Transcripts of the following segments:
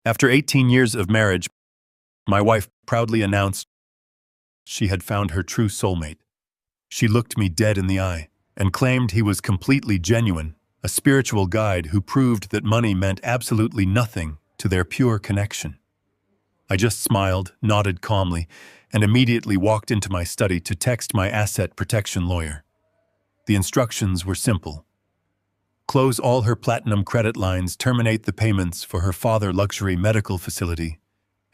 After 18 years of marriage, my wife proudly announced she had found her true soulmate. She looked me dead in the eye and claimed he was completely genuine, a spiritual guide who proved that money meant absolutely nothing to their pure connection. I just smiled, nodded calmly, and immediately walked into my study to text my asset protection lawyer. The instructions were simple. Close all her platinum credit lines, terminate the payments for her father luxury medical facility,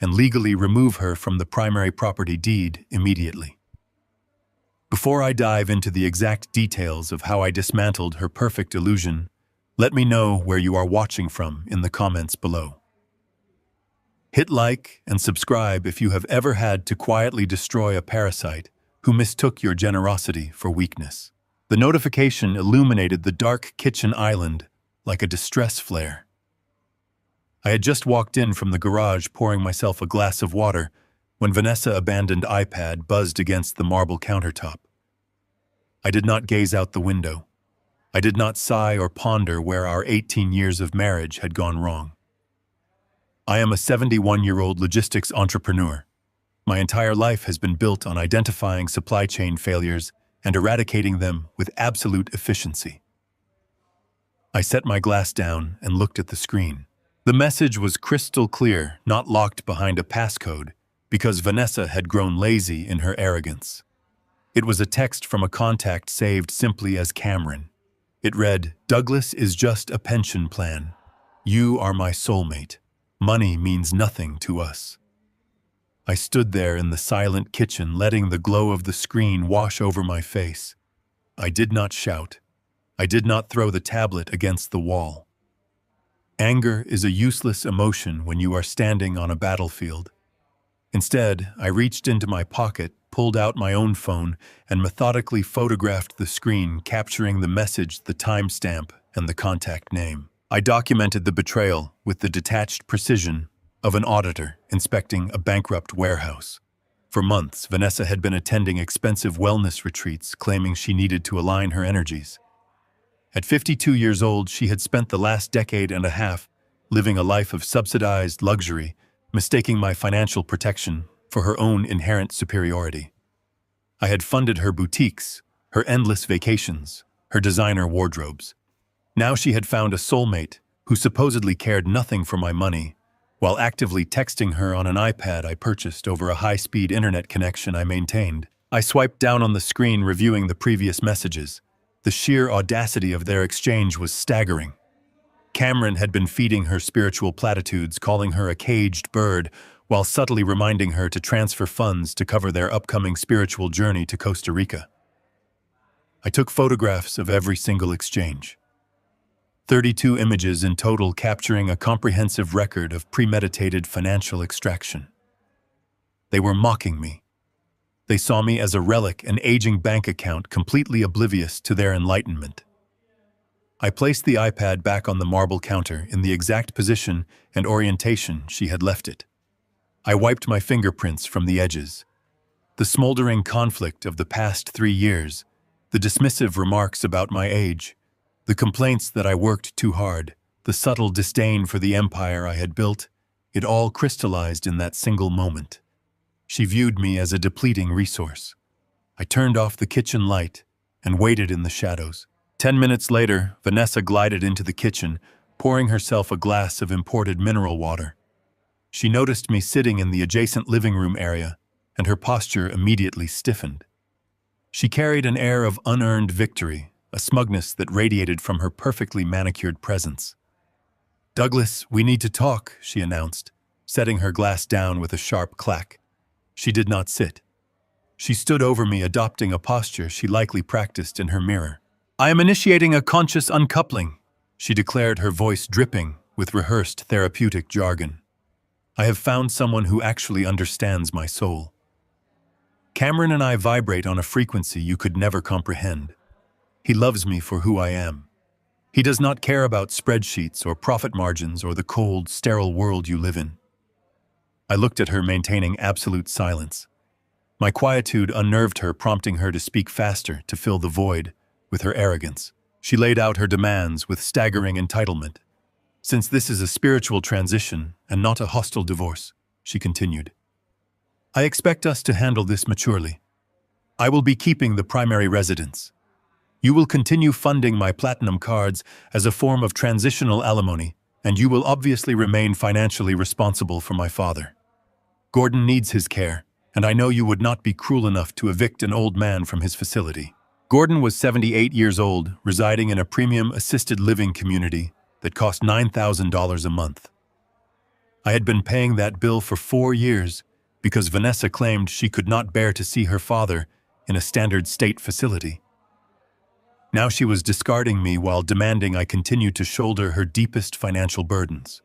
and legally remove her from the primary property deed immediately. Before I dive into the exact details of how I dismantled her perfect illusion, let me know where you are watching from in the comments below. Hit like and subscribe if you have ever had to quietly destroy a parasite who mistook your generosity for weakness. The notification illuminated the dark kitchen island like a distress flare. I had just walked in from the garage pouring myself a glass of water when Vanessa's abandoned iPad buzzed against the marble countertop. I did not gaze out the window. I did not sigh or ponder where our 18 years of marriage had gone wrong. I am a 71-year-old logistics entrepreneur. My entire life has been built on identifying supply chain failures and eradicating them with absolute efficiency. I set my glass down and looked at the screen. The message was crystal clear, not locked behind a passcode, because Vanessa had grown lazy in her arrogance. It was a text from a contact saved simply as Cameron. It read, "Douglas is just a pension plan. You are my soulmate. Money means nothing to us." I stood there in the silent kitchen, letting the glow of the screen wash over my face. I did not shout. I did not throw the tablet against the wall. Anger is a useless emotion when you are standing on a battlefield. Instead, I reached into my pocket, pulled out my own phone, and methodically photographed the screen, capturing the message, the timestamp, and the contact name. I documented the betrayal with the detached precision of an auditor inspecting a bankrupt warehouse. For months, Vanessa had been attending expensive wellness retreats, claiming she needed to align her energies. At 52 years old, she had spent the last decade and a half living a life of subsidized luxury, mistaking my financial protection for her own inherent superiority. I had funded her boutiques, her endless vacations, her designer wardrobes. Now she had found a soulmate who supposedly cared nothing for my money, while actively texting her on an iPad I purchased over a high-speed internet connection I maintained. I swiped down on the screen, reviewing the previous messages. The sheer audacity of their exchange was staggering. Cameron had been feeding her spiritual platitudes, calling her a caged bird, while subtly reminding her to transfer funds to cover their upcoming spiritual journey to Costa Rica. I took photographs of every single exchange. 32 images in total, capturing a comprehensive record of premeditated financial extraction. They were mocking me. They saw me as a relic, an aging bank account, completely oblivious to their enlightenment. I placed the iPad back on the marble counter in the exact position and orientation she had left it. I wiped my fingerprints from the edges. The smoldering conflict of the past 3 years, the dismissive remarks about my age, the complaints that I worked too hard, the subtle disdain for the empire I had built, it all crystallized in that single moment. She viewed me as a depleting resource. I turned off the kitchen light and waited in the shadows. 10 minutes later, Vanessa glided into the kitchen, pouring herself a glass of imported mineral water. She noticed me sitting in the adjacent living room area, and her posture immediately stiffened. She carried an air of unearned victory, a smugness that radiated from her perfectly manicured presence. "Douglas, we need to talk," she announced, setting her glass down with a sharp clack. She did not sit. She stood over me, adopting a posture she likely practiced in her mirror. "I am initiating a conscious uncoupling," she declared, her voice dripping with rehearsed therapeutic jargon. "I have found someone who actually understands my soul. Cameron and I vibrate on a frequency you could never comprehend. He loves me for who I am. He does not care about spreadsheets or profit margins or the cold, sterile world you live in." I looked at her, maintaining absolute silence. My quietude unnerved her, prompting her to speak faster to fill the void with her arrogance. She laid out her demands with staggering entitlement. Since this is a spiritual transition and not a hostile divorce, she continued, I expect us to handle this maturely. I will be keeping the primary residence. You will continue funding my platinum cards as a form of transitional alimony, and you will obviously remain financially responsible for my father. Gordon needs his care, and I know you would not be cruel enough to evict an old man from his facility. Gordon was 78 years old, residing in a premium assisted living community that cost $9,000 a month. I had been paying that bill for 4 years because Vanessa claimed she could not bear to see her father in a standard state facility. Now she was discarding me while demanding I continue to shoulder her deepest financial burdens.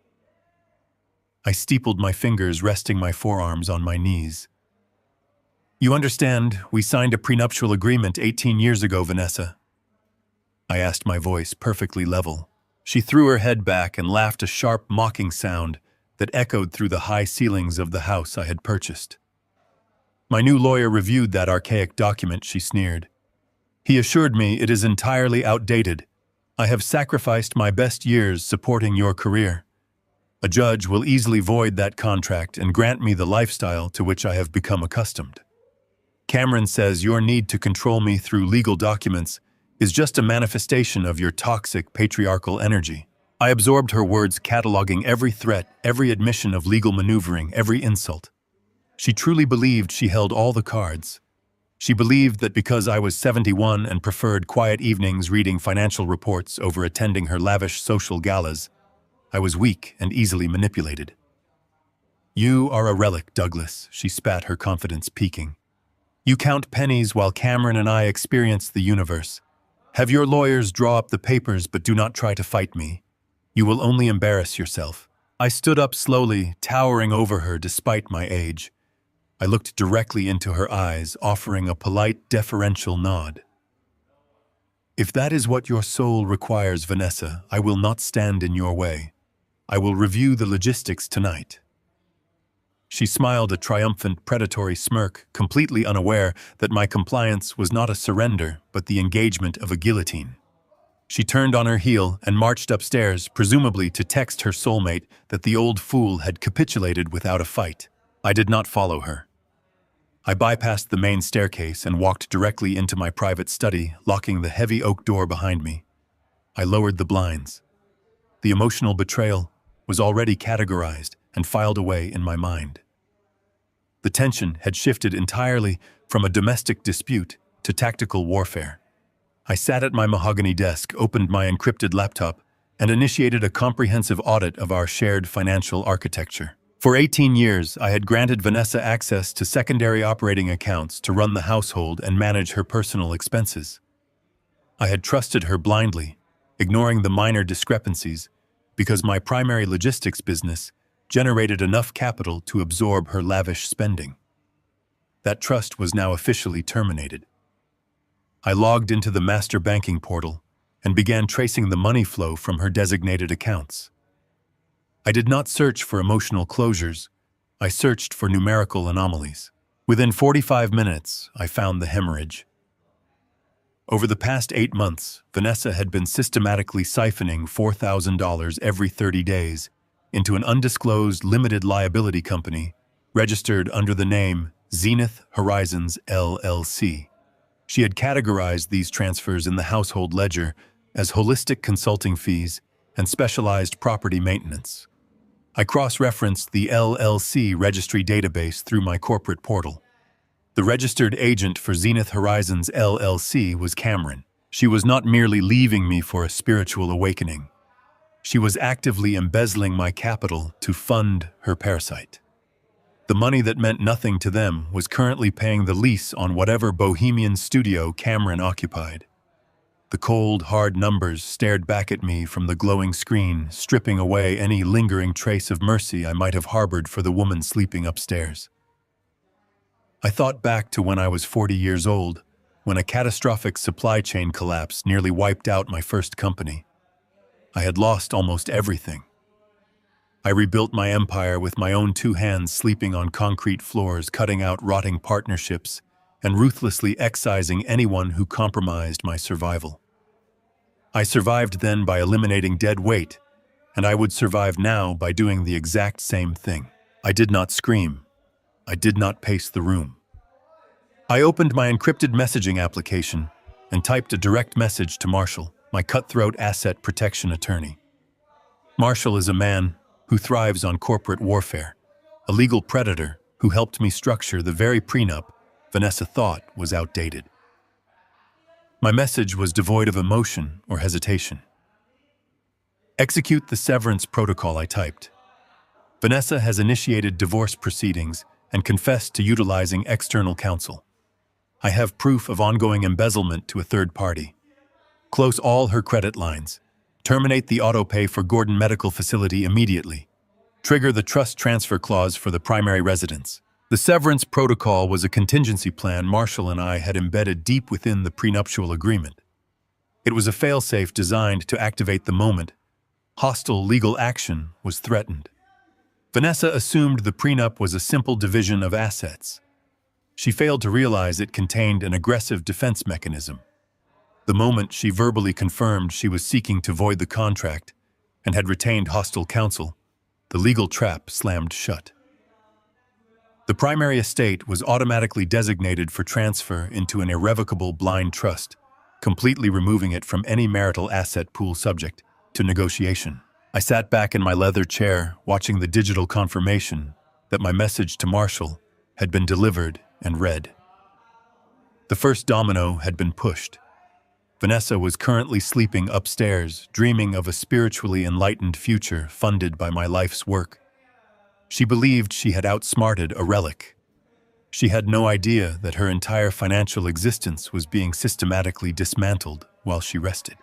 I steepled my fingers, resting my forearms on my knees. You understand, we signed a prenuptial agreement 18 years ago, Vanessa. I asked, my voice perfectly level. She threw her head back and laughed a sharp, mocking sound that echoed through the high ceilings of the house I had purchased. My new lawyer reviewed that archaic document, she sneered. He assured me it is entirely outdated. I have sacrificed my best years supporting your career. A judge will easily void that contract and grant me the lifestyle to which I have become accustomed. Cameron says your need to control me through legal documents is just a manifestation of your toxic patriarchal energy. I absorbed her words, cataloging every threat, every admission of legal maneuvering, every insult. She truly believed she held all the cards. She believed that because I was 71 and preferred quiet evenings reading financial reports over attending her lavish social galas, I was weak and easily manipulated. You are a relic, Douglas, she spat, her confidence peaking. You count pennies while Cameron and I experience the universe. Have your lawyers draw up the papers, but do not try to fight me. You will only embarrass yourself. I stood up slowly, towering over her despite my age. I looked directly into her eyes, offering a polite, deferential nod. If that is what your soul requires, Vanessa, I will not stand in your way. I will review the logistics tonight. She smiled a triumphant, predatory smirk, completely unaware that my compliance was not a surrender, but the engagement of a guillotine. She turned on her heel and marched upstairs, presumably to text her soulmate that the old fool had capitulated without a fight. I did not follow her. I bypassed the main staircase and walked directly into my private study, locking the heavy oak door behind me. I lowered the blinds. The emotional betrayal was already categorized and filed away in my mind. The tension had shifted entirely from a domestic dispute to tactical warfare. I sat at my mahogany desk, opened my encrypted laptop, and initiated a comprehensive audit of our shared financial architecture. For 18 years, I had granted Vanessa access to secondary operating accounts to run the household and manage her personal expenses. I had trusted her blindly, ignoring the minor discrepancies, because my primary logistics business generated enough capital to absorb her lavish spending. That trust was now officially terminated. I logged into the master banking portal and began tracing the money flow from her designated accounts. I did not search for emotional closures. I searched for numerical anomalies. Within 45 minutes, I found the hemorrhage. Over the past 8 months, Vanessa had been systematically siphoning $4,000 every 30 days into an undisclosed limited liability company registered under the name Zenith Horizons LLC. She had categorized these transfers in the household ledger as holistic consulting fees and specialized property maintenance. I cross-referenced the LLC registry database through my corporate portal. The registered agent for Zenith Horizons LLC was Cameron. She was not merely leaving me for a spiritual awakening. She was actively embezzling my capital to fund her parasite. The money that meant nothing to them was currently paying the lease on whatever bohemian studio Cameron occupied. The cold, hard numbers stared back at me from the glowing screen, stripping away any lingering trace of mercy I might have harbored for the woman sleeping upstairs. I thought back to when I was 40 years old, when a catastrophic supply chain collapse nearly wiped out my first company. I had lost almost everything. I rebuilt my empire with my own 2 hands, sleeping on concrete floors, cutting out rotting partnerships, and ruthlessly excising anyone who compromised my survival. I survived then by eliminating dead weight and I would survive now by doing the exact same thing. I did not scream. I did not pace the room. I opened my encrypted messaging application and typed a direct message to Marshall, my cutthroat asset protection attorney. Marshall is a man who thrives on corporate warfare, a legal predator who helped me structure the very prenup Vanessa thought was outdated. My message was devoid of emotion or hesitation. Execute the severance protocol, I typed. Vanessa has initiated divorce proceedings and confessed to utilizing external counsel. I have proof of ongoing embezzlement to a third party. Close all her credit lines. Terminate the autopay for Gordon Medical Facility immediately. Trigger the trust transfer clause for the primary residence. The severance protocol was a contingency plan Marshall and I had embedded deep within the prenuptial agreement. It was a failsafe designed to activate the moment hostile legal action was threatened. Vanessa assumed the prenup was a simple division of assets. She failed to realize it contained an aggressive defense mechanism. The moment she verbally confirmed she was seeking to void the contract and had retained hostile counsel, the legal trap slammed shut. The primary estate was automatically designated for transfer into an irrevocable blind trust, completely removing it from any marital asset pool subject to negotiation. I sat back in my leather chair, watching the digital confirmation that my message to Marshall had been delivered and read. The first domino had been pushed. Vanessa was currently sleeping upstairs, dreaming of a spiritually enlightened future funded by my life's work. She believed she had outsmarted a relic. She had no idea that her entire financial existence was being systematically dismantled while she rested.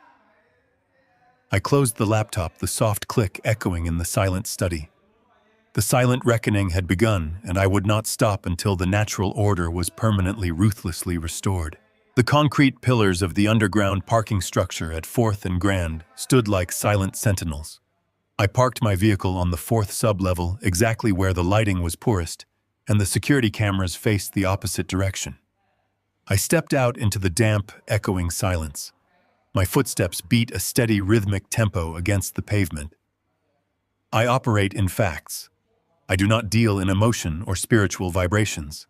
I closed the laptop, the soft click echoing in the silent study. The silent reckoning had begun, and I would not stop until the natural order was permanently, ruthlessly restored. The concrete pillars of the underground parking structure at 4th and Grand stood like silent sentinels. I parked my vehicle on the 4th sublevel, exactly where the lighting was poorest, and the security cameras faced the opposite direction. I stepped out into the damp, echoing silence. My footsteps beat a steady, rhythmic tempo against the pavement. I operate in facts. I do not deal in emotion or spiritual vibrations.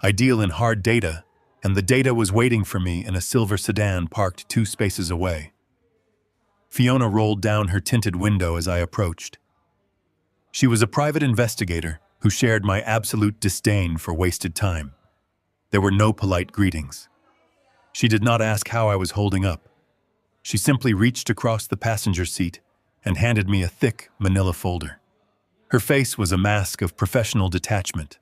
I deal in hard data, and the data was waiting for me in a silver sedan parked 2 spaces away. Fiona rolled down her tinted window as I approached. She was a private investigator who shared my absolute disdain for wasted time. There were no polite greetings. She did not ask how I was holding up. She simply reached across the passenger seat and handed me a thick manila folder. Her face was a mask of professional detachment.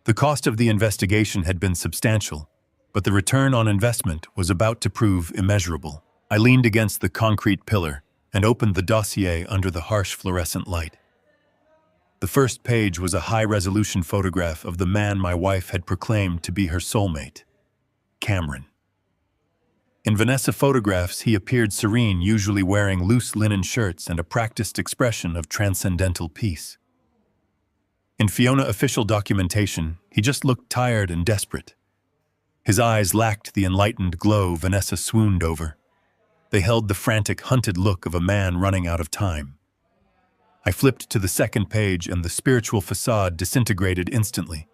The cost of the investigation had been substantial, but the return on investment was about to prove immeasurable. I leaned against the concrete pillar and opened the dossier under the harsh fluorescent light. The first page was a high-resolution photograph of the man my wife had proclaimed to be her soulmate, Cameron. In Vanessa photographs, he appeared serene, usually wearing loose linen shirts and a practiced expression of transcendental peace. In Fiona official documentation, he just looked tired and desperate. His eyes lacked the enlightened glow Vanessa swooned over. They held the frantic, hunted look of a man running out of time. I flipped to the second page and the spiritual facade disintegrated instantly.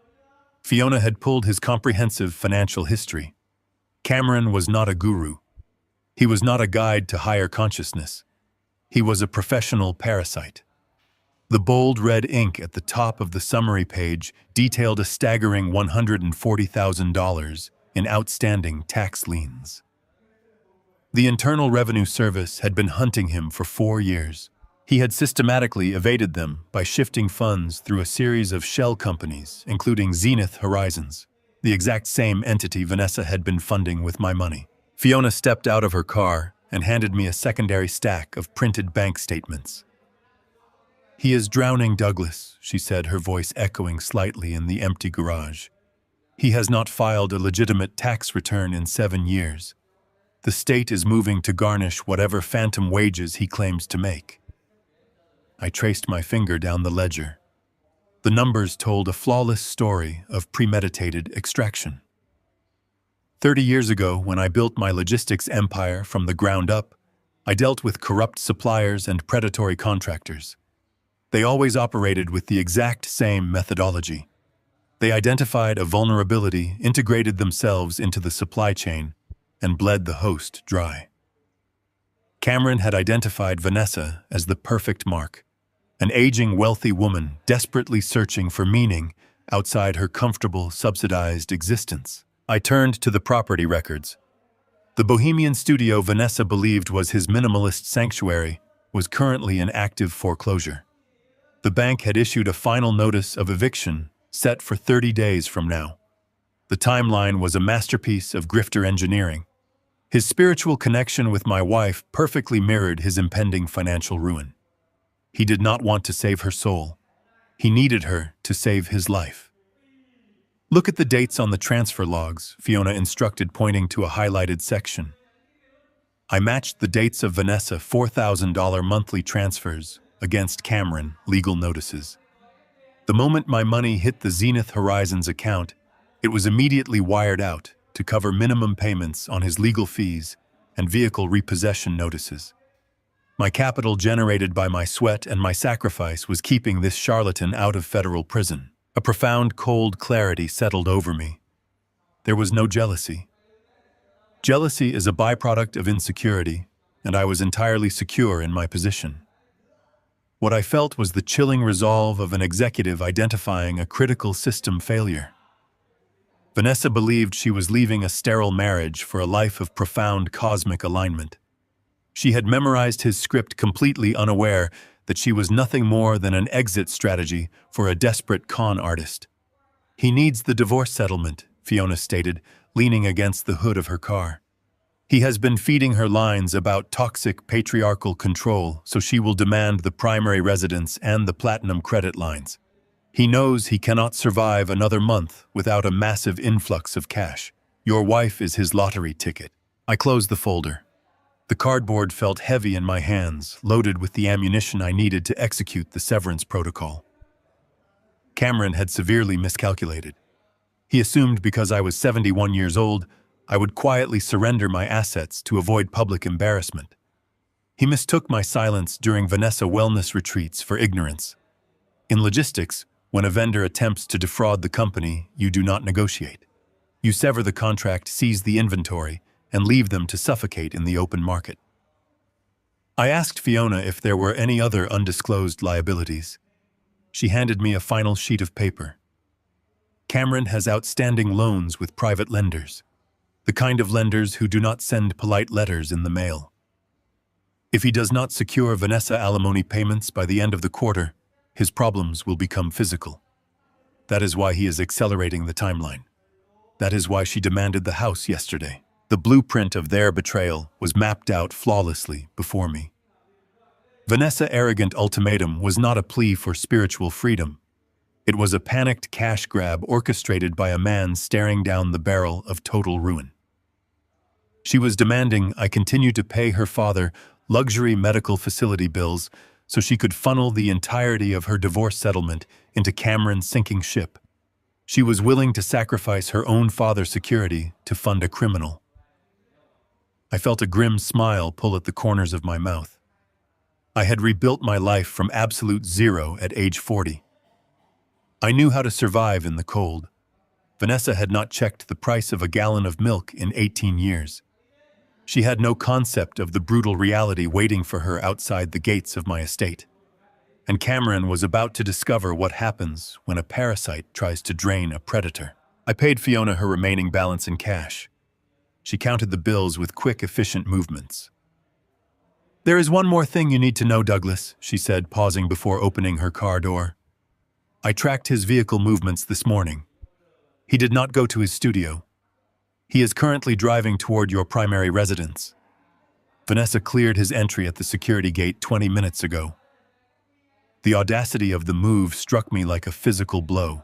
Fiona had pulled his comprehensive financial history. Cameron was not a guru. He was not a guide to higher consciousness. He was a professional parasite. The bold red ink at the top of the summary page detailed a staggering $140,000 in outstanding tax liens. The Internal Revenue Service had been hunting him for 4 years. He had systematically evaded them by shifting funds through a series of shell companies, including Zenith Horizons, the exact same entity Vanessa had been funding with my money. Fiona stepped out of her car and handed me a secondary stack of printed bank statements. "He is drowning, Douglas," she said, her voice echoing slightly in the empty garage. "He has not filed a legitimate tax return in 7 years. The state is moving to garnish whatever phantom wages he claims to make." I traced my finger down the ledger. The numbers told a flawless story of premeditated extraction. 30 years ago, when I built my logistics empire from the ground up, I dealt with corrupt suppliers and predatory contractors. They always operated with the exact same methodology. They identified a vulnerability, integrated themselves into the supply chain, and bled the host dry. Cameron had identified Vanessa as the perfect mark, an aging, wealthy woman desperately searching for meaning outside her comfortable, subsidized existence. I turned to the property records. The bohemian studio Vanessa believed was his minimalist sanctuary was currently in active foreclosure. The bank had issued a final notice of eviction set for 30 days from now. The timeline was a masterpiece of grifter engineering. His spiritual connection with my wife perfectly mirrored his impending financial ruin. He did not want to save her soul. He needed her to save his life. Look at the dates on the transfer logs, Fiona instructed, pointing to a highlighted section. I matched the dates of Vanessa $4,000 monthly transfers against Cameron legal notices. The moment my money hit the Zenith Horizons account, it was immediately wired out to cover minimum payments on his legal fees and vehicle repossession notices. My capital generated by my sweat and my sacrifice was keeping this charlatan out of federal prison. A profound, cold clarity settled over me. There was no jealousy. Jealousy is a byproduct of insecurity, and I was entirely secure in my position. What I felt was the chilling resolve of an executive identifying a critical system failure. Vanessa believed she was leaving a sterile marriage for a life of profound cosmic alignment. She had memorized his script completely unaware that she was nothing more than an exit strategy for a desperate con artist. He needs the divorce settlement, Fiona stated, leaning against the hood of her car. He has been feeding her lines about toxic patriarchal control, so she will demand the primary residence and the platinum credit lines. He knows he cannot survive another month without a massive influx of cash. Your wife is his lottery ticket. I closed the folder. The cardboard felt heavy in my hands, loaded with the ammunition I needed to execute the severance protocol. Cameron had severely miscalculated. He assumed because I was 71 years old, I would quietly surrender my assets to avoid public embarrassment. He mistook my silence during Vanessa wellness retreats for ignorance. In logistics, when a vendor attempts to defraud the company, you do not negotiate. You sever the contract, seize the inventory, and leave them to suffocate in the open market. I asked Fiona if there were any other undisclosed liabilities. She handed me a final sheet of paper. Cameron has outstanding loans with private lenders, the kind of lenders who do not send polite letters in the mail. If he does not secure Vanessa alimony payments by the end of the quarter, his problems will become physical. That is why he is accelerating the timeline. That is why she demanded the house yesterday. The blueprint of their betrayal was mapped out flawlessly before me. Vanessa's arrogant ultimatum was not a plea for spiritual freedom. It was a panicked cash grab orchestrated by a man staring down the barrel of total ruin. She was demanding I continue to pay her father luxury medical facility bills so she could funnel the entirety of her divorce settlement into Cameron's sinking ship. She was willing to sacrifice her own father's security to fund a criminal. I felt a grim smile pull at the corners of my mouth. I had rebuilt my life from absolute zero at age 40. I knew how to survive in the cold. Vanessa had not checked the price of a gallon of milk in 18 years. She had no concept of the brutal reality waiting for her outside the gates of my estate. And Cameron was about to discover what happens when a parasite tries to drain a predator. I paid Fiona her remaining balance in cash. She counted the bills with quick, efficient movements. "There is one more thing you need to know, Douglas," she said, pausing before opening her car door. "I tracked his vehicle movements this morning. He did not go to his studio. He is currently driving toward your primary residence. Vanessa cleared his entry at the security gate 20 minutes ago." The audacity of the move struck me like a physical blow.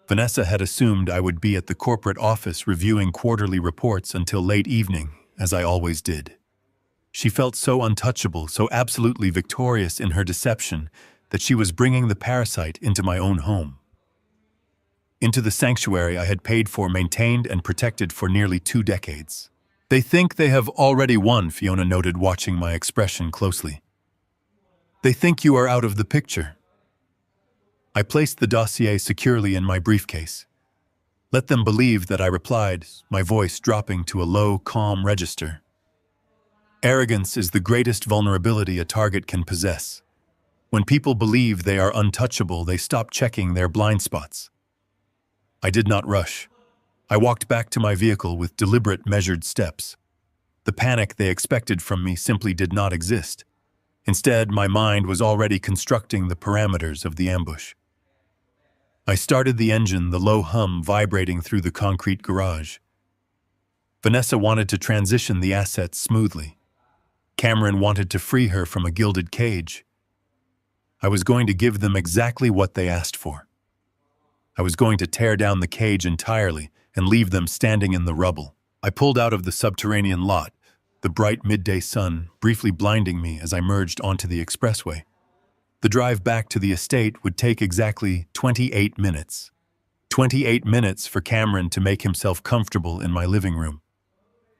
Vanessa had assumed I would be at the corporate office reviewing quarterly reports until late evening, as I always did. She felt so untouchable, so absolutely victorious in her deception, that she was bringing the parasite into my own home. Into the sanctuary I had paid for, maintained, and protected for nearly 2 decades. They think they have already won, Fiona noted, watching my expression closely. They think you are out of the picture. I placed the dossier securely in my briefcase. Let them believe that I replied, my voice dropping to a low, calm register. Arrogance is the greatest vulnerability a target can possess. When people believe they are untouchable, they stop checking their blind spots. I did not rush. I walked back to my vehicle with deliberate, measured steps. The panic they expected from me simply did not exist. Instead, my mind was already constructing the parameters of the ambush. I started the engine, the low hum vibrating through the concrete garage. Vanessa wanted to transition the assets smoothly. Cameron wanted to free her from a gilded cage. I was going to give them exactly what they asked for. I was going to tear down the cage entirely and leave them standing in the rubble. I pulled out of the subterranean lot, the bright midday sun briefly blinding me as I merged onto the expressway. The drive back to the estate would take exactly 28 minutes. 28 minutes for Cameron to make himself comfortable in my living room.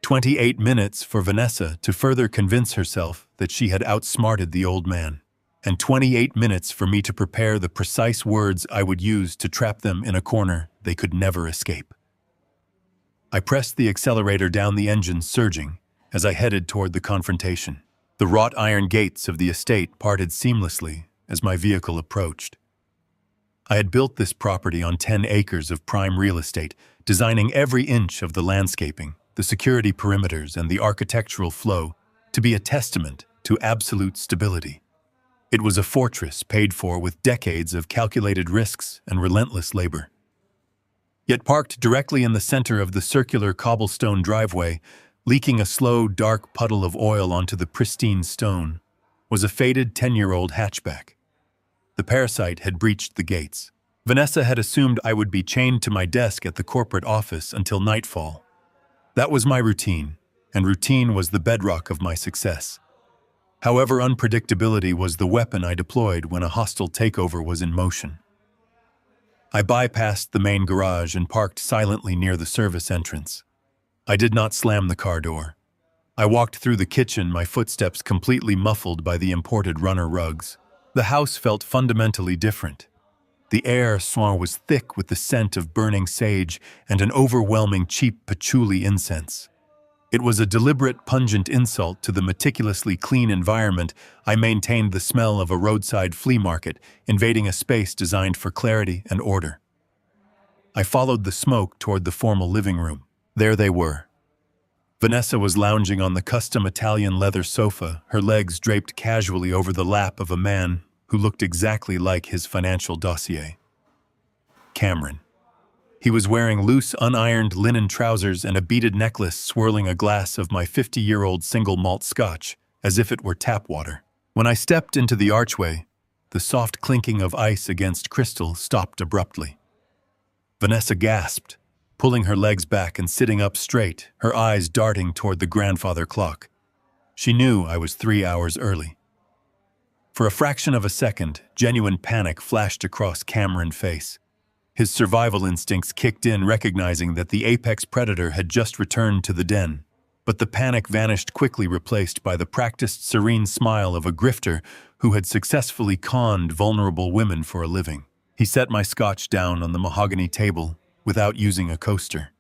28 minutes for Vanessa to further convince herself that she had outsmarted the old man. And 28 minutes for me to prepare the precise words I would use to trap them in a corner they could never escape. I pressed the accelerator down, the engine surging, as I headed toward the confrontation. The wrought iron gates of the estate parted seamlessly as my vehicle approached. I had built this property on 10 acres of prime real estate, designing every inch of the landscaping, the security perimeters, and the architectural flow to be a testament to absolute stability. It was a fortress paid for with decades of calculated risks and relentless labor. Yet parked directly in the center of the circular cobblestone driveway, leaking a slow, dark puddle of oil onto the pristine stone, was a faded 10-year-old hatchback. The parasite had breached the gates. Vanessa had assumed I would be chained to my desk at the corporate office until nightfall. That was my routine, and routine was the bedrock of my success. However, unpredictability was the weapon I deployed when a hostile takeover was in motion. I bypassed the main garage and parked silently near the service entrance. I did not slam the car door. I walked through the kitchen, my footsteps completely muffled by the imported runner rugs. The house felt fundamentally different. The air was thick with the scent of burning sage and an overwhelming cheap patchouli incense. It was a deliberate, pungent insult to the meticulously clean environment I maintained, the smell of a roadside flea market invading a space designed for clarity and order. I followed the smoke toward the formal living room. There they were. Vanessa was lounging on the custom Italian leather sofa, her legs draped casually over the lap of a man who looked exactly like his financial dossier. Cameron. He was wearing loose, unironed linen trousers and a beaded necklace, swirling a glass of my 50-year-old single malt scotch, as if it were tap water. When I stepped into the archway, the soft clinking of ice against crystal stopped abruptly. Vanessa gasped, pulling her legs back and sitting up straight, her eyes darting toward the grandfather clock. She knew I was 3 hours early. For a fraction of a second, genuine panic flashed across Cameron's face. His survival instincts kicked in, recognizing that the apex predator had just returned to the den. But the panic vanished quickly, replaced by the practiced, serene smile of a grifter who had successfully conned vulnerable women for a living. He set my scotch down on the mahogany table without using a coaster.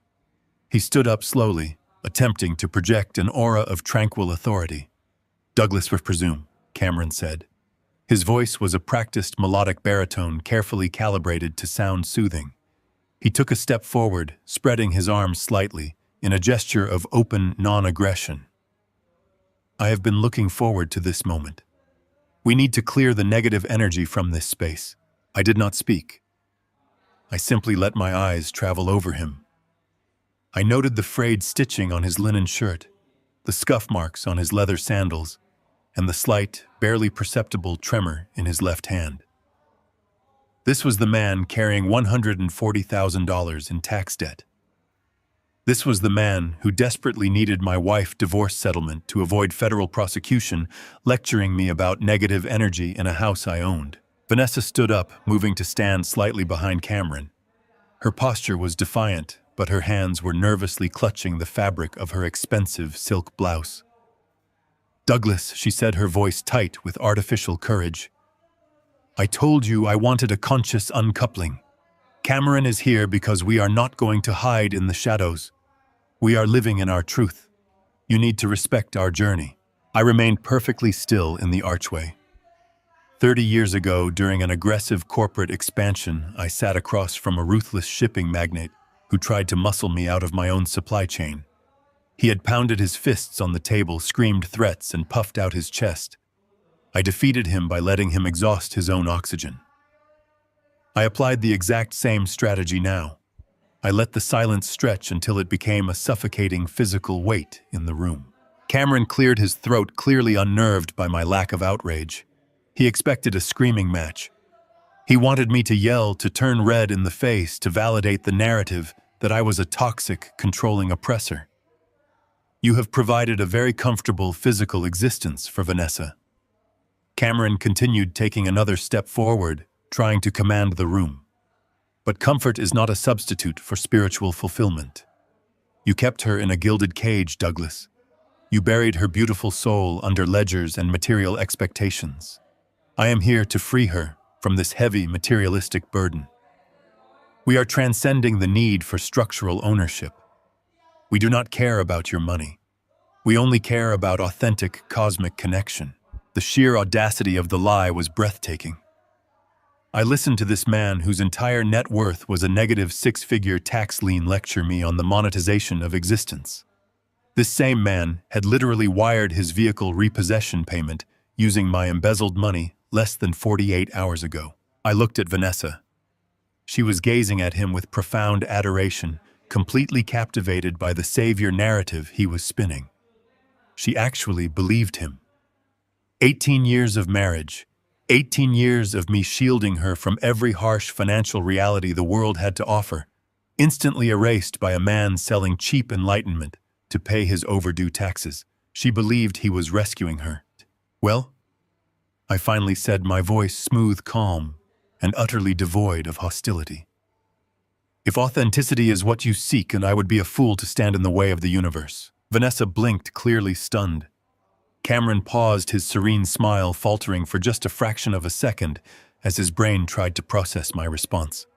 He stood up slowly, attempting to project an aura of tranquil authority. "Douglas, we presume," Cameron said. His voice was a practiced melodic baritone, carefully calibrated to sound soothing. He took a step forward, spreading his arms slightly, in a gesture of open non-aggression. "I have been looking forward to this moment. We need to clear the negative energy from this space." I did not speak. I simply let my eyes travel over him. I noted the frayed stitching on his linen shirt, the scuff marks on his leather sandals, and the slight, barely perceptible tremor in his left hand. This was the man carrying $140,000 in tax debt. This was the man who desperately needed my wife's divorce settlement to avoid federal prosecution, lecturing me about negative energy in a house I owned. Vanessa stood up, moving to stand slightly behind Cameron. Her posture was defiant, but her hands were nervously clutching the fabric of her expensive silk blouse. "Douglas," she said, her voice tight with artificial courage, "I told you I wanted a conscious uncoupling. Cameron is here because we are not going to hide in the shadows. We are living in our truth. You need to respect our journey." I remained perfectly still in the archway. 30 years ago, during an aggressive corporate expansion, I sat across from a ruthless shipping magnate who tried to muscle me out of my own supply chain. He had pounded his fists on the table, screamed threats, and puffed out his chest. I defeated him by letting him exhaust his own oxygen. I applied the exact same strategy now. I let the silence stretch until it became a suffocating physical weight in the room. Cameron cleared his throat, clearly unnerved by my lack of outrage. He expected a screaming match. He wanted me to yell, to turn red in the face, to validate the narrative that I was a toxic, controlling oppressor. "You have provided a very comfortable physical existence for Vanessa." Cameron continued, taking another step forward, trying to command the room. "But comfort is not a substitute for spiritual fulfillment. You kept her in a gilded cage, Douglas. You buried her beautiful soul under ledgers and material expectations. I am here to free her from this heavy materialistic burden. We are transcending the need for structural ownership. We do not care about your money. We only care about authentic cosmic connection." The sheer audacity of the lie was breathtaking. I listened to this man whose entire net worth was a negative six-figure tax lien lecture me on the monetization of existence. This same man had literally wired his vehicle repossession payment using my embezzled money less than 48 hours ago. I looked at Vanessa. She was gazing at him with profound adoration, completely captivated by the savior narrative he was spinning. She actually believed him. 18 years of marriage, 18 years of me shielding her from every harsh financial reality the world had to offer, instantly erased by a man selling cheap enlightenment to pay his overdue taxes. She believed he was rescuing her. "Well?" I finally said, my voice smooth, calm, and utterly devoid of hostility. "If authenticity is what you seek, and I would be a fool to stand in the way of the universe." Vanessa blinked, clearly stunned. Cameron paused, his serene smile faltering for just a fraction of a second as his brain tried to process my response.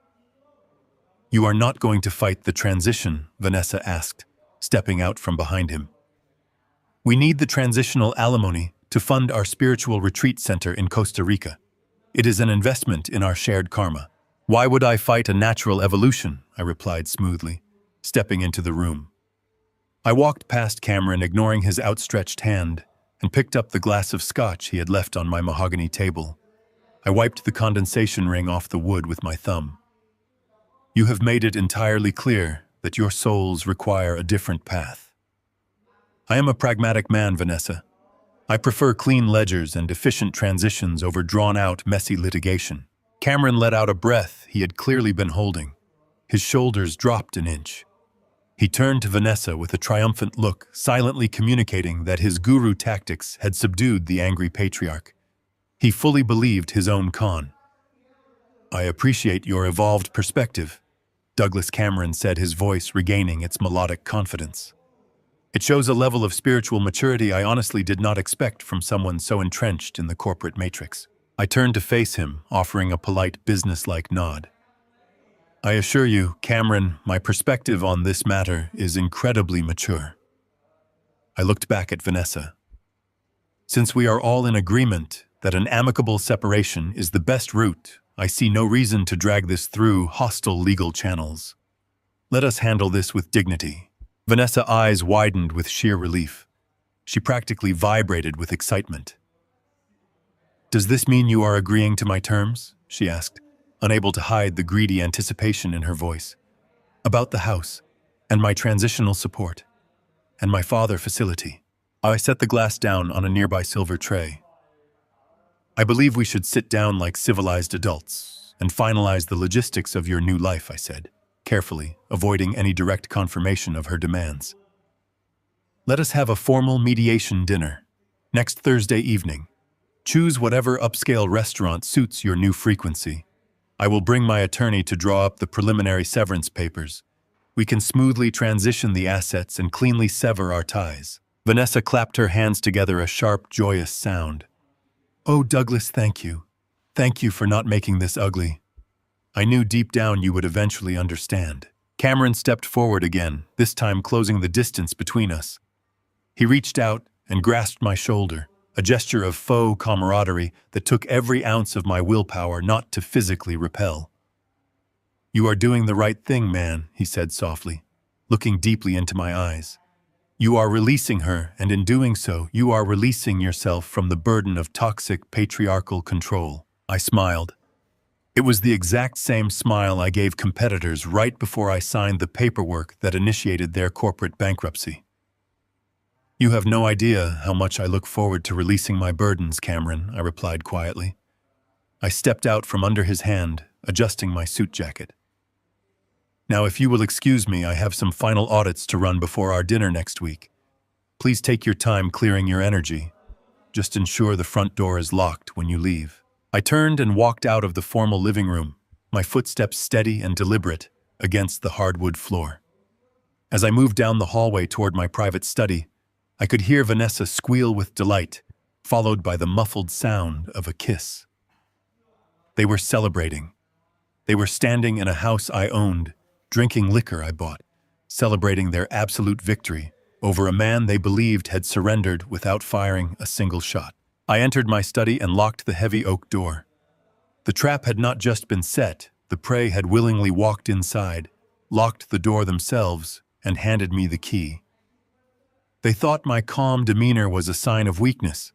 "You are not going to fight the transition?" Vanessa asked, stepping out from behind him. "We need the transitional alimony to fund our spiritual retreat center in Costa Rica. It is an investment in our shared karma." "Why would I fight a natural evolution?" I replied smoothly, stepping into the room. I walked past Cameron, ignoring his outstretched hand, and picked up the glass of scotch he had left on my mahogany table. I wiped the condensation ring off the wood with my thumb. "You have made it entirely clear that your souls require a different path." "I am a pragmatic man, Vanessa. I prefer clean ledgers and efficient transitions over drawn-out, messy litigation." Cameron let out a breath he had clearly been holding. His shoulders dropped an inch. He turned to Vanessa with a triumphant look, silently communicating that his guru tactics had subdued the angry patriarch. He fully believed his own con. "I appreciate your evolved perspective," Douglas Cameron said, his voice regaining its melodic confidence. "It shows a level of spiritual maturity I honestly did not expect from someone so entrenched in the corporate matrix." I turned to face him, offering a polite, businesslike nod. "I assure you, Cameron, my perspective on this matter is incredibly mature." I looked back at Vanessa. "Since we are all in agreement that an amicable separation is the best route, I see no reason to drag this through hostile legal channels. Let us handle this with dignity." Vanessa's eyes widened with sheer relief. She practically vibrated with excitement. "Does this mean you are agreeing to my terms?" she asked, unable to hide the greedy anticipation in her voice. "About the house, and my transitional support, and my father facility." I set the glass down on a nearby silver tray. "I believe we should sit down like civilized adults and finalize the logistics of your new life," I said, carefully, avoiding any direct confirmation of her demands. "Let us have a formal mediation dinner next Thursday evening. Choose whatever upscale restaurant suits your new frequency. I will bring my attorney to draw up the preliminary severance papers. We can smoothly transition the assets and cleanly sever our ties. Vanessa clapped her hands together, a sharp, joyous sound. Oh, Douglas, thank you. Thank you for not making this ugly. I knew deep down you would eventually understand. Cameron stepped forward again, this time closing the distance between us. He reached out and grasped my shoulder, a gesture of faux camaraderie that took every ounce of my willpower not to physically repel. You are doing the right thing, man, he said softly, looking deeply into my eyes. You are releasing her, and in doing so, you are releasing yourself from the burden of toxic patriarchal control. I smiled. It was the exact same smile I gave competitors right before I signed the paperwork that initiated their corporate bankruptcy. You have no idea how much I look forward to releasing my burdens, Cameron, I replied quietly. I stepped out from under his hand, adjusting my suit jacket. Now, if you will excuse me, I have some final audits to run before our dinner next week. Please take your time clearing your energy. Just ensure the front door is locked when you leave. I turned and walked out of the formal living room, my footsteps steady and deliberate against the hardwood floor. As I moved down the hallway toward my private study, I could hear Vanessa squeal with delight, followed by the muffled sound of a kiss. They were celebrating. They were standing in a house I owned, drinking liquor I bought, celebrating their absolute victory over a man they believed had surrendered without firing a single shot. I entered my study and locked the heavy oak door. The trap had not just been set, the prey had willingly walked inside, locked the door themselves, and handed me the key. They thought my calm demeanor was a sign of weakness.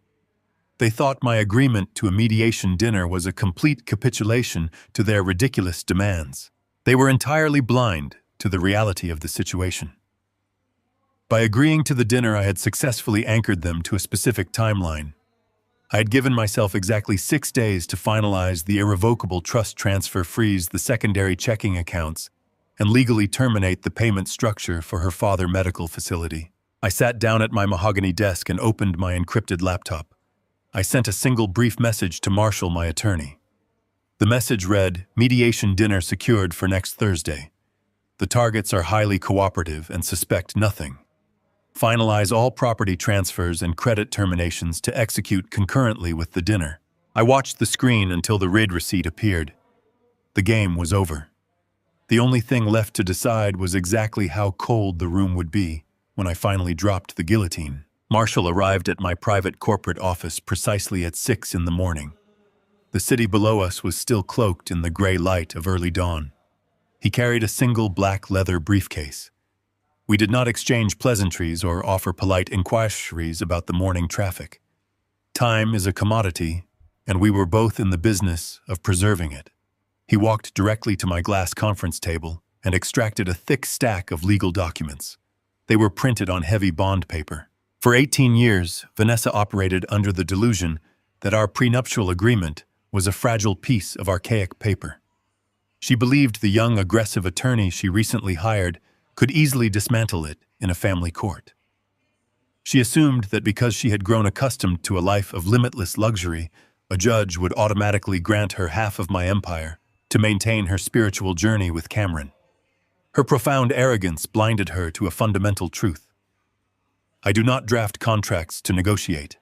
They thought my agreement to a mediation dinner was a complete capitulation to their ridiculous demands. They were entirely blind to the reality of the situation. By agreeing to the dinner, I had successfully anchored them to a specific timeline. I had given myself exactly 6 days to finalize the irrevocable trust transfer, freeze the secondary checking accounts, and legally terminate the payment structure for her father medical facility. I sat down at my mahogany desk and opened my encrypted laptop. I sent a single brief message to Marshall, my attorney. The message read, "Mediation dinner secured for next Thursday. The targets are highly cooperative and suspect nothing. Finalize all property transfers and credit terminations to execute concurrently with the dinner." I watched the screen until the RID receipt appeared. The game was over. The only thing left to decide was exactly how cold the room would be when I finally dropped the guillotine. Marshall arrived at my private corporate office precisely at 6 in the morning. The city below us was still cloaked in the gray light of early dawn. He carried a single black leather briefcase. We did not exchange pleasantries or offer polite inquiries about the morning traffic. Time is a commodity, and we were both in the business of preserving it. He walked directly to my glass conference table and extracted a thick stack of legal documents. They were printed on heavy bond paper. For 18 years, Vanessa operated under the delusion that our prenuptial agreement was a fragile piece of archaic paper. She believed the young, aggressive attorney she recently hired could easily dismantle it in a family court. She assumed that because she had grown accustomed to a life of limitless luxury, a judge would automatically grant her half of my empire to maintain her spiritual journey with Cameron. Her profound arrogance blinded her to a fundamental truth. I do not draft contracts to negotiate.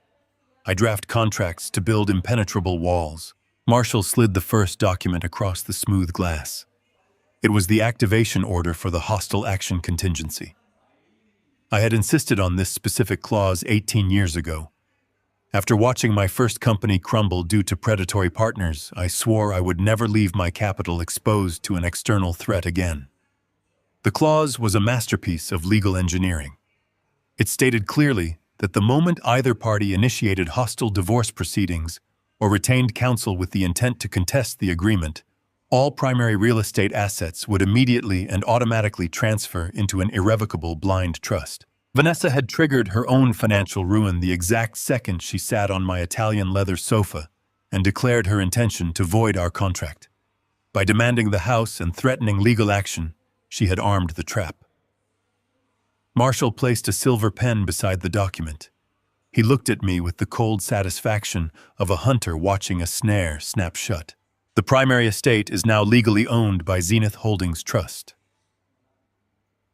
I draft contracts to build impenetrable walls. Marshall slid the first document across the smooth glass. It was the activation order for the hostile action contingency. I had insisted on this specific clause 18 years ago. After watching my first company crumble due to predatory partners, I swore I would never leave my capital exposed to an external threat again. The clause was a masterpiece of legal engineering. It stated clearly that the moment either party initiated hostile divorce proceedings or retained counsel with the intent to contest the agreement, all primary real estate assets would immediately and automatically transfer into an irrevocable blind trust. Vanessa had triggered her own financial ruin the exact second she sat on my Italian leather sofa and declared her intention to void our contract. By demanding the house and threatening legal action, she had armed the trap. Marshall placed a silver pen beside the document. He looked at me with the cold satisfaction of a hunter watching a snare snap shut. The primary estate is now legally owned by Zenith Holdings Trust.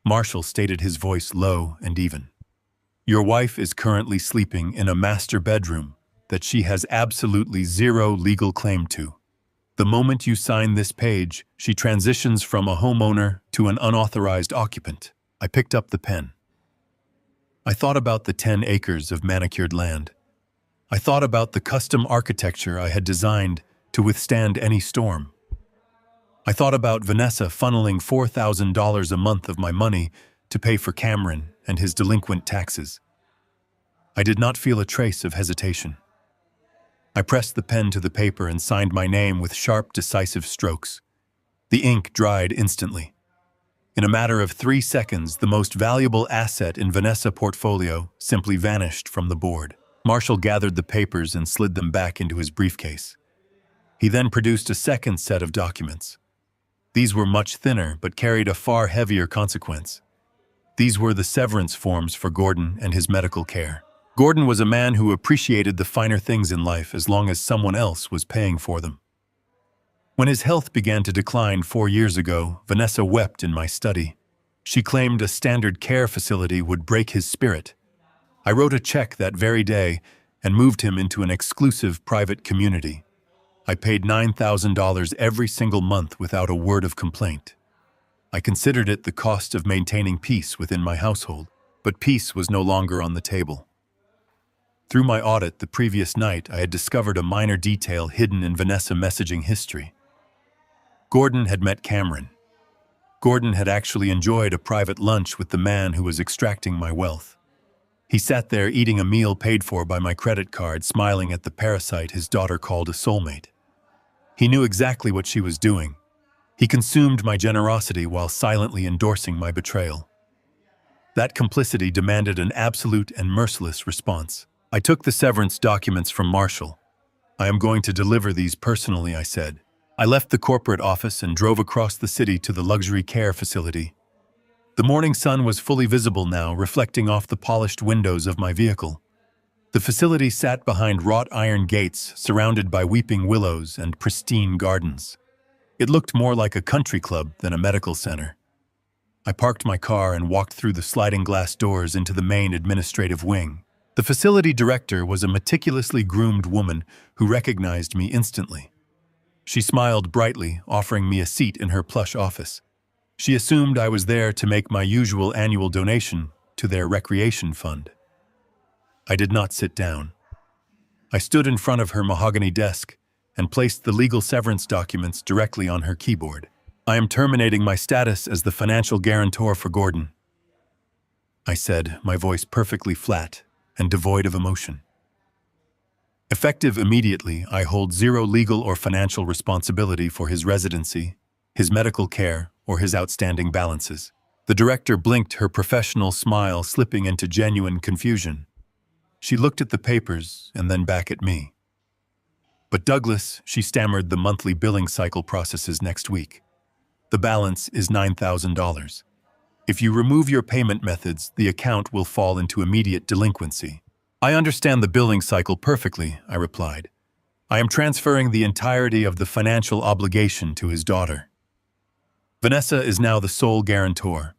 Marshall stated, his voice low and even. Your wife is currently sleeping in a master bedroom that she has absolutely zero legal claim to. The moment you sign this page, she transitions from a homeowner to an unauthorized occupant. I picked up the pen. I thought about the 10 acres of manicured land. I thought about the custom architecture I had designed to withstand any storm. I thought about Vanessa funneling $4,000 a month of my money to pay for Cameron and his delinquent taxes. I did not feel a trace of hesitation. I pressed the pen to the paper and signed my name with sharp, decisive strokes. The ink dried instantly. In a matter of 3 seconds, the most valuable asset in Vanessa's portfolio simply vanished from the board. Marshall gathered the papers and slid them back into his briefcase. He then produced a second set of documents. These were much thinner, but carried a far heavier consequence. These were the severance forms for Gordon and his medical care. Gordon was a man who appreciated the finer things in life as long as someone else was paying for them. When his health began to decline 4 years ago, Vanessa wept in my study. She claimed a standard care facility would break his spirit. I wrote a check that very day and moved him into an exclusive private community. I paid $9,000 every single month without a word of complaint. I considered it the cost of maintaining peace within my household, but peace was no longer on the table. Through my audit the previous night, I had discovered a minor detail hidden in Vanessa's messaging history. Gordon had met Cameron. Gordon had actually enjoyed a private lunch with the man who was extracting my wealth. He sat there eating a meal paid for by my credit card, smiling at the parasite his daughter called a soulmate. He knew exactly what she was doing. He consumed my generosity while silently endorsing my betrayal. That complicity demanded an absolute and merciless response. I took the severance documents from Marshall. I am going to deliver these personally, I said. I left the corporate office and drove across the city to the luxury care facility. The morning sun was fully visible now, reflecting off the polished windows of my vehicle. The facility sat behind wrought iron gates, surrounded by weeping willows and pristine gardens. It looked more like a country club than a medical center. I parked my car and walked through the sliding glass doors into the main administrative wing. The facility director was a meticulously groomed woman who recognized me instantly. She smiled brightly, offering me a seat in her plush office. She assumed I was there to make my usual annual donation to their recreation fund. I did not sit down. I stood in front of her mahogany desk and placed the legal severance documents directly on her keyboard. I am terminating my status as the financial guarantor for Gordon, I said, my voice perfectly flat and devoid of emotion. Effective immediately, I hold zero legal or financial responsibility for his residency, his medical care, or his outstanding balances. The director blinked, her professional smile slipping into genuine confusion. She looked at the papers and then back at me. But Douglas, she stammered, the monthly billing cycle processes next week. The balance is $9,000. If you remove your payment methods, the account will fall into immediate delinquency. I understand the billing cycle perfectly, I replied. I am transferring the entirety of the financial obligation to his daughter. Vanessa is now the sole guarantor.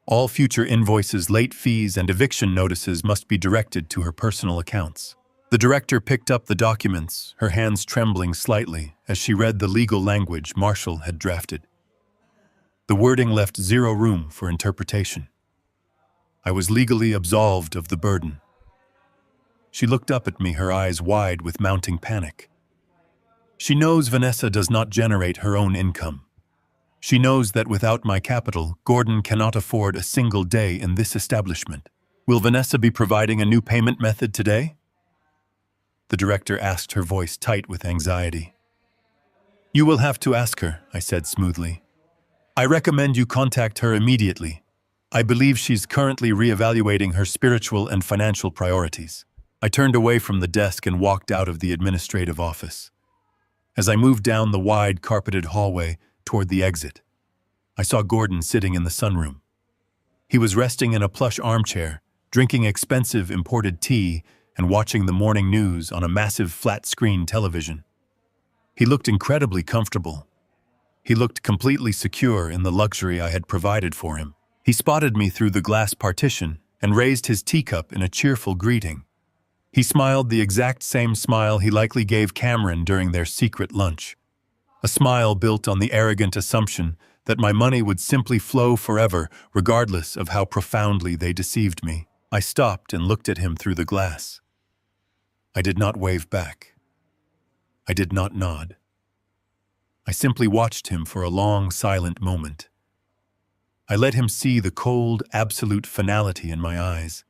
All future invoices, late fees, and eviction notices must be directed to her personal accounts. The director picked up the documents, her hands trembling slightly as she read the legal language Marshall had drafted. The wording left zero room for interpretation. I was legally absolved of the burden. She looked up at me, her eyes wide with mounting panic. She knows Vanessa does not generate her own income. She knows that without my capital, Gordon cannot afford a single day in this establishment. Will Vanessa be providing a new payment method today? The director asked, her voice tight with anxiety. You will have to ask her, I said smoothly. I recommend you contact her immediately. I believe she's currently reevaluating her spiritual and financial priorities. I turned away from the desk and walked out of the administrative office. As I moved down the wide, carpeted hallway toward the exit, I saw Gordon sitting in the sunroom. He was resting in a plush armchair, drinking expensive imported tea and watching the morning news on a massive flat-screen television. He looked incredibly comfortable. He looked completely secure in the luxury I had provided for him. He spotted me through the glass partition and raised his teacup in a cheerful greeting. He smiled the exact same smile he likely gave Cameron during their secret lunch. A smile built on the arrogant assumption that my money would simply flow forever, regardless of how profoundly they deceived me. I stopped and looked at him through the glass. I did not wave back. I did not nod. I simply watched him for a long, silent moment. I let him see the cold, absolute finality in my eyes.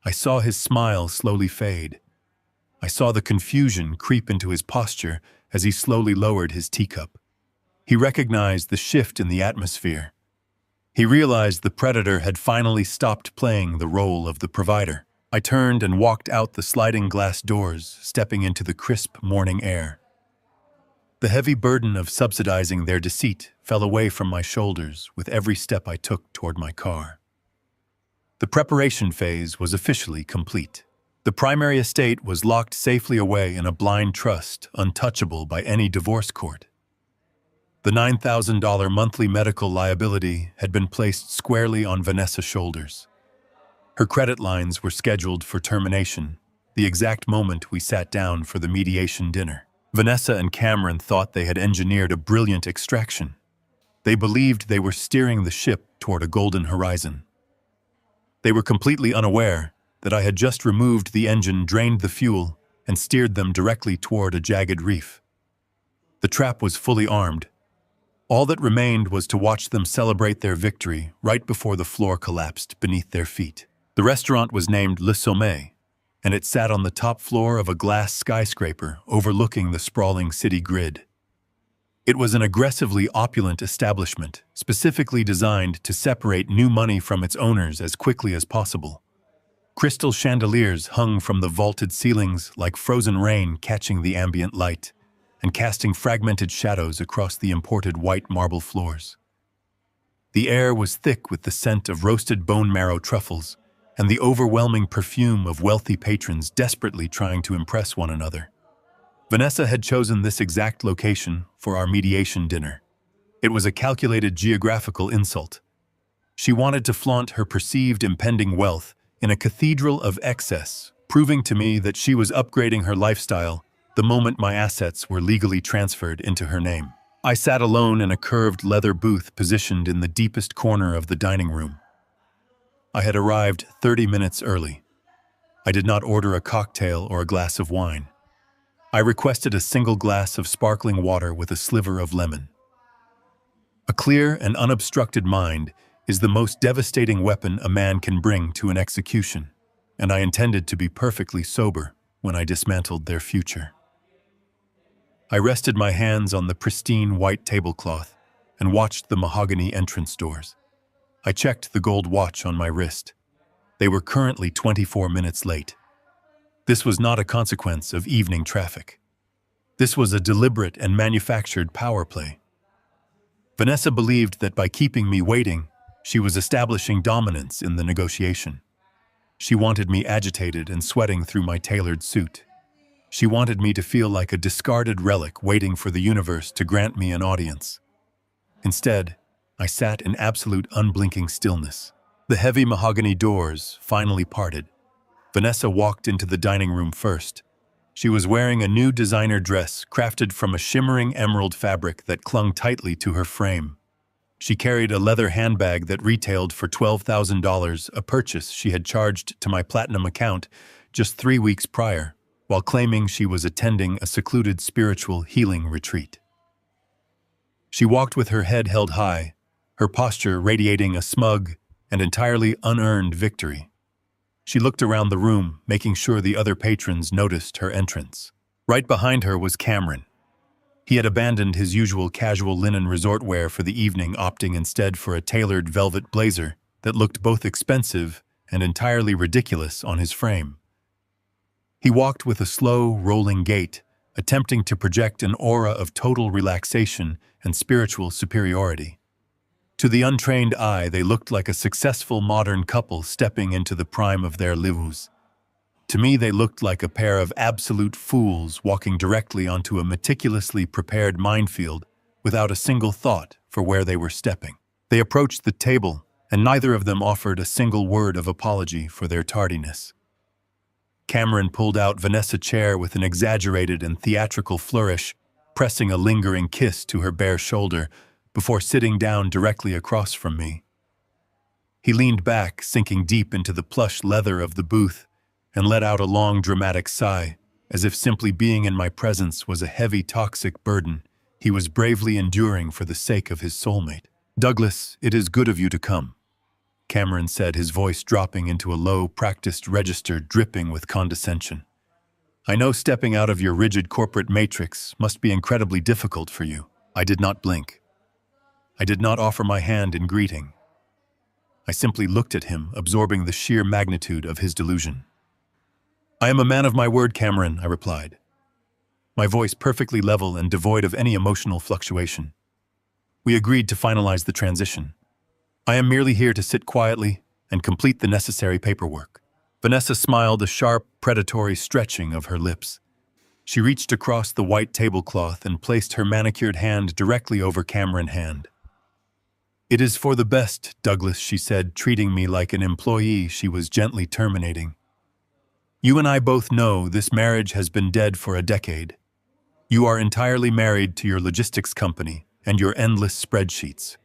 I saw his smile slowly fade. I saw the confusion creep into his posture as he slowly lowered his teacup. He recognized the shift in the atmosphere. He realized the predator had finally stopped playing the role of the provider. I turned and walked out the sliding glass doors, stepping into the crisp morning air. The heavy burden of subsidizing their deceit fell away from my shoulders with every step I took toward my car. The preparation phase was officially complete. The primary estate was locked safely away in a blind trust, untouchable by any divorce court. The $9,000 monthly medical liability had been placed squarely on Vanessa's shoulders. Her credit lines were scheduled for termination, the exact moment we sat down for the mediation dinner. Vanessa and Cameron thought they had engineered a brilliant extraction. They believed they were steering the ship toward a golden horizon. They were completely unaware that I had just removed the engine, drained the fuel, and steered them directly toward a jagged reef. The trap was fully armed. All that remained was to watch them celebrate their victory right before the floor collapsed beneath their feet. The restaurant was named Le Soulmate, and it sat on the top floor of a glass skyscraper overlooking the sprawling city grid. It was an aggressively opulent establishment, specifically designed to separate new money from its owners as quickly as possible. Crystal chandeliers hung from the vaulted ceilings like frozen rain, catching the ambient light and casting fragmented shadows across the imported white marble floors. The air was thick with the scent of roasted bone marrow truffles and the overwhelming perfume of wealthy patrons desperately trying to impress one another. Vanessa had chosen this exact location for our mediation dinner. It was a calculated geographical insult. She wanted to flaunt her perceived impending wealth in a cathedral of excess, proving to me that she was upgrading her lifestyle the moment my assets were legally transferred into her name. I sat alone in a curved leather booth positioned in the deepest corner of the dining room. I had arrived 30 minutes early. I did not order a cocktail or a glass of wine. I requested a single glass of sparkling water with a sliver of lemon. A clear and unobstructed mind is the most devastating weapon a man can bring to an execution, and I intended to be perfectly sober when I dismantled their future. I rested my hands on the pristine white tablecloth and watched the mahogany entrance doors. I checked the gold watch on my wrist. They were currently 24 minutes late. This was not a consequence of evening traffic. This was a deliberate and manufactured power play. Vanessa believed that by keeping me waiting, she was establishing dominance in the negotiation. She wanted me agitated and sweating through my tailored suit. She wanted me to feel like a discarded relic waiting for the universe to grant me an audience. Instead, I sat in absolute unblinking stillness. The heavy mahogany doors finally parted. Vanessa walked into the dining room first. She was wearing a new designer dress crafted from a shimmering emerald fabric that clung tightly to her frame. She carried a leather handbag that retailed for $12,000, a purchase she had charged to my platinum account just 3 weeks prior, while claiming she was attending a secluded spiritual healing retreat. She walked with her head held high, her posture radiating a smug and entirely unearned victory. She looked around the room, making sure the other patrons noticed her entrance. Right behind her was Cameron. He had abandoned his usual casual linen resort wear for the evening, opting instead for a tailored velvet blazer that looked both expensive and entirely ridiculous on his frame. He walked with a slow, rolling gait, attempting to project an aura of total relaxation and spiritual superiority. To the untrained eye, they looked like a successful modern couple stepping into the prime of their lives. To me, they looked like a pair of absolute fools walking directly onto a meticulously prepared minefield without a single thought for where they were stepping. They approached the table, and neither of them offered a single word of apology for their tardiness. Cameron pulled out Vanessa's chair with an exaggerated and theatrical flourish, pressing a lingering kiss to her bare shoulder before sitting down directly across from me. He leaned back, sinking deep into the plush leather of the booth, and let out a long, dramatic sigh, as if simply being in my presence was a heavy, toxic burden he was bravely enduring for the sake of his soulmate. "Douglas, it is good of you to come," Cameron said, his voice dropping into a low, practiced register dripping with condescension. "I know stepping out of your rigid corporate matrix must be incredibly difficult for you." I did not blink. I did not offer my hand in greeting. I simply looked at him, absorbing the sheer magnitude of his delusion. "I am a man of my word, Cameron," I replied, my voice perfectly level and devoid of any emotional fluctuation. "We agreed to finalize the transition. I am merely here to sit quietly and complete the necessary paperwork." Vanessa smiled, a sharp, predatory stretching of her lips. She reached across the white tablecloth and placed her manicured hand directly over Cameron's hand. "It is for the best, Douglas," she said, treating me like an employee she was gently terminating. "You and I both know this marriage has been dead for a decade. You are entirely married to your logistics company and your endless spreadsheets.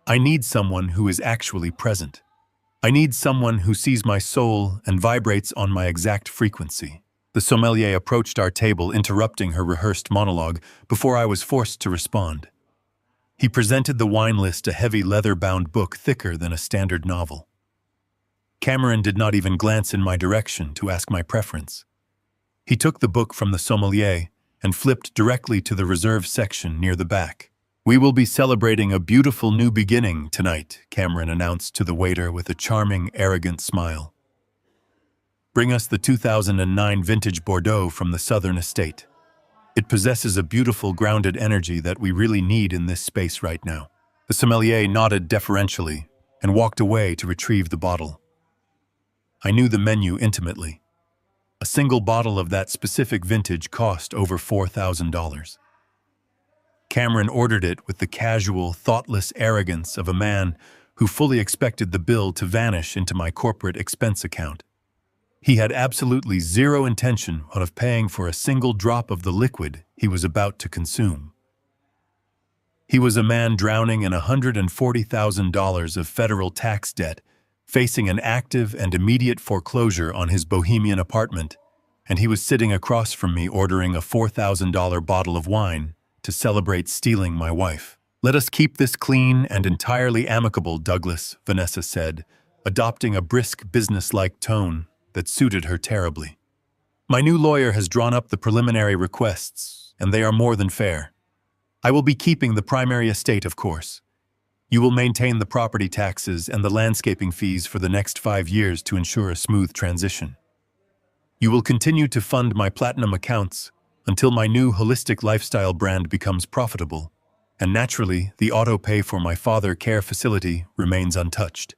I need someone who is actually present. I need someone who sees my soul and vibrates on my exact frequency." The sommelier approached our table, interrupting her rehearsed monologue before I was forced to respond. He presented the wine list, a heavy leather-bound book thicker than a standard novel. Cameron did not even glance in my direction to ask my preference. He took the book from the sommelier and flipped directly to the reserve section near the back. "We will be celebrating a beautiful new beginning tonight," Cameron announced to the waiter with a charming, arrogant smile. "Bring us the 2009 vintage Bordeaux from the Southern Estate. It possesses a beautiful, grounded energy that we really need in this space right now." The sommelier nodded deferentially and walked away to retrieve the bottle. I knew the menu intimately. A single bottle of that specific vintage cost over $4,000. Cameron ordered it with the casual, thoughtless arrogance of a man who fully expected the bill to vanish into my corporate expense account. He had absolutely zero intention of paying for a single drop of the liquid he was about to consume. He was a man drowning in $140,000 of federal tax debt, facing an active and immediate foreclosure on his bohemian apartment, and he was sitting across from me ordering a $4,000 bottle of wine to celebrate stealing my wife. "Let us keep this clean and entirely amicable, Douglas," Vanessa said, adopting a brisk, business-like tone that suited her terribly. "My new lawyer has drawn up the preliminary requests, and they are more than fair. I will be keeping the primary estate, of course. You will maintain the property taxes and the landscaping fees for the next 5 years to ensure a smooth transition. You will continue to fund my platinum accounts until my new holistic lifestyle brand becomes profitable, and naturally, the auto-pay for my father care facility remains untouched.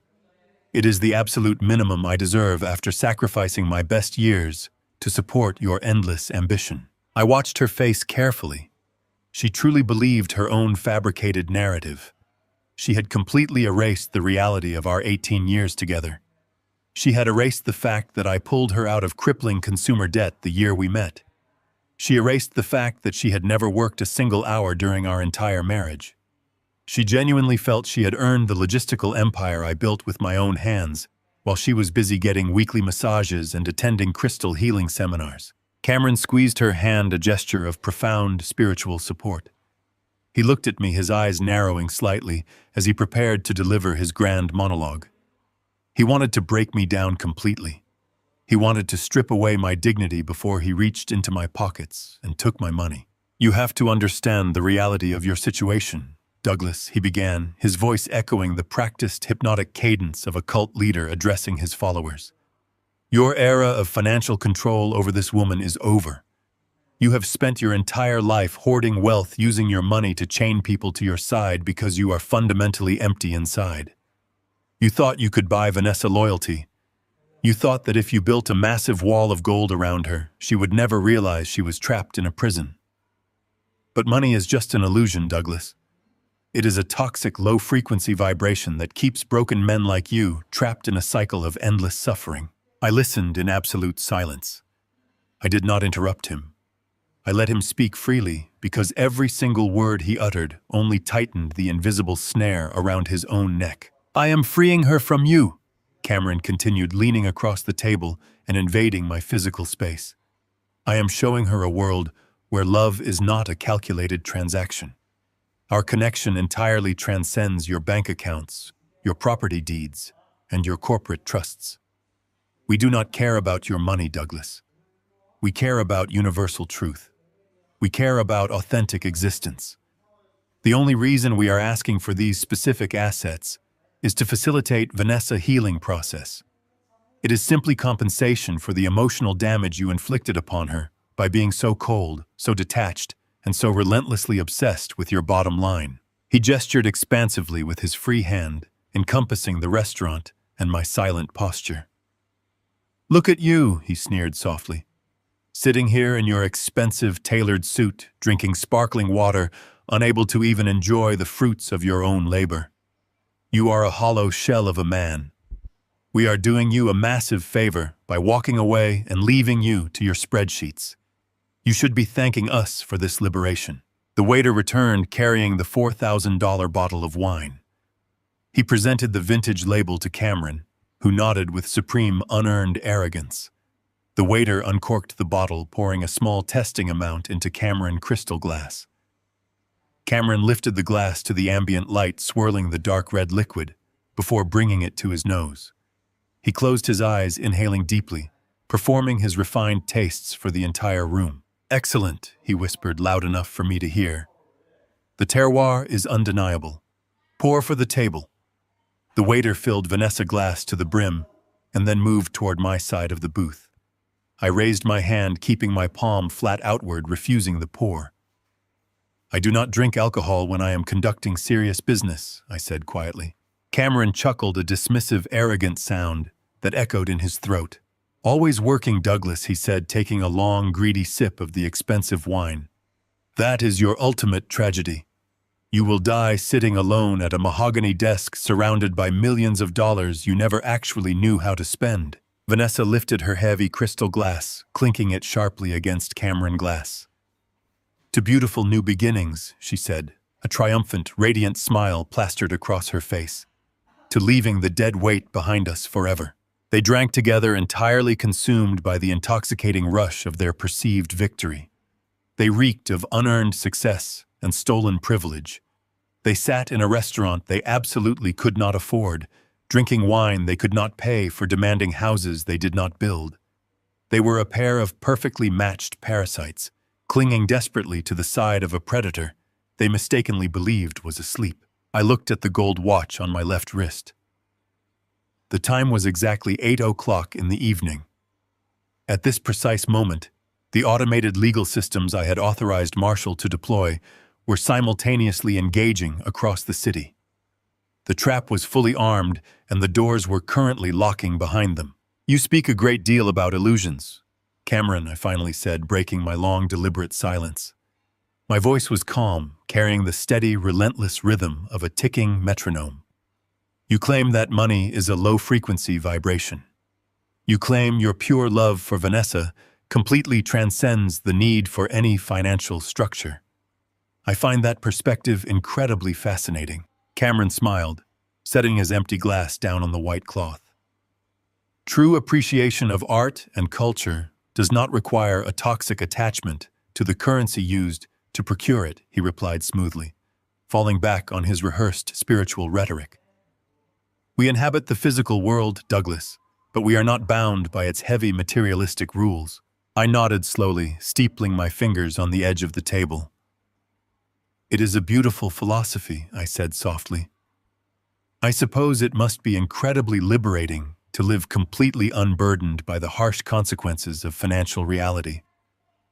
It is the absolute minimum I deserve after sacrificing my best years to support your endless ambition." I watched her face carefully. She truly believed her own fabricated narrative. She had completely erased the reality of our 18 years together. She had erased the fact that I pulled her out of crippling consumer debt the year we met. She erased the fact that she had never worked a single hour during our entire marriage. She genuinely felt she had earned the logistical empire I built with my own hands, while she was busy getting weekly massages and attending crystal healing seminars. Cameron squeezed her hand, a gesture of profound spiritual support. He looked at me, his eyes narrowing slightly as he prepared to deliver his grand monologue. He wanted to break me down completely. He wanted to strip away my dignity before he reached into my pockets and took my money. "You have to understand the reality of your situation, Douglas," he began, his voice echoing the practiced hypnotic cadence of a cult leader addressing his followers. "Your era of financial control over this woman is over. You have spent your entire life hoarding wealth, using your money to chain people to your side because you are fundamentally empty inside. You thought you could buy Vanessa loyalty. You thought that if you built a massive wall of gold around her, she would never realize she was trapped in a prison. But money is just an illusion, Douglas. It is a toxic, low-frequency vibration that keeps broken men like you trapped in a cycle of endless suffering. I listened in absolute silence. I did not interrupt him. I let him speak freely because every single word he uttered only tightened the invisible snare around his own neck. I am freeing her from you, Cameron continued, leaning across the table and invading my physical space. I am showing her a world where love is not a calculated transaction. Our connection entirely transcends your bank accounts, your property deeds, and your corporate trusts. We do not care about your money, Douglas. We care about universal truth. We care about authentic existence. The only reason we are asking for these specific assets is to facilitate Vanessa's healing process. It is simply compensation for the emotional damage you inflicted upon her by being so cold, so detached, and so relentlessly obsessed with your bottom line. He gestured expansively with his free hand, encompassing the restaurant and my silent posture. Look at you, he sneered softly. Sitting here in your expensive tailored suit, drinking sparkling water, unable to even enjoy the fruits of your own labor. You are a hollow shell of a man. We are doing you a massive favor by walking away and leaving you to your spreadsheets. You should be thanking us for this liberation. The waiter returned carrying the $4,000 bottle of wine. He presented the vintage label to Cameron, who nodded with supreme unearned arrogance. The waiter uncorked the bottle, pouring a small testing amount into Cameron crystal glass. Cameron lifted the glass to the ambient light swirling the dark red liquid before bringing it to his nose. He closed his eyes, inhaling deeply, performing his refined tastes for the entire room. Excellent, he whispered loud enough for me to hear. The terroir is undeniable. Pour for the table. The waiter filled Vanessa's glass to the brim and then moved toward my side of the booth. I raised my hand, keeping my palm flat outward, refusing the pour. I do not drink alcohol when I am conducting serious business, I said quietly. Cameron chuckled, a dismissive, arrogant sound that echoed in his throat. Always working, Douglas, he said, taking a long, greedy sip of the expensive wine. That is your ultimate tragedy. You will die sitting alone at a mahogany desk surrounded by millions of dollars you never actually knew how to spend. Vanessa lifted her heavy crystal glass, clinking it sharply against Cameron glass. To beautiful new beginnings, she said, a triumphant, radiant smile plastered across her face. To leaving the dead weight behind us forever. They drank together, entirely consumed by the intoxicating rush of their perceived victory. They reeked of unearned success and stolen privilege. They sat in a restaurant they absolutely could not afford, drinking wine they could not pay for demanding houses they did not build. They were a pair of perfectly matched parasites, clinging desperately to the side of a predator they mistakenly believed was asleep. I looked at the gold watch on my left wrist. The time was exactly 8:00 in the evening. At this precise moment, the automated legal systems I had authorized Marshall to deploy were simultaneously engaging across the city. The trap was fully armed, and the doors were currently locking behind them. You speak a great deal about illusions, Cameron, I finally said, breaking my long, deliberate silence. My voice was calm, carrying the steady, relentless rhythm of a ticking metronome. You claim that money is a low-frequency vibration. You claim your pure love for Vanessa completely transcends the need for any financial structure. I find that perspective incredibly fascinating. Cameron smiled, setting his empty glass down on the white cloth. True appreciation of art and culture does not require a toxic attachment to the currency used to procure it, he replied smoothly, falling back on his rehearsed spiritual rhetoric. We inhabit the physical world, Douglas, but we are not bound by its heavy materialistic rules. I nodded slowly, steepling my fingers on the edge of the table. It is a beautiful philosophy, I said softly. I suppose it must be incredibly liberating to live completely unburdened by the harsh consequences of financial reality,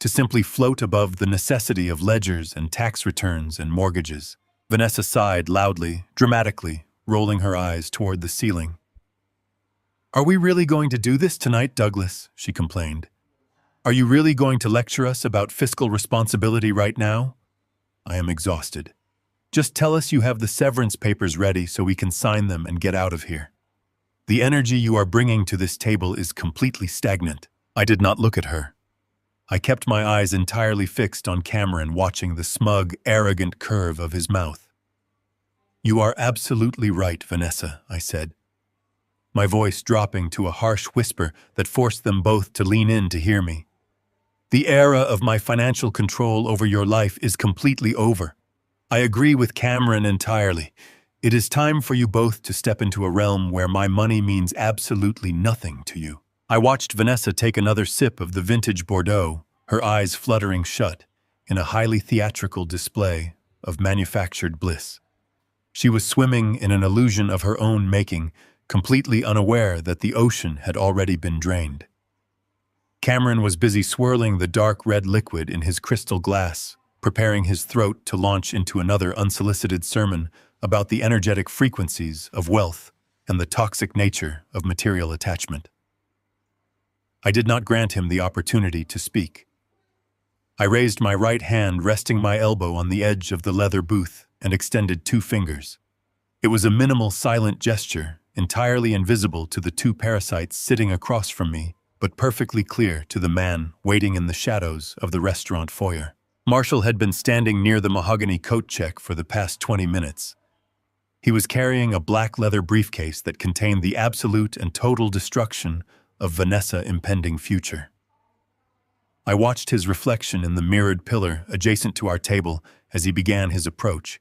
to simply float above the necessity of ledgers and tax returns and mortgages. Vanessa sighed loudly, dramatically, rolling her eyes toward the ceiling. Are we really going to do this tonight, Douglas? She complained. Are you really going to lecture us about fiscal responsibility right now? I am exhausted. Just tell us you have the severance papers ready so we can sign them and get out of here. The energy you are bringing to this table is completely stagnant." I did not look at her. I kept my eyes entirely fixed on Cameron, watching the smug, arrogant curve of his mouth. "You are absolutely right, Vanessa," I said, my voice dropping to a harsh whisper that forced them both to lean in to hear me. "The era of my financial control over your life is completely over. I agree with Cameron entirely. It is time for you both to step into a realm where my money means absolutely nothing to you." I watched Vanessa take another sip of the vintage Bordeaux, her eyes fluttering shut, in a highly theatrical display of manufactured bliss. She was swimming in an illusion of her own making, completely unaware that the ocean had already been drained. Cameron was busy swirling the dark red liquid in his crystal glass, preparing his throat to launch into another unsolicited sermon about the energetic frequencies of wealth and the toxic nature of material attachment. I did not grant him the opportunity to speak. I raised my right hand, resting my elbow on the edge of the leather booth, and extended 2 fingers. It was a minimal, silent gesture, entirely invisible to the 2 parasites sitting across from me, but perfectly clear to the man waiting in the shadows of the restaurant foyer. Marshall had been standing near the mahogany coat check for the past 20 minutes. He was carrying a black leather briefcase that contained the absolute and total destruction of Vanessa's impending future. I watched his reflection in the mirrored pillar adjacent to our table as he began his approach.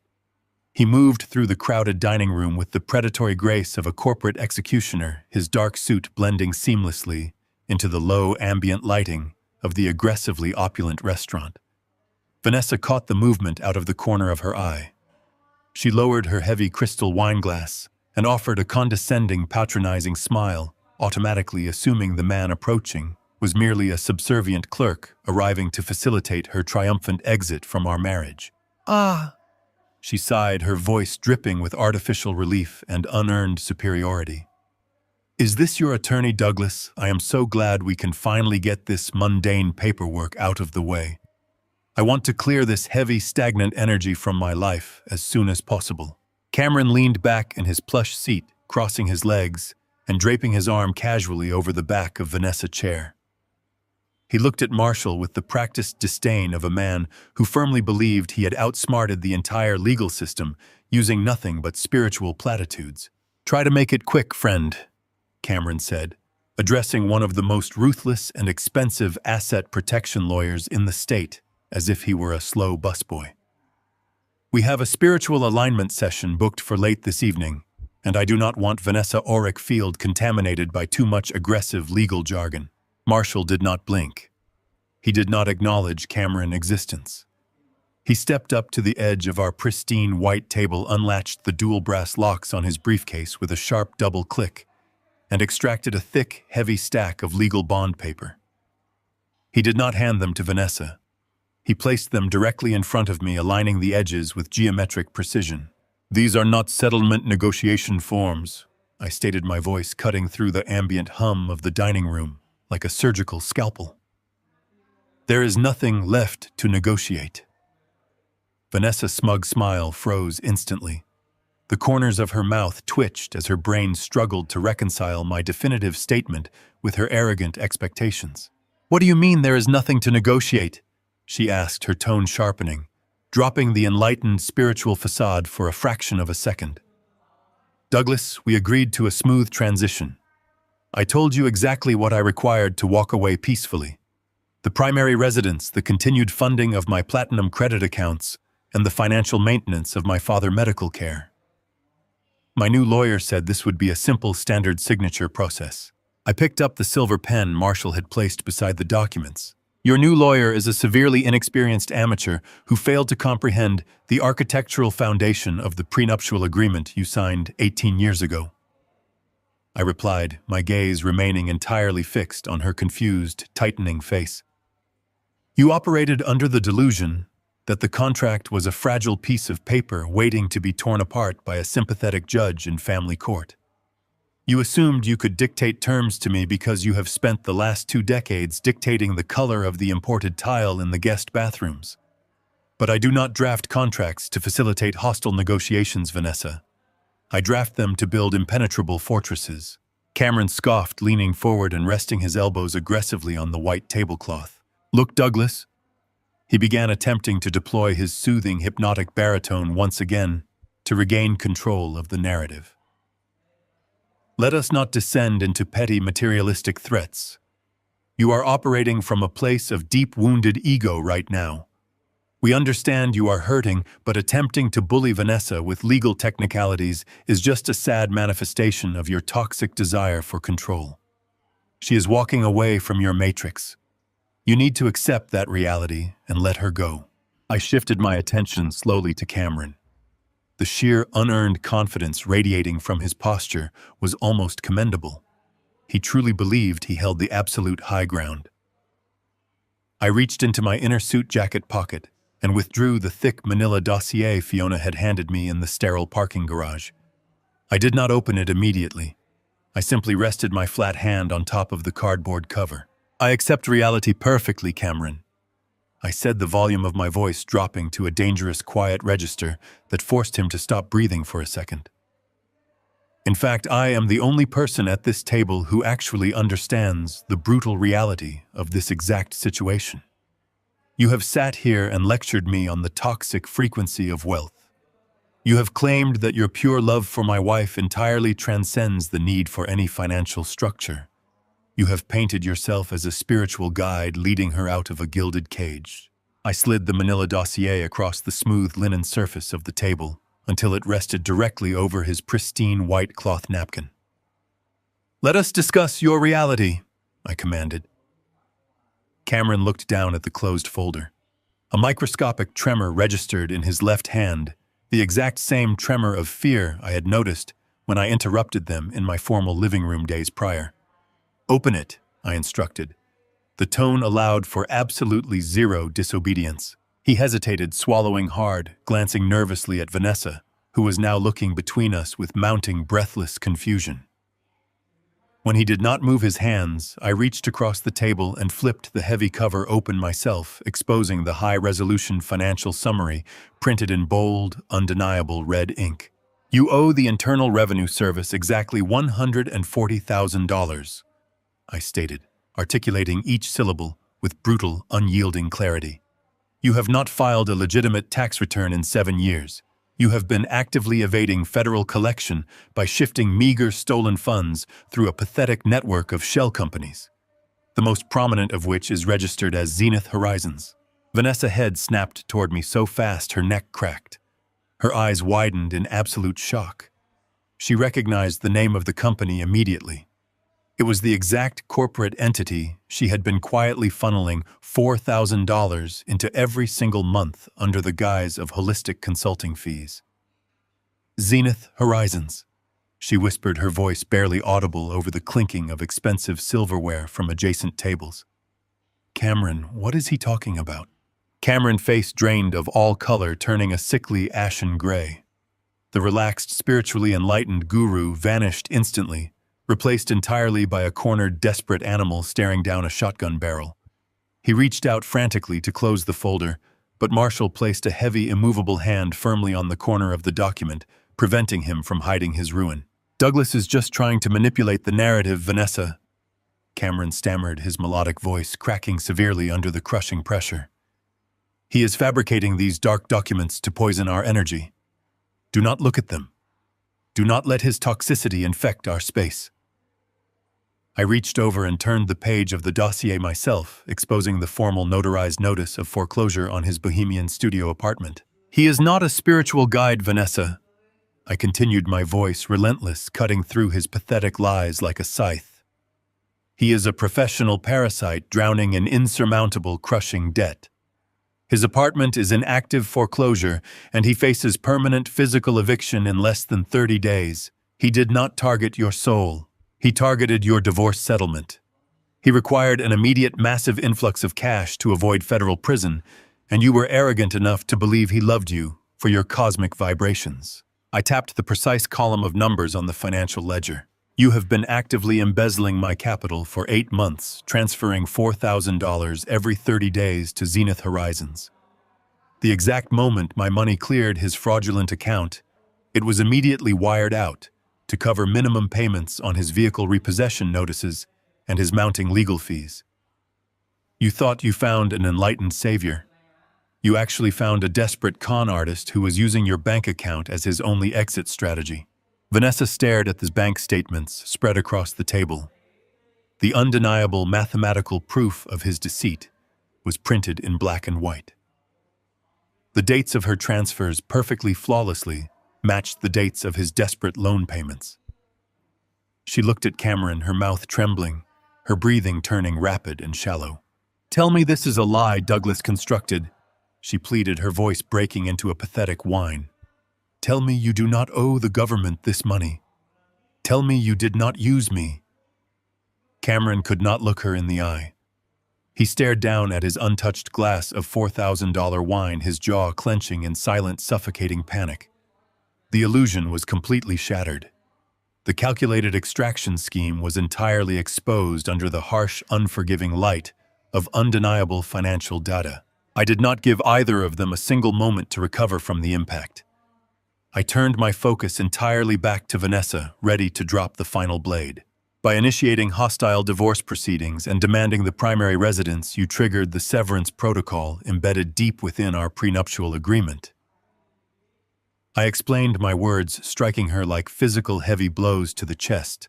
He moved through the crowded dining room with the predatory grace of a corporate executioner, his dark suit blending seamlessly into the low ambient lighting of the aggressively opulent restaurant. Vanessa caught the movement out of the corner of her eye. She lowered her heavy crystal wine glass and offered a condescending, patronizing smile, automatically assuming the man approaching was merely a subservient clerk arriving to facilitate her triumphant exit from our marriage. "Ah," she sighed, her voice dripping with artificial relief and unearned superiority. "Is this your attorney, Douglas? I am so glad we can finally get this mundane paperwork out of the way. I want to clear this heavy, stagnant energy from my life as soon as possible." Cameron leaned back in his plush seat, crossing his legs and draping his arm casually over the back of Vanessa's chair. He looked at Marshall with the practiced disdain of a man who firmly believed he had outsmarted the entire legal system using nothing but spiritual platitudes. "Try to make it quick, friend," Cameron said, addressing one of the most ruthless and expensive asset protection lawyers in the state, as if he were a slow busboy. "We have a spiritual alignment session booked for late this evening, and I do not want Vanessa Auric Field contaminated by too much aggressive legal jargon." Marshall did not blink. He did not acknowledge Cameron's existence. He stepped up to the edge of our pristine white table, unlatched the dual brass locks on his briefcase with a sharp double click, and extracted a thick, heavy stack of legal bond paper. He did not hand them to Vanessa. He placed them directly in front of me, aligning the edges with geometric precision. "These are not settlement negotiation forms," I stated, my voice cutting through the ambient hum of the dining room like a surgical scalpel. "There is nothing left to negotiate." Vanessa's smug smile froze instantly. The corners of her mouth twitched as her brain struggled to reconcile my definitive statement with her arrogant expectations. "What do you mean there is nothing to negotiate?" she asked, her tone sharpening, dropping the enlightened spiritual facade for a fraction of a second. "Douglas, we agreed to a smooth transition. I told you exactly what I required to walk away peacefully. The primary residence, the continued funding of my platinum credit accounts, and the financial maintenance of my father's medical care. My new lawyer said this would be a simple, standard signature process." I picked up the silver pen Marshall had placed beside the documents. "Your new lawyer is a severely inexperienced amateur who failed to comprehend the architectural foundation of the prenuptial agreement you signed 18 years ago." I replied, my gaze remaining entirely fixed on her confused, tightening face. "You operated under the delusion that the contract was a fragile piece of paper waiting to be torn apart by a sympathetic judge in family court. You assumed you could dictate terms to me because you have spent the last 2 decades dictating the color of the imported tile in the guest bathrooms. But I do not draft contracts to facilitate hostile negotiations, Vanessa. I draft them to build impenetrable fortresses. Cameron scoffed, leaning forward and resting his elbows aggressively on the white tablecloth. Look, Douglas. He began attempting to deploy his soothing, hypnotic baritone once again to regain control of the narrative. Let us not descend into petty materialistic threats. You are operating from a place of deep wounded ego right now. We understand you are hurting, but attempting to bully Vanessa with legal technicalities is just a sad manifestation of your toxic desire for control. She is walking away from your matrix. You need to accept that reality and let her go. I shifted my attention slowly to Cameron. The sheer, unearned confidence radiating from his posture was almost commendable. He truly believed he held the absolute high ground. I reached into my inner suit jacket pocket and withdrew the thick manila dossier Fiona had handed me in the sterile parking garage. I did not open it immediately. I simply rested my flat hand on top of the cardboard cover. I accept reality perfectly, Cameron. I said, the volume of my voice dropping to a dangerous quiet register that forced him to stop breathing for a second. In fact, I am the only person at this table who actually understands the brutal reality of this exact situation. You have sat here and lectured me on the toxic frequency of wealth. You have claimed that your pure love for my wife entirely transcends the need for any financial structure. You have painted yourself as a spiritual guide leading her out of a gilded cage. I slid the manila dossier across the smooth linen surface of the table until it rested directly over his pristine white cloth napkin. Let us discuss your reality, I commanded. Cameron looked down at the closed folder. A microscopic tremor registered in his left hand, the exact same tremor of fear I had noticed when I interrupted them in my formal living room days prior. Open it, I instructed. The tone allowed for absolutely zero disobedience. He hesitated, swallowing hard, glancing nervously at Vanessa, who was now looking between us with mounting breathless confusion. When he did not move his hands, I reached across the table and flipped the heavy cover open myself, exposing the high-resolution financial summary printed in bold, undeniable red ink. You owe the Internal Revenue Service exactly $140,000, I stated, articulating each syllable with brutal, unyielding clarity. You have not filed a legitimate tax return in 7 years. You have been actively evading federal collection by shifting meager stolen funds through a pathetic network of shell companies, the most prominent of which is registered as Zenith Horizons. Vanessa's head snapped toward me so fast her neck cracked. Her eyes widened in absolute shock. She recognized the name of the company immediately. It was the exact corporate entity she had been quietly funneling $4,000 into every single month under the guise of holistic consulting fees. Zenith Horizons, she whispered, her voice barely audible over the clinking of expensive silverware from adjacent tables. Cameron, what is he talking about? Cameron's face drained of all color, turning a sickly ashen gray. The relaxed, spiritually enlightened guru vanished instantly, replaced entirely by a cornered, desperate animal staring down a shotgun barrel. He reached out frantically to close the folder, but Marshall placed a heavy, immovable hand firmly on the corner of the document, preventing him from hiding his ruin. Douglas is just trying to manipulate the narrative, Vanessa, Cameron stammered, his melodic voice cracking severely under the crushing pressure. He is fabricating these dark documents to poison our energy. Do not look at them. Do not let his toxicity infect our space. I reached over and turned the page of the dossier myself, exposing the formal notarized notice of foreclosure on his bohemian studio apartment. He is not a spiritual guide, Vanessa. I continued, my voice relentless, cutting through his pathetic lies like a scythe. He is a professional parasite drowning in insurmountable, crushing debt. His apartment is in active foreclosure, and he faces permanent physical eviction in less than 30 days. He did not target your soul. He targeted your divorce settlement. He required an immediate massive influx of cash to avoid federal prison, and you were arrogant enough to believe he loved you for your cosmic vibrations. I tapped the precise column of numbers on the financial ledger. You have been actively embezzling my capital for 8 months, transferring $4,000 every 30 days to Zenith Horizons. The exact moment my money cleared his fraudulent account, it was immediately wired out to cover minimum payments on his vehicle repossession notices and his mounting legal fees. You thought you found an enlightened savior. You actually found a desperate con artist who was using your bank account as his only exit strategy. Vanessa stared at the bank statements spread across the table. The undeniable mathematical proof of his deceit was printed in black and white. The dates of her transfers perfectly flawlessly matched the dates of his desperate loan payments. She looked at Cameron, her mouth trembling, her breathing turning rapid and shallow. "Tell me this is a lie Douglas constructed," she pleaded, her voice breaking into a pathetic whine. "Tell me you do not owe the government this money. Tell me you did not use me." Cameron could not look her in the eye. He stared down at his untouched glass of $4,000 wine, his jaw clenching in silent, suffocating panic. The illusion was completely shattered. The calculated extraction scheme was entirely exposed under the harsh, unforgiving light of undeniable financial data. I did not give either of them a single moment to recover from the impact. I turned my focus entirely back to Vanessa, ready to drop the final blade. By initiating hostile divorce proceedings and demanding the primary residence, you triggered the severance protocol embedded deep within our prenuptial agreement. I explained my words, striking her like physical heavy blows to the chest.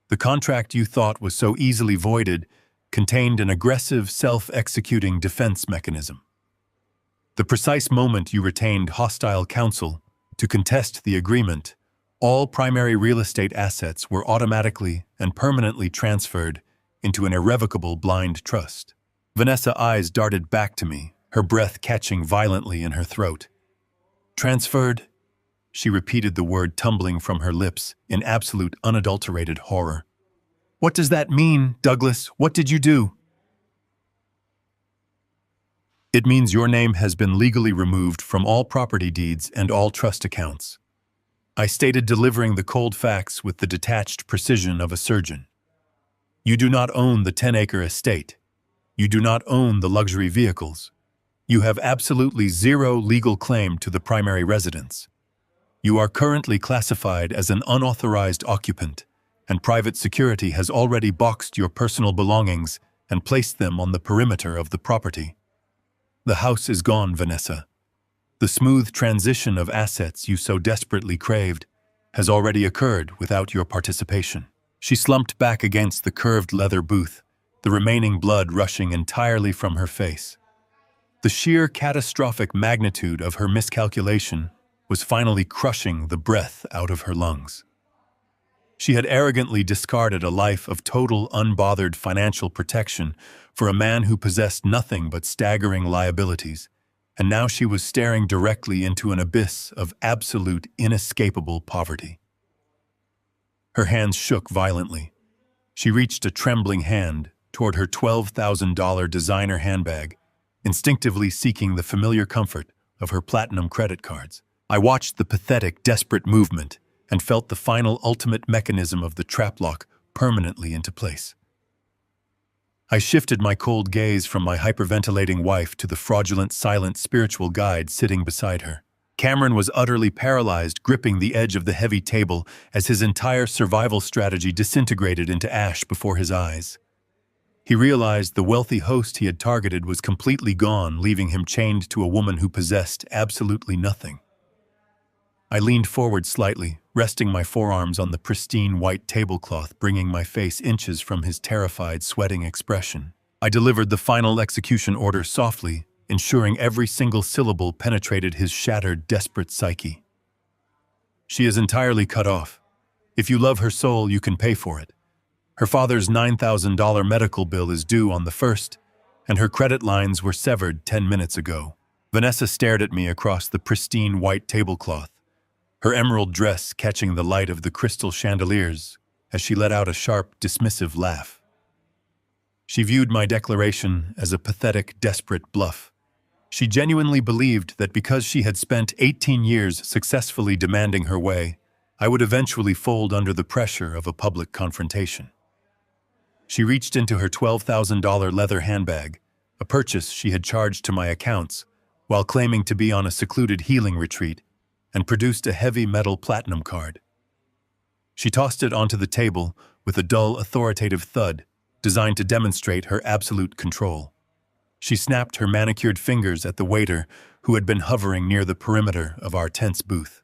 The contract you thought was so easily voided contained an aggressive, self-executing defense mechanism. The precise moment you retained hostile counsel to contest the agreement, all primary real estate assets were automatically and permanently transferred into an irrevocable blind trust. Vanessa's eyes darted back to me, her breath catching violently in her throat. "Transferred?" She repeated the word, tumbling from her lips in absolute unadulterated horror. "What does that mean, Douglas? What did you do?" "It means your name has been legally removed from all property deeds and all trust accounts," I stated, delivering the cold facts with the detached precision of a surgeon. "You do not own the 10-acre estate. You do not own the luxury vehicles. You have absolutely zero legal claim to the primary residence. You are currently classified as an unauthorized occupant, and private security has already boxed your personal belongings and placed them on the perimeter of the property. The house is gone, Vanessa. The smooth transition of assets you so desperately craved has already occurred without your participation." She slumped back against the curved leather booth, the remaining blood rushing entirely from her face. The sheer catastrophic magnitude of her miscalculation was finally crushing the breath out of her lungs. She had arrogantly discarded a life of total, unbothered financial protection for a man who possessed nothing but staggering liabilities, and now she was staring directly into an abyss of absolute, inescapable poverty. Her hands shook violently. She reached a trembling hand toward her $12,000 designer handbag, instinctively seeking the familiar comfort of her platinum credit cards. I watched the pathetic, desperate movement and felt the final ultimate mechanism of the trap lock permanently into place. I shifted my cold gaze from my hyperventilating wife to the fraudulent, silent spiritual guide sitting beside her. Cameron was utterly paralyzed, gripping the edge of the heavy table as his entire survival strategy disintegrated into ash before his eyes. He realized the wealthy host he had targeted was completely gone, leaving him chained to a woman who possessed absolutely nothing. I leaned forward slightly, resting my forearms on the pristine white tablecloth, bringing my face inches from his terrified, sweating expression. I delivered the final execution order softly, ensuring every single syllable penetrated his shattered, desperate psyche. "She is entirely cut off. If you love her soul, you can pay for it. Her father's $9,000 medical bill is due on the 1st, and her credit lines were severed 10 minutes ago." Vanessa stared at me across the pristine white tablecloth, her emerald dress catching the light of the crystal chandeliers as she let out a sharp, dismissive laugh. She viewed my declaration as a pathetic, desperate bluff. She genuinely believed that because she had spent 18 years successfully demanding her way, I would eventually fold under the pressure of a public confrontation. She reached into her $12,000 leather handbag, a purchase she had charged to my accounts, while claiming to be on a secluded healing retreat, and produced a heavy metal platinum card. She tossed it onto the table with a dull, authoritative thud designed to demonstrate her absolute control. She snapped her manicured fingers at the waiter who had been hovering near the perimeter of our tense booth.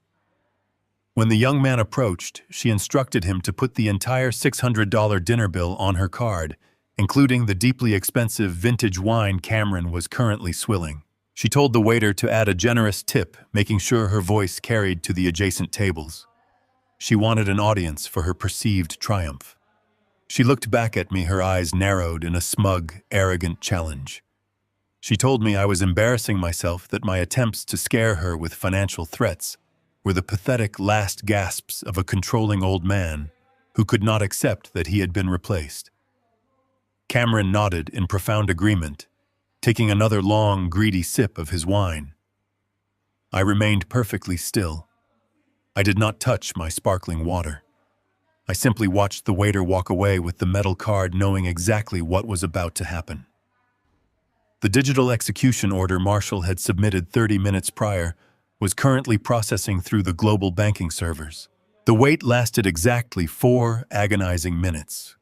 When the young man approached, she instructed him to put the entire $600 dinner bill on her card, including the deeply expensive vintage wine Cameron was currently swilling. She told the waiter to add a generous tip, making sure her voice carried to the adjacent tables. She wanted an audience for her perceived triumph. She looked back at me, her eyes narrowed in a smug, arrogant challenge. She told me I was embarrassing myself, that my attempts to scare her with financial threats were the pathetic last gasps of a controlling old man who could not accept that he had been replaced. Cameron nodded in profound agreement, taking another long, greedy sip of his wine. I remained perfectly still. I did not touch my sparkling water. I simply watched the waiter walk away with the metal card, knowing exactly what was about to happen. The digital execution order Marshall had submitted 30 minutes prior was currently processing through the global banking servers. The wait lasted exactly 4 agonizing minutes.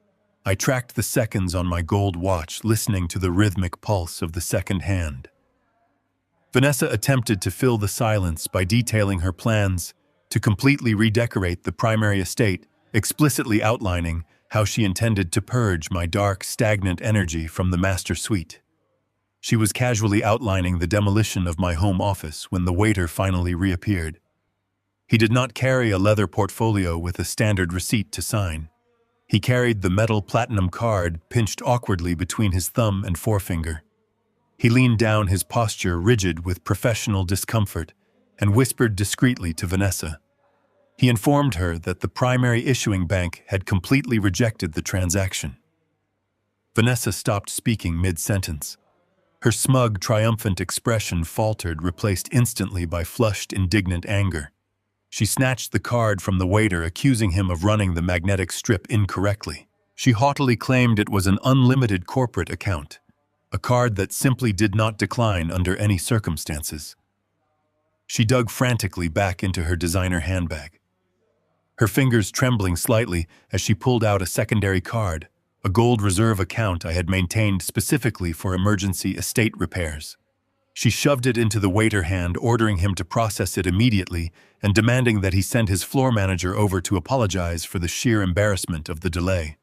I tracked the seconds on my gold watch, listening to the rhythmic pulse of the second hand. Vanessa attempted to fill the silence by detailing her plans to completely redecorate the primary estate, explicitly outlining how she intended to purge my dark, stagnant energy from the master suite. She was casually outlining the demolition of my home office when the waiter finally reappeared. He did not carry a leather portfolio with a standard receipt to sign. He carried the metal platinum card pinched awkwardly between his thumb and forefinger. He leaned down, his posture rigid with professional discomfort, and whispered discreetly to Vanessa. He informed her that the primary issuing bank had completely rejected the transaction. Vanessa stopped speaking mid-sentence. Her smug, triumphant expression faltered, replaced instantly by flushed, indignant anger. She snatched the card from the waiter, accusing him of running the magnetic strip incorrectly. She haughtily claimed it was an unlimited corporate account, a card that simply did not decline under any circumstances. She dug frantically back into her designer handbag, her fingers trembling slightly as she pulled out a secondary card, a gold reserve account I had maintained specifically for emergency estate repairs. She shoved it into the waiter's hand, ordering him to process it immediately and demanding that he send his floor manager over to apologize for the sheer embarrassment of the delay.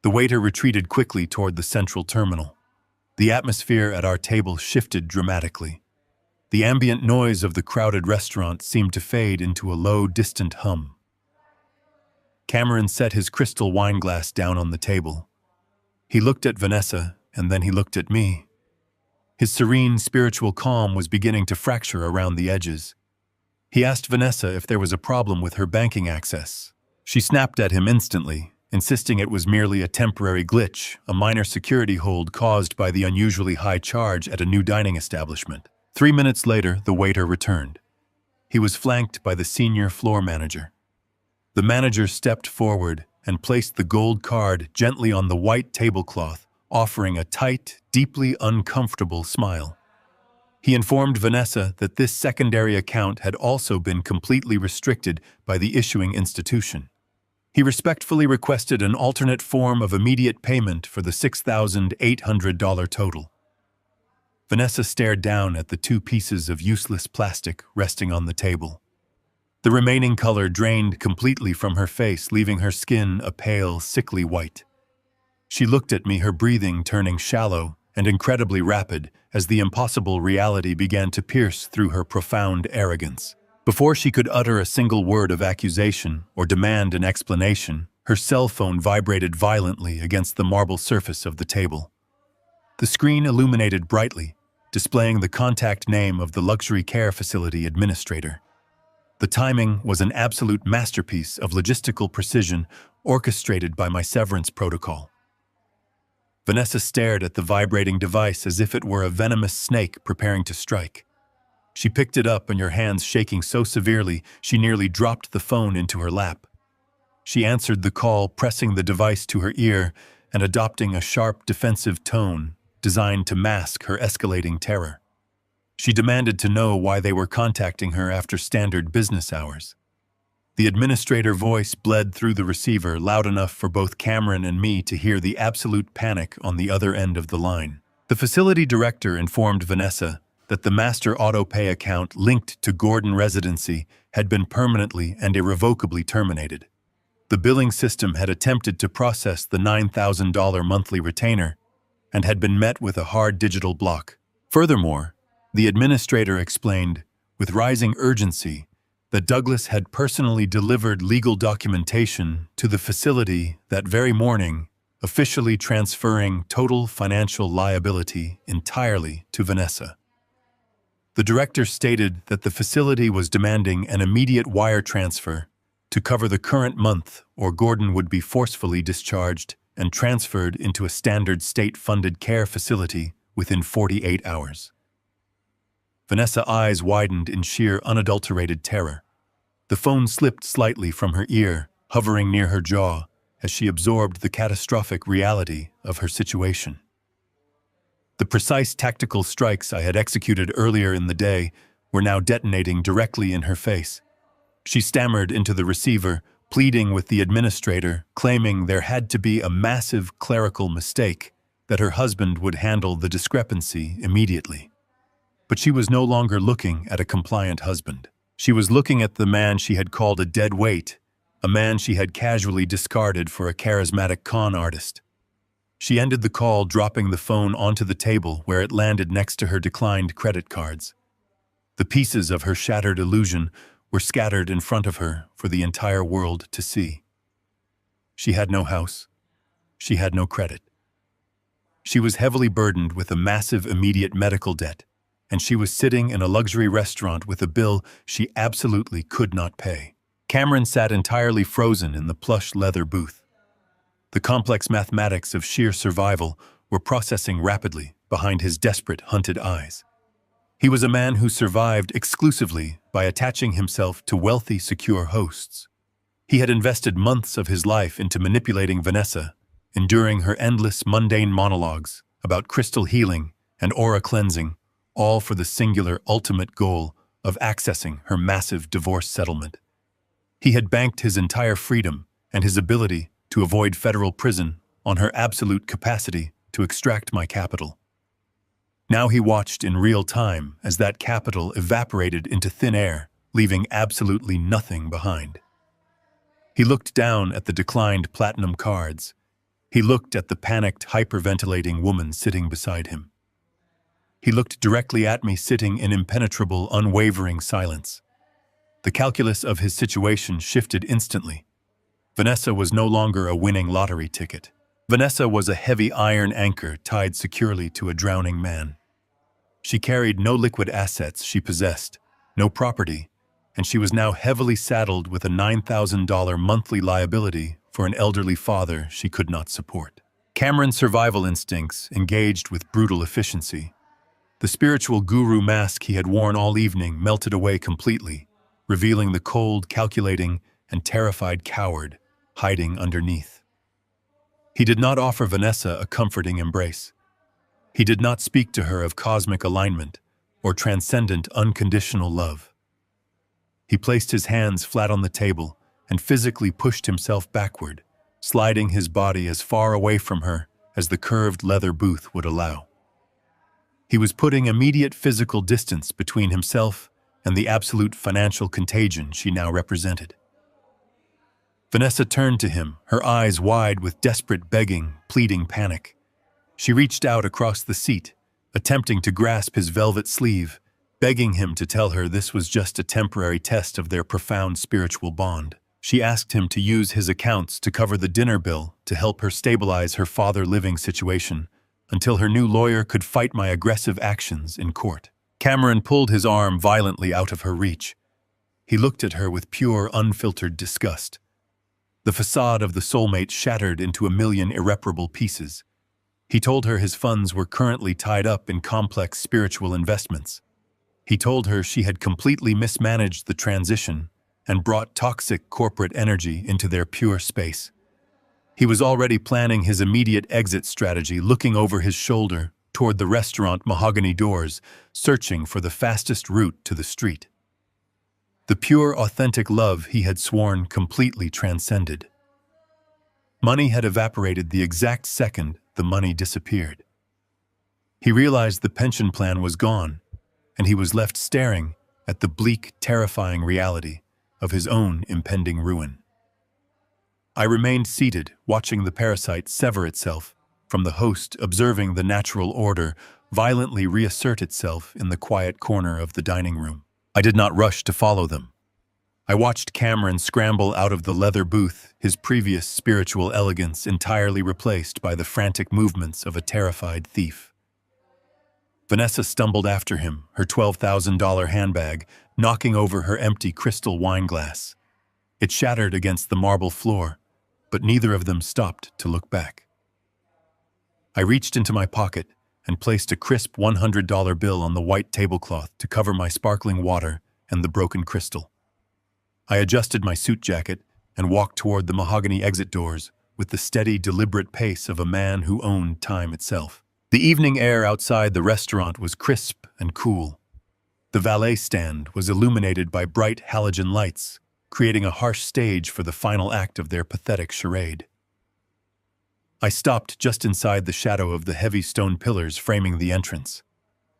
The waiter retreated quickly toward the central terminal. The atmosphere at our table shifted dramatically. The ambient noise of the crowded restaurant seemed to fade into a low, distant hum. Cameron set his crystal wine glass down on the table. He looked at Vanessa, and then he looked at me. His serene, spiritual calm was beginning to fracture around the edges. He asked Vanessa if there was a problem with her banking access. She snapped at him instantly, insisting it was merely a temporary glitch, a minor security hold caused by the unusually high charge at a new dining establishment. 3 minutes later, the waiter returned. He was flanked by the senior floor manager. The manager stepped forward and placed the gold card gently on the white tablecloth, offering a tight, deeply uncomfortable smile. He informed Vanessa that this secondary account had also been completely restricted by the issuing institution. He respectfully requested an alternate form of immediate payment for the $6,800 total. Vanessa stared down at the 2 pieces of useless plastic resting on the table. The remaining color drained completely from her face, leaving her skin a pale, sickly white. She looked at me, her breathing turning shallow and incredibly rapid as the impossible reality began to pierce through her profound arrogance. Before she could utter a single word of accusation or demand an explanation, her cell phone vibrated violently against the marble surface of the table. The screen illuminated brightly, displaying the contact name of the luxury care facility administrator. The timing was an absolute masterpiece of logistical precision orchestrated by my severance protocol. Vanessa stared at the vibrating device as if it were a venomous snake preparing to strike. She picked it up, and her hands shaking so severely she nearly dropped the phone into her lap. She answered the call, pressing the device to her ear and adopting a sharp, defensive tone designed to mask her escalating terror. She demanded to know why they were contacting her after standard business hours. The administrator voice bled through the receiver loud enough for both Cameron and me to hear the absolute panic on the other end of the line. The facility director informed Vanessa that the master auto-pay account linked to Gordon Residency had been permanently and irrevocably terminated. The billing system had attempted to process the $9,000 monthly retainer and had been met with a hard digital block. Furthermore, the administrator explained, with rising urgency, that Douglas had personally delivered legal documentation to the facility that very morning, officially transferring total financial liability entirely to Vanessa. The director stated that the facility was demanding an immediate wire transfer to cover the current month, or Gordon would be forcefully discharged and transferred into a standard state-funded care facility within 48 hours. Vanessa's eyes widened in sheer unadulterated terror. The phone slipped slightly from her ear, hovering near her jaw, as she absorbed the catastrophic reality of her situation. The precise tactical strikes I had executed earlier in the day were now detonating directly in her face. She stammered into the receiver, pleading with the administrator, claiming there had to be a massive clerical mistake, that her husband would handle the discrepancy immediately. But she was no longer looking at a compliant husband. She was looking at the man she had called a dead weight, a man she had casually discarded for a charismatic con artist. She ended the call, dropping the phone onto the table where it landed next to her declined credit cards. The pieces of her shattered illusion were scattered in front of her for the entire world to see. She had no house. She had no credit. She was heavily burdened with a massive immediate medical debt, and she was sitting in a luxury restaurant with a bill she absolutely could not pay. Cameron sat entirely frozen in the plush leather booth. The complex mathematics of sheer survival were processing rapidly behind his desperate, hunted eyes. He was a man who survived exclusively by attaching himself to wealthy, secure hosts. He had invested months of his life into manipulating Vanessa, enduring her endless, mundane monologues about crystal healing and aura cleansing, all for the singular, ultimate goal of accessing her massive divorce settlement. He had banked his entire freedom and his ability to avoid federal prison on her absolute capacity to extract my capital. Now he watched in real time as that capital evaporated into thin air, leaving absolutely nothing behind. He looked down at the declined platinum cards. He looked at the panicked, hyperventilating woman sitting beside him. He looked directly at me, sitting in impenetrable, unwavering silence. The calculus of his situation shifted instantly. Vanessa was no longer a winning lottery ticket. Vanessa was a heavy iron anchor tied securely to a drowning man. She carried no liquid assets she possessed, no property, and she was now heavily saddled with a $9,000 monthly liability for an elderly father she could not support. Cameron's survival instincts engaged with brutal efficiency. The spiritual guru mask he had worn all evening melted away completely, revealing the cold, calculating, and terrified coward hiding underneath. He did not offer Vanessa a comforting embrace. He did not speak to her of cosmic alignment or transcendent unconditional love. He placed his hands flat on the table and physically pushed himself backward, sliding his body as far away from her as the curved leather booth would allow. He was putting immediate physical distance between himself and the absolute financial contagion she now represented. Vanessa turned to him, her eyes wide with desperate begging, pleading panic. She reached out across the seat, attempting to grasp his velvet sleeve, begging him to tell her this was just a temporary test of their profound spiritual bond. She asked him to use his accounts to cover the dinner bill to help her stabilize her father-living situation until her new lawyer could fight my aggressive actions in court. Cameron pulled his arm violently out of her reach. He looked at her with pure, unfiltered disgust. The facade of the Soulmate shattered into a million irreparable pieces. He told her his funds were currently tied up in complex spiritual investments. He told her she had completely mismanaged the transition and brought toxic corporate energy into their pure space. He was already planning his immediate exit strategy, looking over his shoulder toward the restaurant mahogany doors, searching for the fastest route to the street. The pure, authentic love he had sworn completely transcended. Money had evaporated the exact second the money disappeared. He realized the pension plan was gone, and he was left staring at the bleak, terrifying reality of his own impending ruin. I remained seated, watching the parasite sever itself from the host, observing the natural order violently reassert itself in the quiet corner of the dining room. I did not rush to follow them. I watched Cameron scramble out of the leather booth, his previous spiritual elegance entirely replaced by the frantic movements of a terrified thief. Vanessa stumbled after him, her $12,000 handbag knocking over her empty crystal wine glass. It shattered against the marble floor, but neither of them stopped to look back. I reached into my pocket and placed a crisp $100 bill on the white tablecloth to cover my sparkling water and the broken crystal. I adjusted my suit jacket and walked toward the mahogany exit doors with the steady, deliberate pace of a man who owned time itself. The evening air outside the restaurant was crisp and cool. The valet stand was illuminated by bright halogen lights, creating a harsh stage for the final act of their pathetic charade. I stopped just inside the shadow of the heavy stone pillars framing the entrance.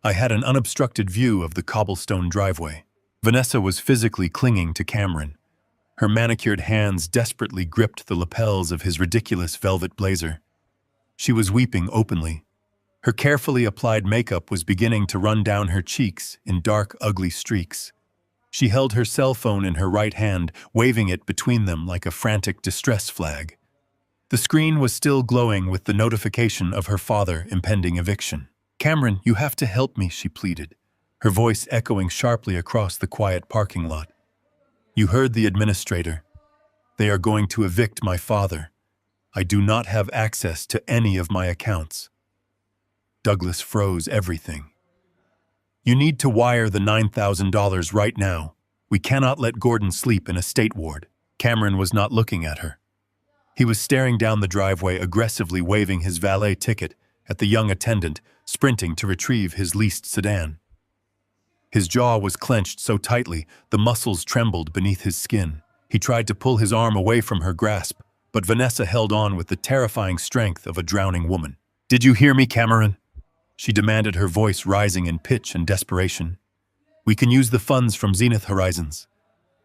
I had an unobstructed view of the cobblestone driveway. Vanessa was physically clinging to Cameron. Her manicured hands desperately gripped the lapels of his ridiculous velvet blazer. She was weeping openly. Her carefully applied makeup was beginning to run down her cheeks in dark, ugly streaks. She held her cell phone in her right hand, waving it between them like a frantic distress flag. The screen was still glowing with the notification of her father impending eviction. "Cameron, you have to help me," she pleaded, her voice echoing sharply across the quiet parking lot. "You heard the administrator. They are going to evict my father. I do not have access to any of my accounts." Douglas froze everything. "You need to wire the $9,000 right now. We cannot let Gordon sleep in a state ward." Cameron was not looking at her. He was staring down the driveway, aggressively waving his valet ticket at the young attendant, sprinting to retrieve his leased sedan. His jaw was clenched so tightly, the muscles trembled beneath his skin. He tried to pull his arm away from her grasp, but Vanessa held on with the terrifying strength of a drowning woman. "Did you hear me, Cameron?" she demanded, her voice rising in pitch and desperation. "We can use the funds from Zenith Horizons.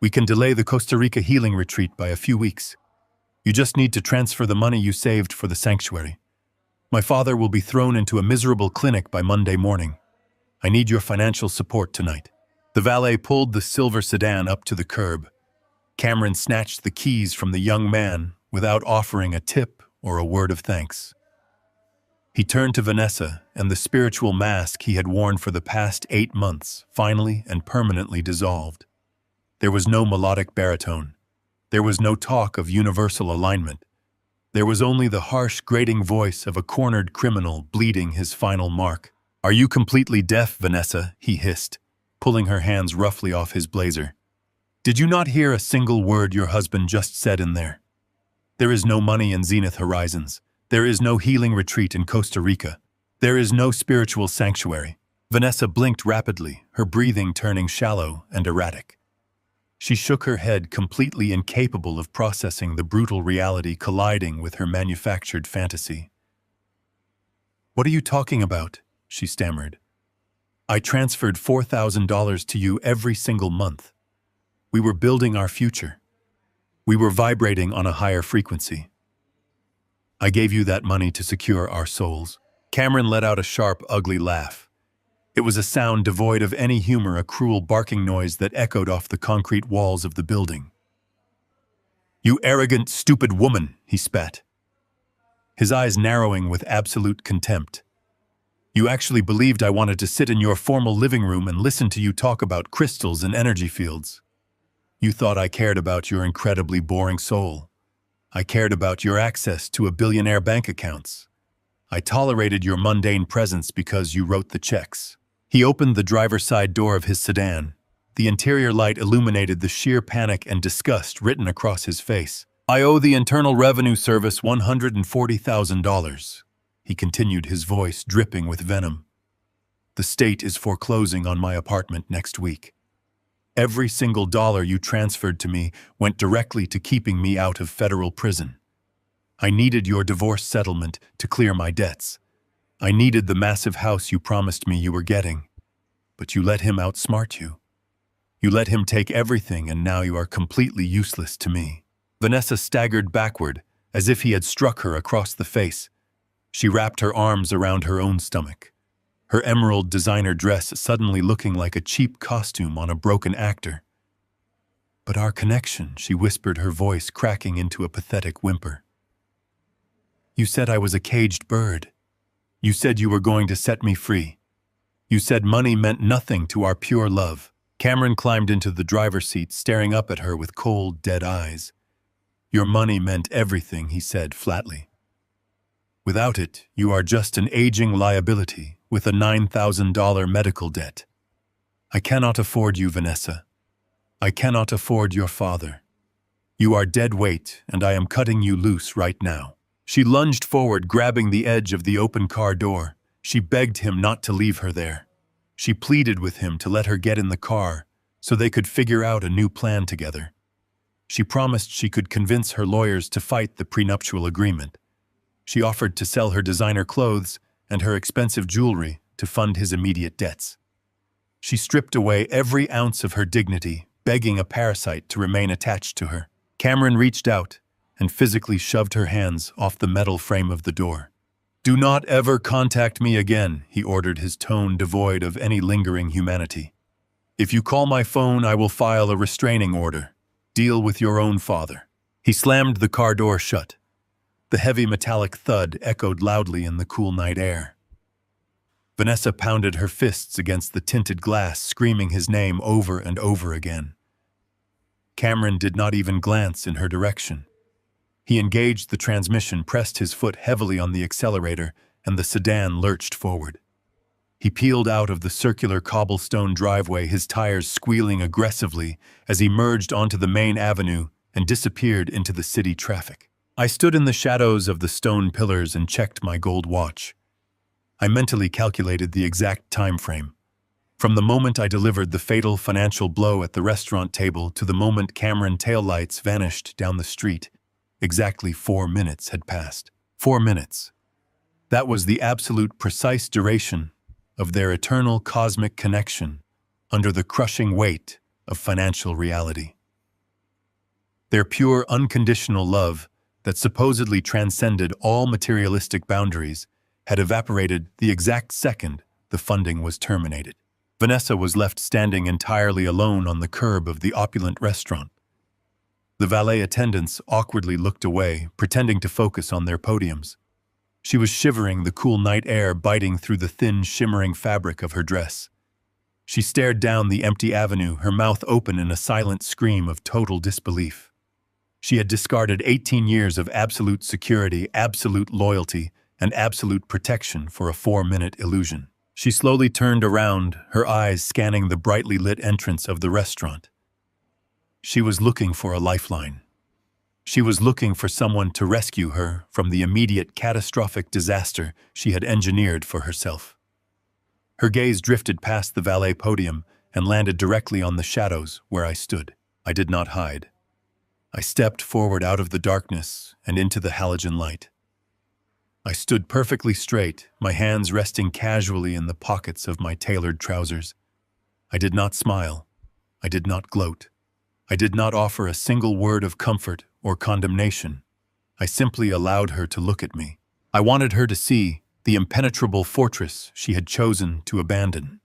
We can delay the Costa Rica healing retreat by a few weeks. You just need to transfer the money you saved for the sanctuary. My father will be thrown into a miserable clinic by Monday morning. I need your financial support tonight." The valet pulled the silver sedan up to the curb. Cameron snatched the keys from the young man without offering a tip or a word of thanks. He turned to Vanessa, and the spiritual mask he had worn for the past 8 months finally and permanently dissolved. There was no melodic baritone. There was no talk of universal alignment. There was only the harsh, grating voice of a cornered criminal bleeding his final mark. "Are you completely deaf, Vanessa?" he hissed, pulling her hands roughly off his blazer. "Did you not hear a single word your husband just said in there? There is no money in Zenith Horizons. There is no healing retreat in Costa Rica. There is no spiritual sanctuary." Vanessa blinked rapidly, her breathing turning shallow and erratic. She shook her head, completely incapable of processing the brutal reality colliding with her manufactured fantasy. "What are you talking about?" she stammered. "I transferred $4,000 to you every single month. We were building our future. We were vibrating on a higher frequency. I gave you that money to secure our souls." Cameron let out a sharp, ugly laugh. It was a sound devoid of any humor, a cruel barking noise that echoed off the concrete walls of the building. "You arrogant, stupid woman," he spat, his eyes narrowing with absolute contempt. "You actually believed I wanted to sit in your formal living room and listen to you talk about crystals and energy fields. You thought I cared about your incredibly boring soul. I cared about your access to a billionaire bank accounts. I tolerated your mundane presence because you wrote the checks." He opened the driver's side door of his sedan. The interior light illuminated the sheer panic and disgust written across his face. "I owe the Internal Revenue Service $140,000. he continued, his voice dripping with venom. The state is foreclosing on my apartment next week. Every single dollar you transferred to me went directly to keeping me out of federal prison. I needed your divorce settlement to clear my debts. I needed the massive house you promised me you were getting. But you let him outsmart you. You let him take everything, and now you are completely useless to me. Vanessa staggered backward, as if he had struck her across the face. She wrapped her arms around her own stomach, her emerald designer dress suddenly looking like a cheap costume on a broken actor. But our connection, she whispered, her voice cracking into a pathetic whimper. You said I was a caged bird. You said you were going to set me free. You said money meant nothing to our pure love. Cameron climbed into the driver's seat, staring up at her with cold, dead eyes. Your money meant everything, he said flatly. Without it, you are just an aging liability with a $9,000 medical debt. I cannot afford you, Vanessa. I cannot afford your father. You are dead weight, and I am cutting you loose right now. She lunged forward, grabbing the edge of the open car door. She begged him not to leave her there. She pleaded with him to let her get in the car so they could figure out a new plan together. She promised she could convince her lawyers to fight the prenuptial agreement. She offered to sell her designer clothes and her expensive jewelry to fund his immediate debts. She stripped away every ounce of her dignity, begging a parasite to remain attached to her. Cameron reached out and physically shoved her hands off the metal frame of the door. Do not ever contact me again, he ordered, his tone devoid of any lingering humanity. If you call my phone, I will file a restraining order. Deal with your own father. He slammed the car door shut. The heavy metallic thud echoed loudly in the cool night air. Vanessa pounded her fists against the tinted glass, screaming his name over and over again. Cameron did not even glance in her direction. He engaged the transmission, pressed his foot heavily on the accelerator, and the sedan lurched forward. He peeled out of the circular cobblestone driveway, his tires squealing aggressively as he merged onto the main avenue and disappeared into the city traffic. I stood in the shadows of the stone pillars and checked my gold watch. I mentally calculated the exact time frame. From the moment I delivered the fatal financial blow at the restaurant table to the moment Cameron taillights vanished down the street, exactly 4 minutes had passed. 4 minutes. That was the absolute precise duration of their eternal cosmic connection under the crushing weight of financial reality. Their pure, unconditional love that supposedly transcended all materialistic boundaries had evaporated the exact second the funding was terminated. Vanessa was left standing entirely alone on the curb of the opulent restaurant. The valet attendants awkwardly looked away, pretending to focus on their podiums. She was shivering, the cool night air biting through the thin, shimmering fabric of her dress. She stared down the empty avenue, her mouth open in a silent scream of total disbelief. She had discarded 18 years of absolute security, absolute loyalty, and absolute protection for a 4-minute illusion. She slowly turned around, her eyes scanning the brightly lit entrance of the restaurant. She was looking for a lifeline. She was looking for someone to rescue her from the immediate catastrophic disaster she had engineered for herself. Her gaze drifted past the valet podium and landed directly on the shadows where I stood. I did not hide. I stepped forward out of the darkness and into the halogen light. I stood perfectly straight, my hands resting casually in the pockets of my tailored trousers. I did not smile. I did not gloat. I did not offer a single word of comfort or condemnation. I simply allowed her to look at me. I wanted her to see the impenetrable fortress she had chosen to abandon.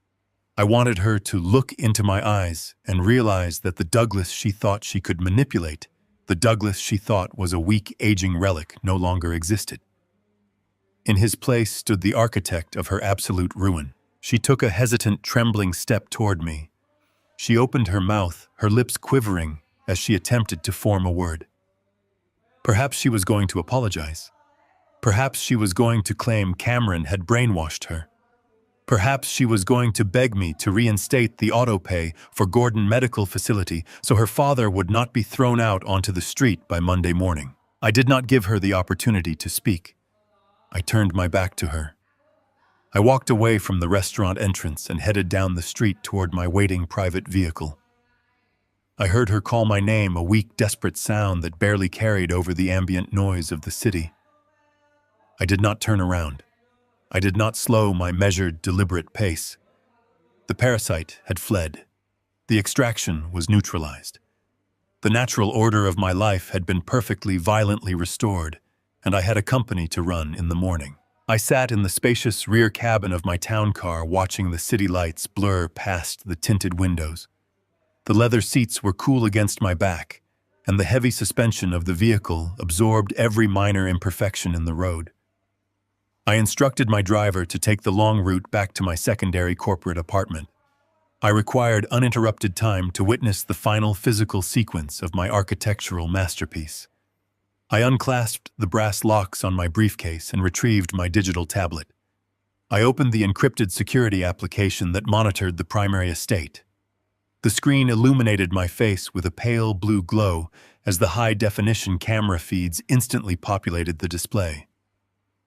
I wanted her to look into my eyes and realize that the Douglas she thought she could manipulate, the Douglas she thought was a weak, aging relic, no longer existed. In his place stood the architect of her absolute ruin. She took a hesitant, trembling step toward me. She opened her mouth, her lips quivering as she attempted to form a word. Perhaps she was going to apologize. Perhaps she was going to claim Cameron had brainwashed her. Perhaps she was going to beg me to reinstate the auto-pay for Gordon Medical Facility so her father would not be thrown out onto the street by Monday morning. I did not give her the opportunity to speak. I turned my back to her. I walked away from the restaurant entrance and headed down the street toward my waiting private vehicle. I heard her call my name, a weak, desperate sound that barely carried over the ambient noise of the city. I did not turn around. I did not slow my measured, deliberate pace. The parasite had fled. The extraction was neutralized. The natural order of my life had been perfectly, violently restored, and I had a company to run in the morning. I sat in the spacious rear cabin of my town car watching the city lights blur past the tinted windows. The leather seats were cool against my back, and the heavy suspension of the vehicle absorbed every minor imperfection in the road. I instructed my driver to take the long route back to my secondary corporate apartment. I required uninterrupted time to witness the final physical sequence of my architectural masterpiece. I unclasped the brass locks on my briefcase and retrieved my digital tablet. I opened the encrypted security application that monitored the primary estate. The screen illuminated my face with a pale blue glow as the high-definition camera feeds instantly populated the display.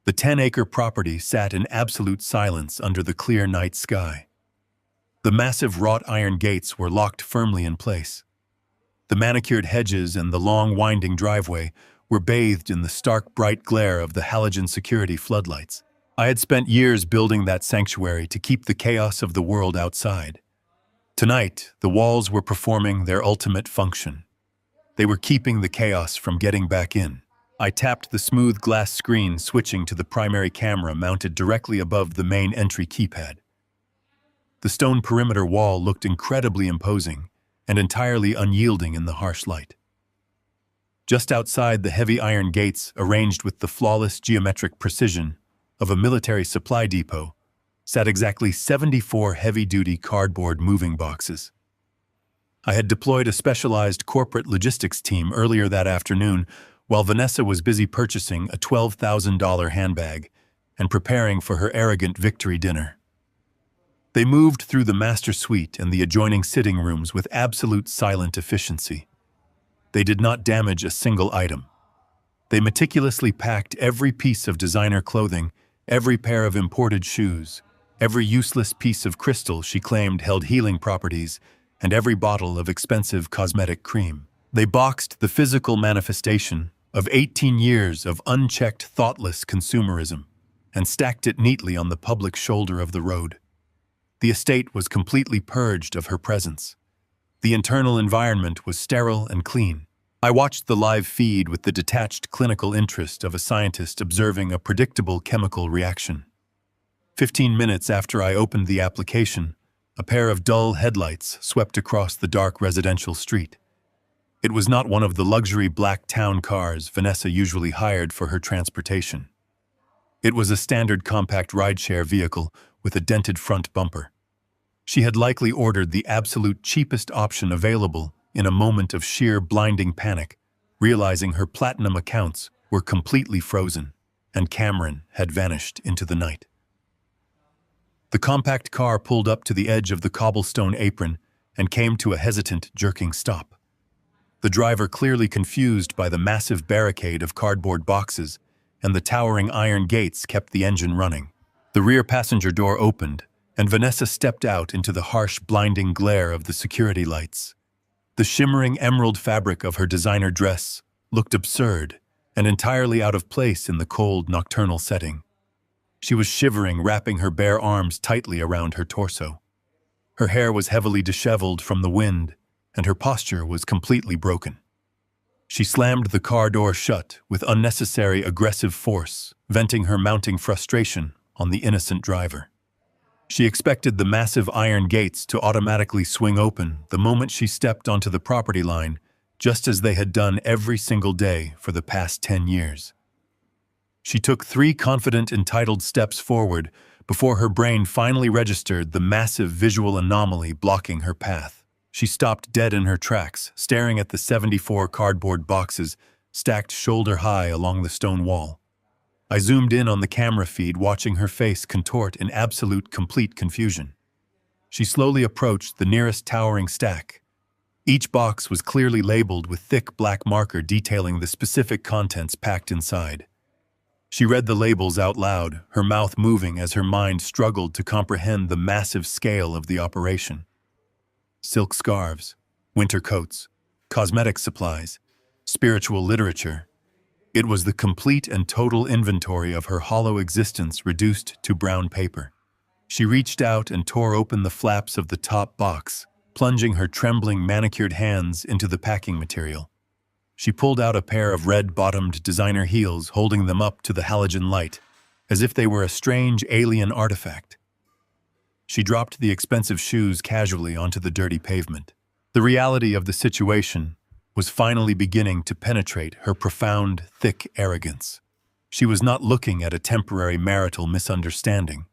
The 10-acre property sat in absolute silence under the clear night sky. The massive wrought iron gates were locked firmly in place. The manicured hedges and the long winding driveway were bathed in the stark bright glare of the halogen security floodlights. I had spent years building that sanctuary to keep the chaos of the world outside. Tonight, the walls were performing their ultimate function. They were keeping the chaos from getting back in. I tapped the smooth glass screen, switching to the primary camera mounted directly above the main entry keypad. The stone perimeter wall looked incredibly imposing and entirely unyielding in the harsh light. Just outside the heavy iron gates, arranged with the flawless geometric precision of a military supply depot, sat exactly 74 heavy-duty cardboard moving boxes. I had deployed a specialized corporate logistics team earlier that afternoon while Vanessa was busy purchasing a $12,000 handbag and preparing for her arrogant victory dinner. They moved through the master suite and the adjoining sitting rooms with absolute silent efficiency. They did not damage a single item. They meticulously packed every piece of designer clothing, every pair of imported shoes, every useless piece of crystal she claimed held healing properties, and every bottle of expensive cosmetic cream. They boxed the physical manifestation of 18 years of unchecked, thoughtless consumerism and stacked it neatly on the public shoulder of the road. The estate was completely purged of her presence. The internal environment was sterile and clean. I watched the live feed with the detached clinical interest of a scientist observing a predictable chemical reaction. 15 minutes after I opened the application, a pair of dull headlights swept across the dark residential street. It was not one of the luxury black town cars Vanessa usually hired for her transportation. It was a standard compact rideshare vehicle with a dented front bumper. She had likely ordered the absolute cheapest option available in a moment of sheer blinding panic, realizing her platinum accounts were completely frozen and Cameron had vanished into the night. The compact car pulled up to the edge of the cobblestone apron and came to a hesitant, jerking stop. The driver, clearly confused by the massive barricade of cardboard boxes and the towering iron gates, kept the engine running. The rear passenger door opened, and Vanessa stepped out into the harsh, blinding glare of the security lights. The shimmering emerald fabric of her designer dress looked absurd and entirely out of place in the cold, nocturnal setting. She was shivering, wrapping her bare arms tightly around her torso. Her hair was heavily disheveled from the wind, and her posture was completely broken. She slammed the car door shut with unnecessary aggressive force, venting her mounting frustration on the innocent driver. She expected the massive iron gates to automatically swing open the moment she stepped onto the property line, just as they had done every single day for the past 10 years. She took 3 confident, entitled steps forward before her brain finally registered the massive visual anomaly blocking her path. She stopped dead in her tracks, staring at the 74 cardboard boxes stacked shoulder-high along the stone wall. I zoomed in on the camera feed, watching her face contort in absolute, complete confusion. She slowly approached the nearest towering stack. Each box was clearly labeled with thick black marker detailing the specific contents packed inside. She read the labels out loud, her mouth moving as her mind struggled to comprehend the massive scale of the operation. Silk scarves, winter coats, cosmetic supplies, spiritual literature. It was the complete and total inventory of her hollow existence reduced to brown paper. She reached out and tore open the flaps of the top box, plunging her trembling, manicured hands into the packing material. She pulled out a pair of red-bottomed designer heels, holding them up to the halogen light, as if they were a strange alien artifact. She dropped the expensive shoes casually onto the dirty pavement. The reality of the situation was finally beginning to penetrate her profound, thick arrogance. She was not looking at a temporary marital misunderstanding.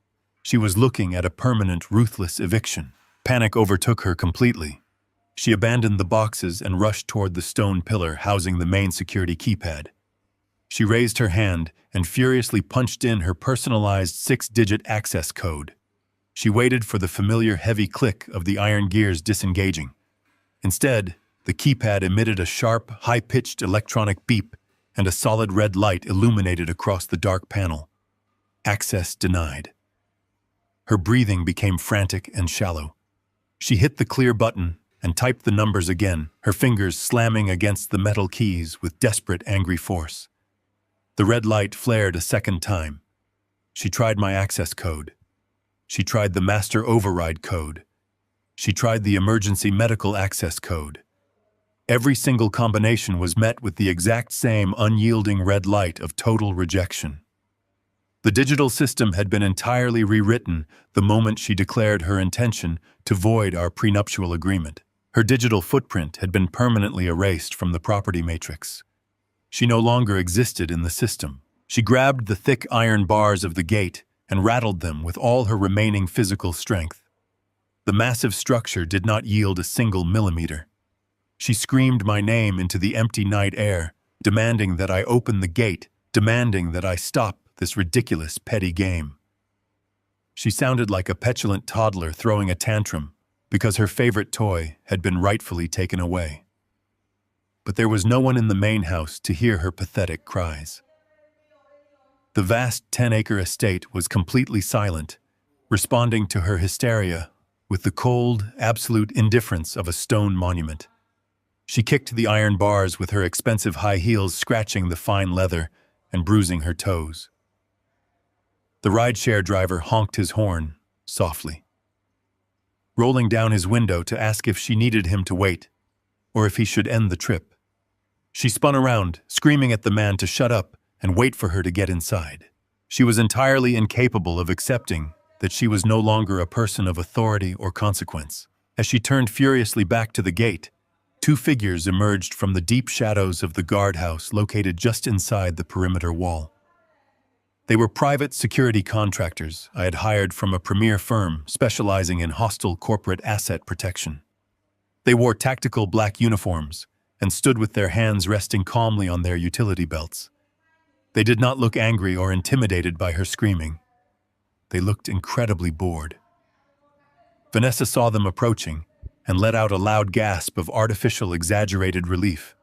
She was looking at a permanent, ruthless eviction. Panic overtook her completely. She abandoned the boxes and rushed toward the stone pillar housing the main security keypad. She raised her hand and furiously punched in her personalized 6-digit access code. She waited for the familiar heavy click of the iron gears disengaging. Instead, the keypad emitted a sharp, high-pitched electronic beep, and a solid red light illuminated across the dark panel. Access denied. Her breathing became frantic and shallow. She hit the clear button and typed the numbers again, her fingers slamming against the metal keys with desperate, angry force. The red light flared a second time. She tried my access code. She tried the master override code. She tried the emergency medical access code. Every single combination was met with the exact same unyielding red light of total rejection. The digital system had been entirely rewritten the moment she declared her intention to void our prenuptial agreement. Her digital footprint had been permanently erased from the property matrix. She no longer existed in the system. She grabbed the thick iron bars of the gate and rattled them with all her remaining physical strength. The massive structure did not yield a single millimeter. She screamed my name into the empty night air, demanding that I open the gate, demanding that I stop this ridiculous, petty game. She sounded like a petulant toddler throwing a tantrum because her favorite toy had been rightfully taken away. But there was no one in the main house to hear her pathetic cries. The vast 10-acre estate was completely silent, responding to her hysteria with the cold, absolute indifference of a stone monument. She kicked the iron bars with her expensive high heels, scratching the fine leather and bruising her toes. The rideshare driver honked his horn softly, rolling down his window to ask if she needed him to wait, or if he should end the trip. She spun around, screaming at the man to shut up and wait for her to get inside. She was entirely incapable of accepting that she was no longer a person of authority or consequence. As she turned furiously back to the gate, two figures emerged from the deep shadows of the guardhouse located just inside the perimeter wall. They were private security contractors I had hired from a premier firm specializing in hostile corporate asset protection. They wore tactical black uniforms and stood with their hands resting calmly on their utility belts. They did not look angry or intimidated by her screaming. They looked incredibly bored. Vanessa saw them approaching and let out a loud gasp of artificial, exaggerated relief.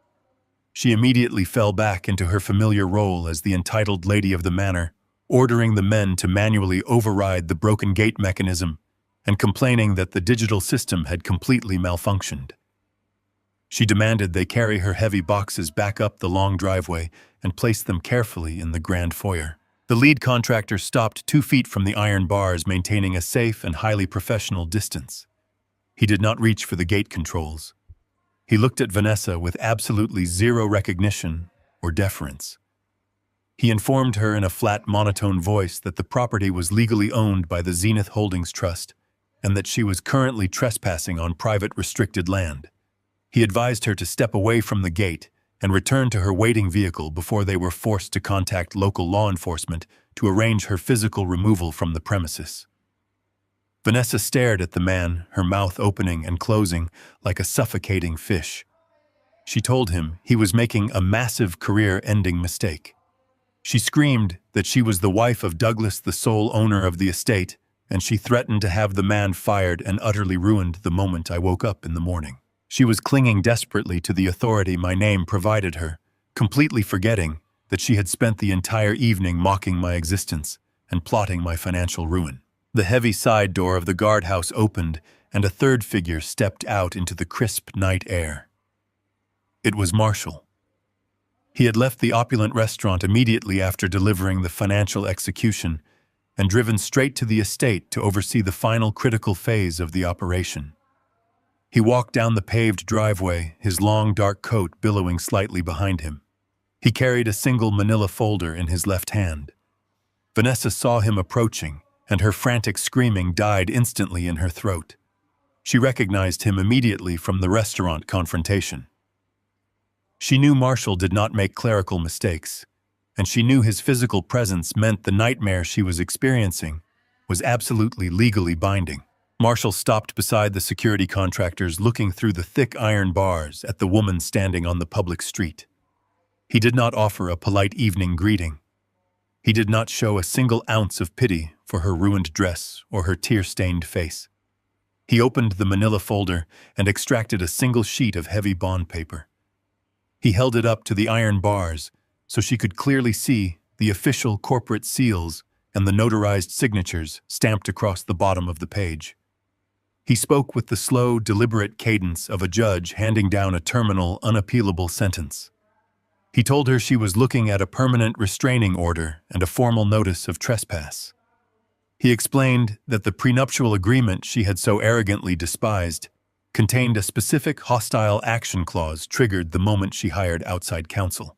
She immediately fell back into her familiar role as the entitled lady of the manor, ordering the men to manually override the broken gate mechanism and complaining that the digital system had completely malfunctioned. She demanded they carry her heavy boxes back up the long driveway and place them carefully in the grand foyer. The lead contractor stopped 2 feet from the iron bars, maintaining a safe and highly professional distance. He did not reach for the gate controls. He looked at Vanessa with absolutely zero recognition or deference. He informed her in a flat, monotone voice that the property was legally owned by the Zenith Holdings Trust and that she was currently trespassing on private restricted land. He advised her to step away from the gate and return to her waiting vehicle before they were forced to contact local law enforcement to arrange her physical removal from the premises. Vanessa stared at the man, her mouth opening and closing like a suffocating fish. She told him he was making a massive career-ending mistake. She screamed that she was the wife of Douglas, the sole owner of the estate, and she threatened to have the man fired and utterly ruined the moment I woke up in the morning. She was clinging desperately to the authority my name provided her, completely forgetting that she had spent the entire evening mocking my existence and plotting my financial ruin. The heavy side door of the guardhouse opened, and a third figure stepped out into the crisp night air. It was Marshall. He had left the opulent restaurant immediately after delivering the financial execution and driven straight to the estate to oversee the final critical phase of the operation. He walked down the paved driveway, his long dark coat billowing slightly behind him. He carried a single manila folder in his left hand. Vanessa saw him approaching, and her frantic screaming died instantly in her throat. She recognized him immediately from the restaurant confrontation. She knew Marshall did not make clerical mistakes, and she knew his physical presence meant the nightmare she was experiencing was absolutely legally binding. Marshall stopped beside the security contractors, looking through the thick iron bars at the woman standing on the public street. He did not offer a polite evening greeting. He did not show a single ounce of pity for her ruined dress or her tear-stained face. He opened the manila folder and extracted a single sheet of heavy bond paper. He held it up to the iron bars so she could clearly see the official corporate seals and the notarized signatures stamped across the bottom of the page. He spoke with the slow, deliberate cadence of a judge handing down a terminal, unappealable sentence. He told her she was looking at a permanent restraining order and a formal notice of trespass. He explained that the prenuptial agreement she had so arrogantly despised contained a specific hostile action clause triggered the moment she hired outside counsel.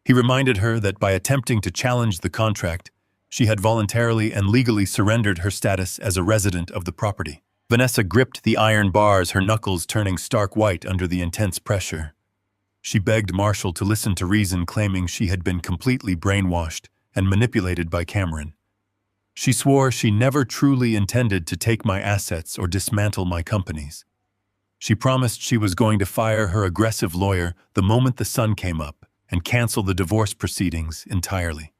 He reminded her that by attempting to challenge the contract, she had voluntarily and legally surrendered her status as a resident of the property. Vanessa gripped the iron bars, her knuckles turning stark white under the intense pressure. She begged Marshall to listen to reason, claiming she had been completely brainwashed and manipulated by Cameron. She swore she never truly intended to take my assets or dismantle my companies. She promised she was going to fire her aggressive lawyer the moment the sun came up and cancel the divorce proceedings entirely.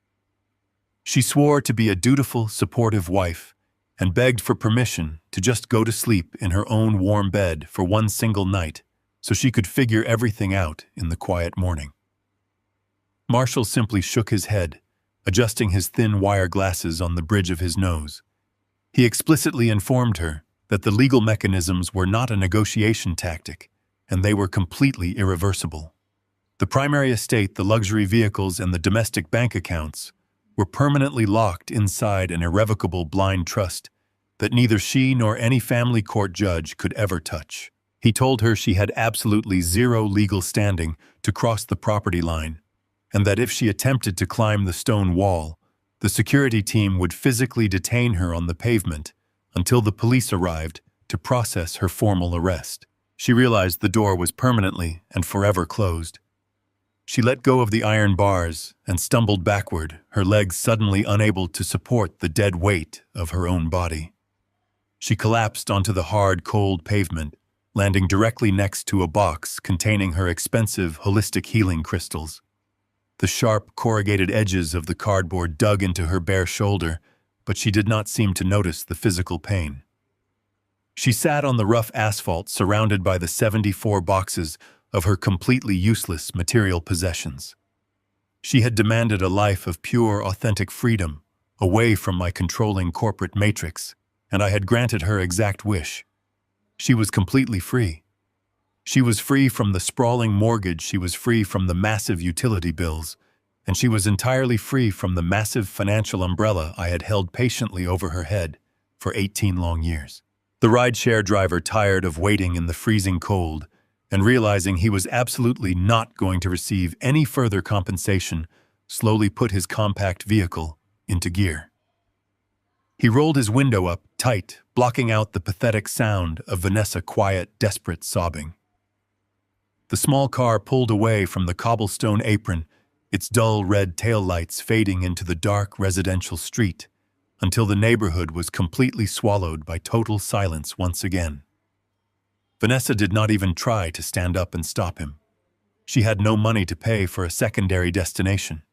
She swore to be a dutiful, supportive wife and begged for permission to just go to sleep in her own warm bed for one single night so she could figure everything out in the quiet morning. Marshall simply shook his head, adjusting his thin wire glasses on the bridge of his nose. He explicitly informed her that the legal mechanisms were not a negotiation tactic, and they were completely irreversible. The primary estate, the luxury vehicles, and the domestic bank accounts were permanently locked inside an irrevocable blind trust that neither she nor any family court judge could ever touch. He told her she had absolutely zero legal standing to cross the property line, and that if she attempted to climb the stone wall, the security team would physically detain her on the pavement until the police arrived to process her formal arrest. She realized the door was permanently and forever closed. She let go of the iron bars and stumbled backward, her legs suddenly unable to support the dead weight of her own body. She collapsed onto the hard, cold pavement, landing directly next to a box containing her expensive holistic healing crystals. The sharp, corrugated edges of the cardboard dug into her bare shoulder, but she did not seem to notice the physical pain. She sat on the rough asphalt surrounded by the 74 boxes of her completely useless material possessions. She had demanded a life of pure, authentic freedom, away from my controlling corporate matrix, and I had granted her exact wish. She was completely free. She was free from the sprawling mortgage, she was free from the massive utility bills, and she was entirely free from the massive financial umbrella I had held patiently over her head for 18 long years. The rideshare driver, tired of waiting in the freezing cold and realizing he was absolutely not going to receive any further compensation, slowly put his compact vehicle into gear. He rolled his window up tight, blocking out the pathetic sound of Vanessa's quiet, desperate sobbing. The small car pulled away from the cobblestone apron, its dull red taillights fading into the dark residential street, until the neighborhood was completely swallowed by total silence once again. Vanessa did not even try to stand up and stop him. She had no money to pay for a secondary destination.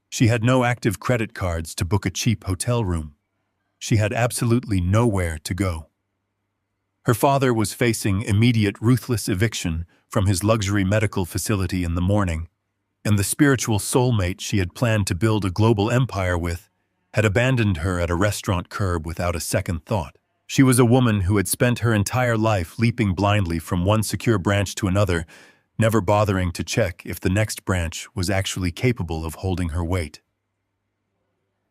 She had no active credit cards to book a cheap hotel room. She had absolutely nowhere to go. Her father was facing immediate ruthless eviction from his luxury medical facility in the morning, and the spiritual soulmate she had planned to build a global empire with had abandoned her at a restaurant curb without a second thought. She was a woman who had spent her entire life leaping blindly from one secure branch to another, never bothering to check if the next branch was actually capable of holding her weight.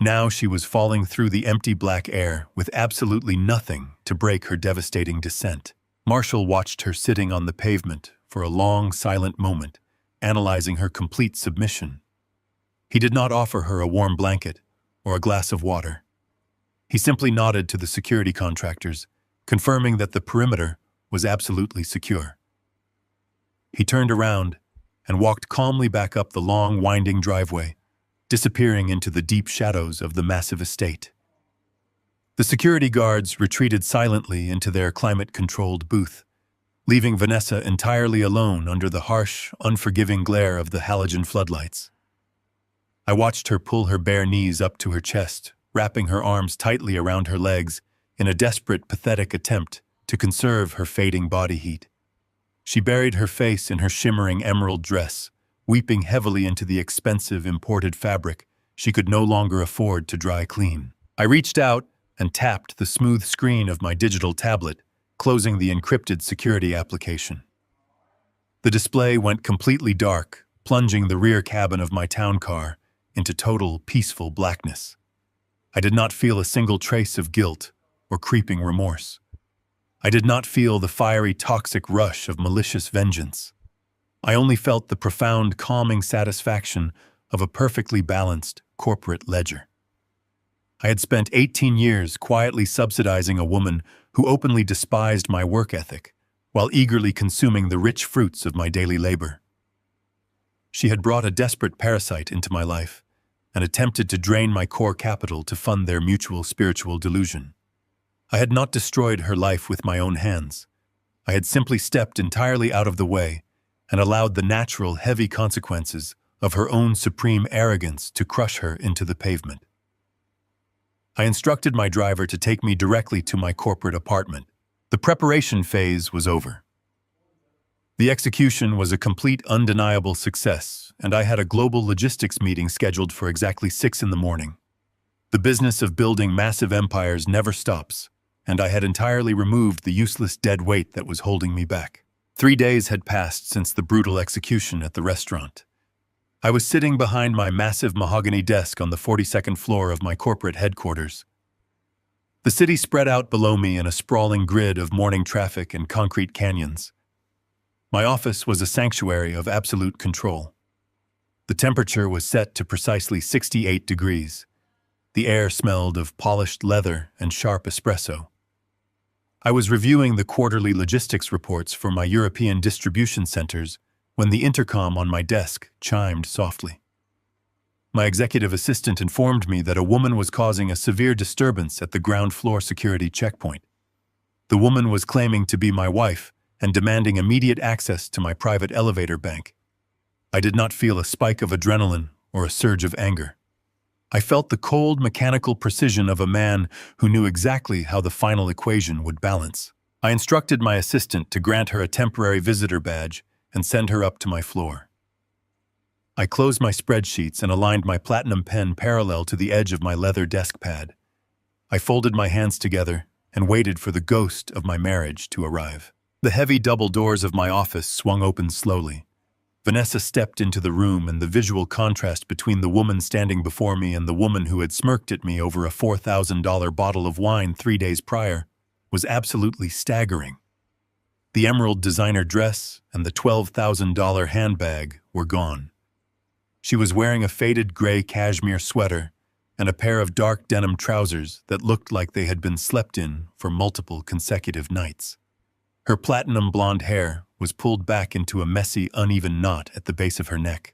Now she was falling through the empty black air with absolutely nothing to break her devastating descent. Marshall watched her sitting on the pavement for a long, silent moment, analyzing her complete submission. He did not offer her a warm blanket or a glass of water. He simply nodded to the security contractors, confirming that the perimeter was absolutely secure. He turned around and walked calmly back up the long, winding driveway, disappearing into the deep shadows of the massive estate. The security guards retreated silently into their climate-controlled booth, leaving Vanessa entirely alone under the harsh, unforgiving glare of the halogen floodlights. I watched her pull her bare knees up to her chest, wrapping her arms tightly around her legs in a desperate, pathetic attempt to conserve her fading body heat. She buried her face in her shimmering emerald dress, weeping heavily into the expensive imported fabric she could no longer afford to dry clean. I reached out and tapped the smooth screen of my digital tablet, closing the encrypted security application. The display went completely dark, plunging the rear cabin of my town car into total, peaceful blackness. I did not feel a single trace of guilt or creeping remorse. I did not feel the fiery, toxic rush of malicious vengeance. I only felt the profound, calming satisfaction of a perfectly balanced corporate ledger. I had spent 18 years quietly subsidizing a woman who openly despised my work ethic, while eagerly consuming the rich fruits of my daily labor. She had brought a desperate parasite into my life and attempted to drain my core capital to fund their mutual spiritual delusion. I had not destroyed her life with my own hands. I had simply stepped entirely out of the way and allowed the natural, heavy consequences of her own supreme arrogance to crush her into the pavement. I instructed my driver to take me directly to my corporate apartment. The preparation phase was over. The execution was a complete, undeniable success, and I had a global logistics meeting scheduled for exactly 6 a.m. The business of building massive empires never stops, and I had entirely removed the useless dead weight that was holding me back. 3 days had passed since the brutal execution at the restaurant. I was sitting behind my massive mahogany desk on the 42nd floor of my corporate headquarters. The city spread out below me in a sprawling grid of morning traffic and concrete canyons. My office was a sanctuary of absolute control. The temperature was set to precisely 68 degrees. The air smelled of polished leather and sharp espresso. I was reviewing the quarterly logistics reports for my European distribution centers when the intercom on my desk chimed softly. My executive assistant informed me that a woman was causing a severe disturbance at the ground floor security checkpoint. The woman was claiming to be my wife and demanding immediate access to my private elevator bank. I did not feel a spike of adrenaline or a surge of anger. I felt the cold, mechanical precision of a man who knew exactly how the final equation would balance. I instructed my assistant to grant her a temporary visitor badge and send her up to my floor. I closed my spreadsheets and aligned my platinum pen parallel to the edge of my leather desk pad. I folded my hands together and waited for the ghost of my marriage to arrive. The heavy double doors of my office swung open slowly. Vanessa stepped into the room, and the visual contrast between the woman standing before me and the woman who had smirked at me over a $4,000 bottle of wine 3 days prior was absolutely staggering. The emerald designer dress and the $12,000 handbag were gone. She was wearing a faded gray cashmere sweater and a pair of dark denim trousers that looked like they had been slept in for multiple consecutive nights. Her platinum blonde hair was pulled back into a messy, uneven knot at the base of her neck.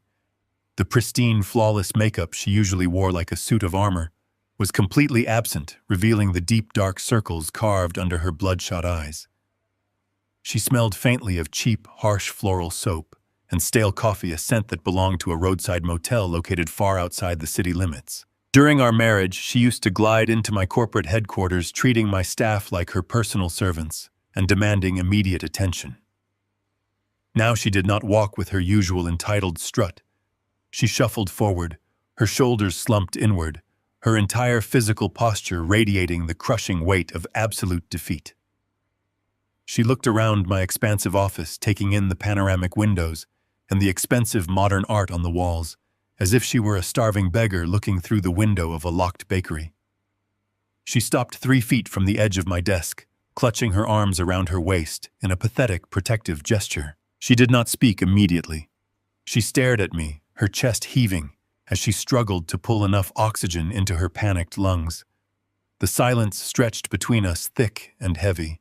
The pristine, flawless makeup she usually wore like a suit of armor was completely absent, revealing the deep, dark circles carved under her bloodshot eyes. She smelled faintly of cheap, harsh floral soap and stale coffee, a scent that belonged to a roadside motel located far outside the city limits. During our marriage, she used to glide into my corporate headquarters, treating my staff like her personal servants and demanding immediate attention. Now she did not walk with her usual entitled strut, She shuffled forward, her shoulders slumped inward, her entire physical posture radiating the crushing weight of absolute defeat. She looked around my expansive office, taking in the panoramic windows and the expensive modern art on the walls, as if she were a starving beggar looking through the window of a locked bakery. She stopped 3 feet from the edge of my desk, clutching her arms around her waist in a pathetic, protective gesture. She did not speak immediately. She stared at me, her chest heaving, as she struggled to pull enough oxygen into her panicked lungs. The silence stretched between us thick and heavy.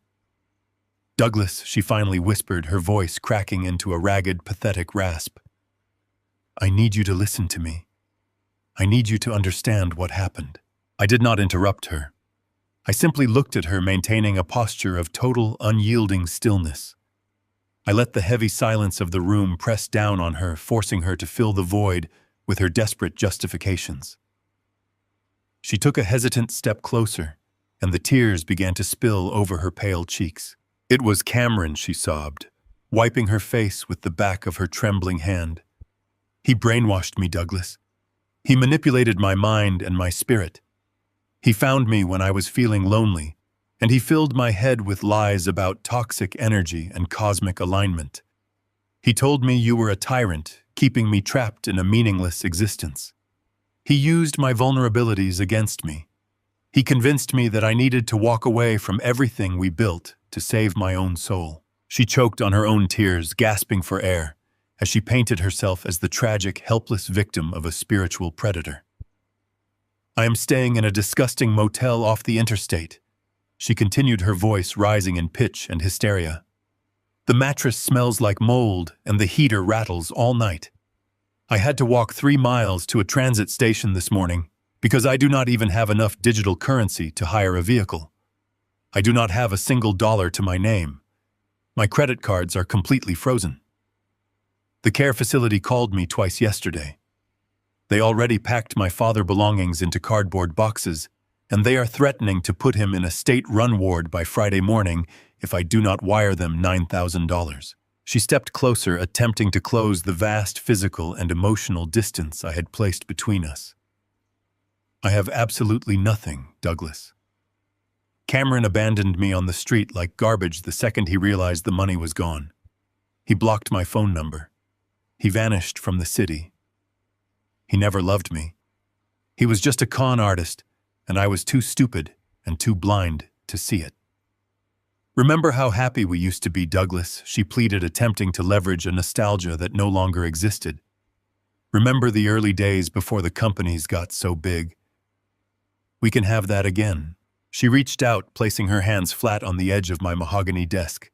"Douglas," she finally whispered, her voice cracking into a ragged, pathetic rasp. "I need you to listen to me. I need you to understand what happened." I did not interrupt her. I simply looked at her, maintaining a posture of total, unyielding stillness. I let the heavy silence of the room press down on her, forcing her to fill the void with her desperate justifications. She took a hesitant step closer, and the tears began to spill over her pale cheeks. "It was Cameron," she sobbed, wiping her face with the back of her trembling hand. "He brainwashed me, Douglas. He manipulated my mind and my spirit. He found me when I was feeling lonely, and he filled my head with lies about toxic energy and cosmic alignment. He told me you were a tyrant, keeping me trapped in a meaningless existence. He used my vulnerabilities against me. He convinced me that I needed to walk away from everything we built to save my own soul." She choked on her own tears, gasping for air, as she painted herself as the tragic, helpless victim of a spiritual predator. "I am staying in a disgusting motel off the interstate," she continued, her voice rising in pitch and hysteria. "The mattress smells like mold and the heater rattles all night. I had to walk 3 miles to a transit station this morning because I do not even have enough digital currency to hire a vehicle. I do not have a single dollar to my name. My credit cards are completely frozen. The care facility called me twice yesterday. They already packed my father's belongings into cardboard boxes, and they are threatening to put him in a state-run ward by Friday morning if I do not wire them $9,000. She stepped closer, attempting to close the vast physical and emotional distance I had placed between us. "I have absolutely nothing, Douglas. Cameron abandoned me on the street like garbage the second he realized the money was gone. He blocked my phone number. He vanished from the city. He never loved me. He was just a con artist, and I was too stupid and too blind to see it. Remember how happy we used to be, Douglas," she pleaded, attempting to leverage a nostalgia that no longer existed. "Remember the early days before the companies got so big? We can have that again." She reached out, placing her hands flat on the edge of my mahogany desk.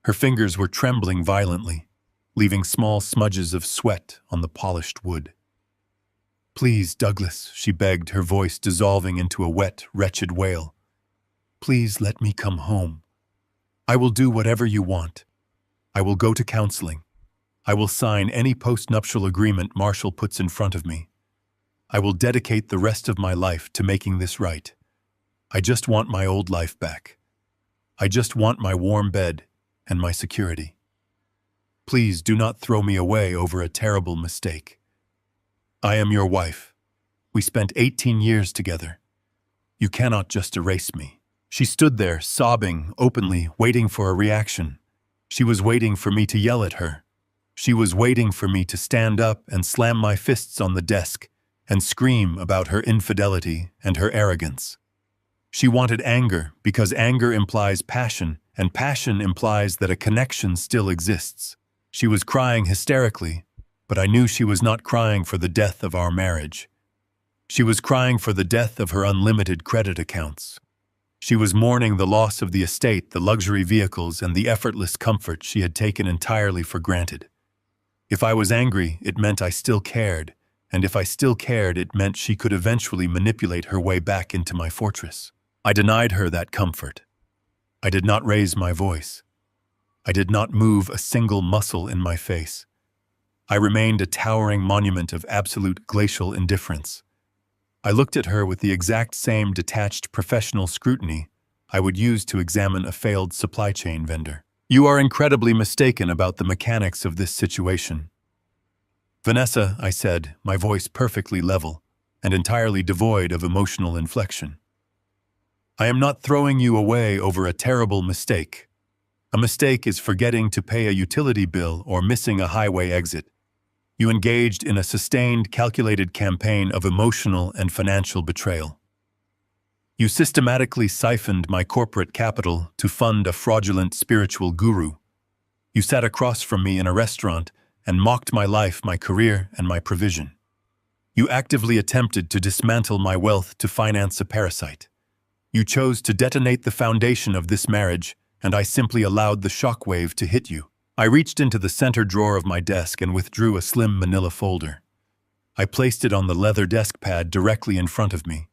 Her fingers were trembling violently, leaving small smudges of sweat on the polished wood. "Please, Douglas," she begged, her voice dissolving into a wet, wretched wail. "Please let me come home. I will do whatever you want. I will go to counseling. I will sign any post-nuptial agreement Marshall puts in front of me. I will dedicate the rest of my life to making this right. I just want my old life back. I just want my warm bed and my security. Please do not throw me away over a terrible mistake. I am your wife. We spent 18 years together. You cannot just erase me." She stood there, sobbing openly, waiting for a reaction. She was waiting for me to yell at her. She was waiting for me to stand up and slam my fists on the desk and scream about her infidelity and her arrogance. She wanted anger because anger implies passion, and passion implies that a connection still exists. She was crying hysterically, but I knew she was not crying for the death of our marriage. She was crying for the death of her unlimited credit accounts. She was mourning the loss of the estate, the luxury vehicles, and the effortless comfort she had taken entirely for granted. If I was angry, it meant I still cared, and if I still cared, it meant she could eventually manipulate her way back into my fortress. I denied her that comfort. I did not raise my voice. I did not move a single muscle in my face. I remained a towering monument of absolute glacial indifference. I looked at her with the exact same detached professional scrutiny I would use to examine a failed supply chain vendor. "You are incredibly mistaken about the mechanics of this situation. Vanessa, I said, my voice perfectly level and entirely devoid of emotional inflection. I am not throwing you away over a terrible mistake. A mistake is forgetting to pay a utility bill or missing a highway exit. You engaged in a sustained, calculated campaign of emotional and financial betrayal. You systematically siphoned my corporate capital to fund a fraudulent spiritual guru. You sat across from me in a restaurant and mocked my life, my career, and my provision. You actively attempted to dismantle my wealth to finance a parasite. You chose to detonate the foundation of this marriage, and I simply allowed the shockwave to hit you. I reached into the center drawer of my desk and withdrew a slim manila folder. I placed it on the leather desk pad directly in front of me.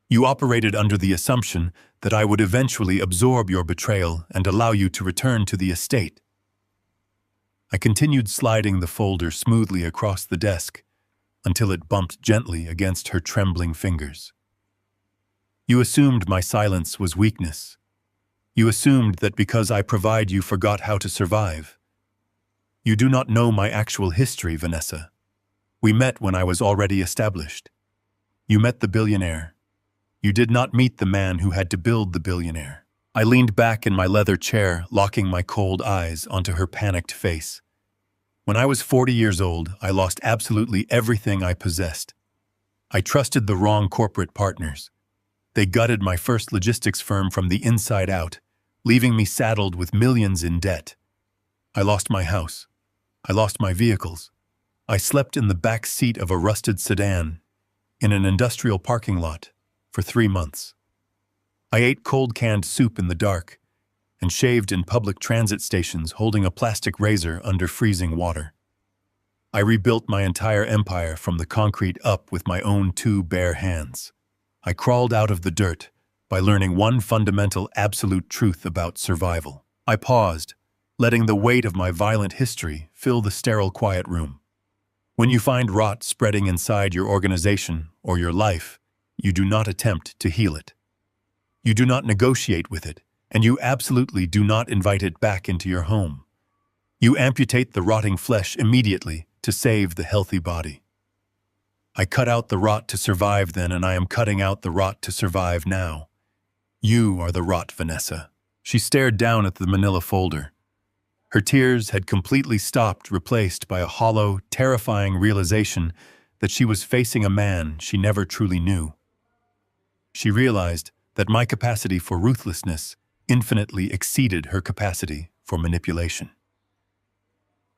You operated under the assumption that I would eventually absorb your betrayal and allow you to return to the estate. I continued sliding the folder smoothly across the desk until it bumped gently against her trembling fingers. You assumed my silence was weakness. You assumed that because I provide you forgot how to survive. You do not know my actual history, Vanessa. We met when I was already established. You met the billionaire. You did not meet the man who had to build the billionaire. I leaned back in my leather chair, locking my cold eyes onto her panicked face. When I was 40 years old, I lost absolutely everything I possessed. I trusted the wrong corporate partners. They gutted my first logistics firm from the inside out, leaving me saddled with millions in debt. I lost my house. I lost my vehicles. I slept in the back seat of a rusted sedan in an industrial parking lot for 3 months. I ate cold canned soup in the dark and shaved in public transit stations holding a plastic razor under freezing water. I rebuilt my entire empire from the concrete up with my own 2 bare hands. I crawled out of the dirt by learning one fundamental absolute truth about survival. I paused, letting the weight of my violent history fill the sterile quiet room. When you find rot spreading inside your organization or your life, you do not attempt to heal it. You do not negotiate with it, and you absolutely do not invite it back into your home. You amputate the rotting flesh immediately to save the healthy body. I cut out the rot to survive then, and I am cutting out the rot to survive now. You are the rot, Vanessa. She stared down at the manila folder. Her tears had completely stopped, replaced by a hollow, terrifying realization that she was facing a man she never truly knew. She realized that my capacity for ruthlessness infinitely exceeded her capacity for manipulation.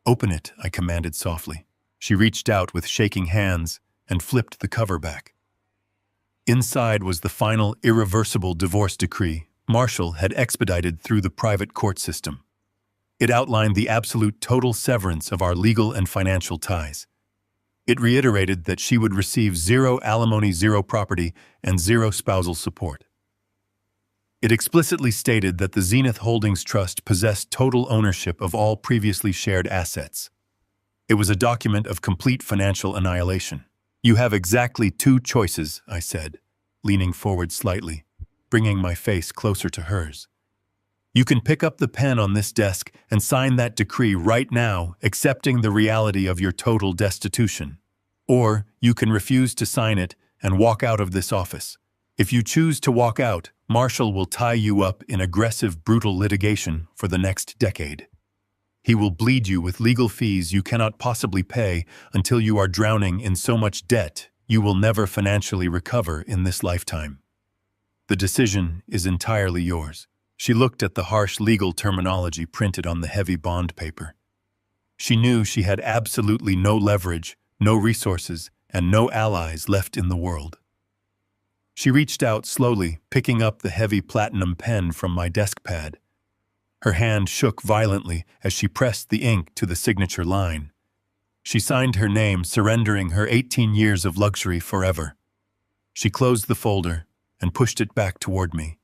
"Open it," I commanded softly. She reached out with shaking hands and flipped the cover back. Inside was the final, irreversible divorce decree Marshall had expedited through the private court system. It outlined the absolute total severance of our legal and financial ties. It reiterated that she would receive 0 alimony, 0 property, and 0 spousal support. It explicitly stated that the Zenith Holdings Trust possessed total ownership of all previously shared assets. It was a document of complete financial annihilation. "You have exactly 2 choices," I said, leaning forward slightly, bringing my face closer to hers. "You can pick up the pen on this desk and sign that decree right now, accepting the reality of your total destitution. Or you can refuse to sign it and walk out of this office. If you choose to walk out, Marshall will tie you up in aggressive, brutal litigation for the next decade. He will bleed you with legal fees you cannot possibly pay until you are drowning in so much debt you will never financially recover in this lifetime. The decision is entirely yours." She looked at the harsh legal terminology printed on the heavy bond paper. She knew she had absolutely no leverage, no resources, and no allies left in the world. She reached out slowly, picking up the heavy platinum pen from my desk pad. Her hand shook violently as she pressed the ink to the signature line. She signed her name, surrendering her 18 years of luxury forever. She closed the folder and pushed it back toward me.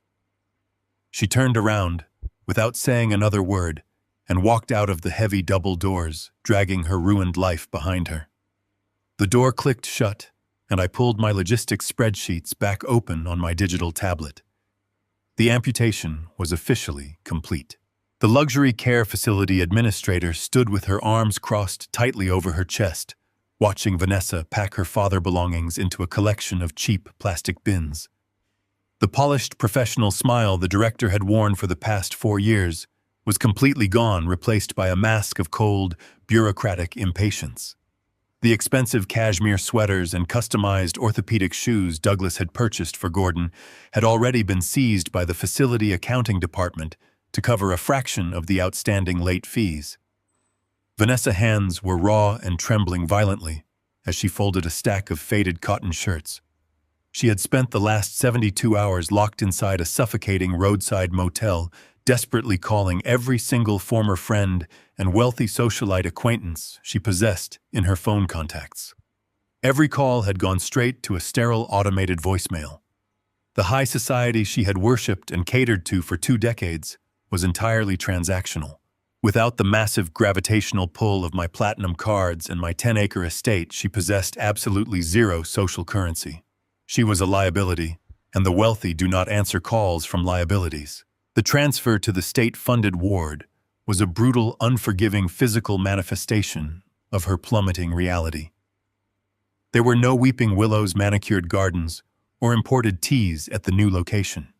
She turned around, without saying another word, and walked out of the heavy double doors, dragging her ruined life behind her. The door clicked shut, and I pulled my logistics spreadsheets back open on my digital tablet. The amputation was officially complete. The luxury care facility administrator stood with her arms crossed tightly over her chest, watching Vanessa pack her father belongings into a collection of cheap plastic bins. The polished professional smile the director had worn for the past 4 years was completely gone, replaced by a mask of cold, bureaucratic impatience. The expensive cashmere sweaters and customized orthopedic shoes Douglas had purchased for Gordon had already been seized by the facility accounting department to cover a fraction of the outstanding late fees. Vanessa's hands were raw and trembling violently as she folded a stack of faded cotton shirts. She had spent the last 72 hours locked inside a suffocating roadside motel, desperately calling every single former friend and wealthy socialite acquaintance she possessed in her phone contacts. Every call had gone straight to a sterile automated voicemail. The high society she had worshipped and catered to for 2 decades was entirely transactional. Without the massive gravitational pull of my platinum cards and my 10-acre estate, she possessed absolutely zero social currency. She was a liability, and the wealthy do not answer calls from liabilities. The transfer to the state-funded ward was a brutal, unforgiving physical manifestation of her plummeting reality. There were no weeping willows, manicured gardens, or imported teas at the new location.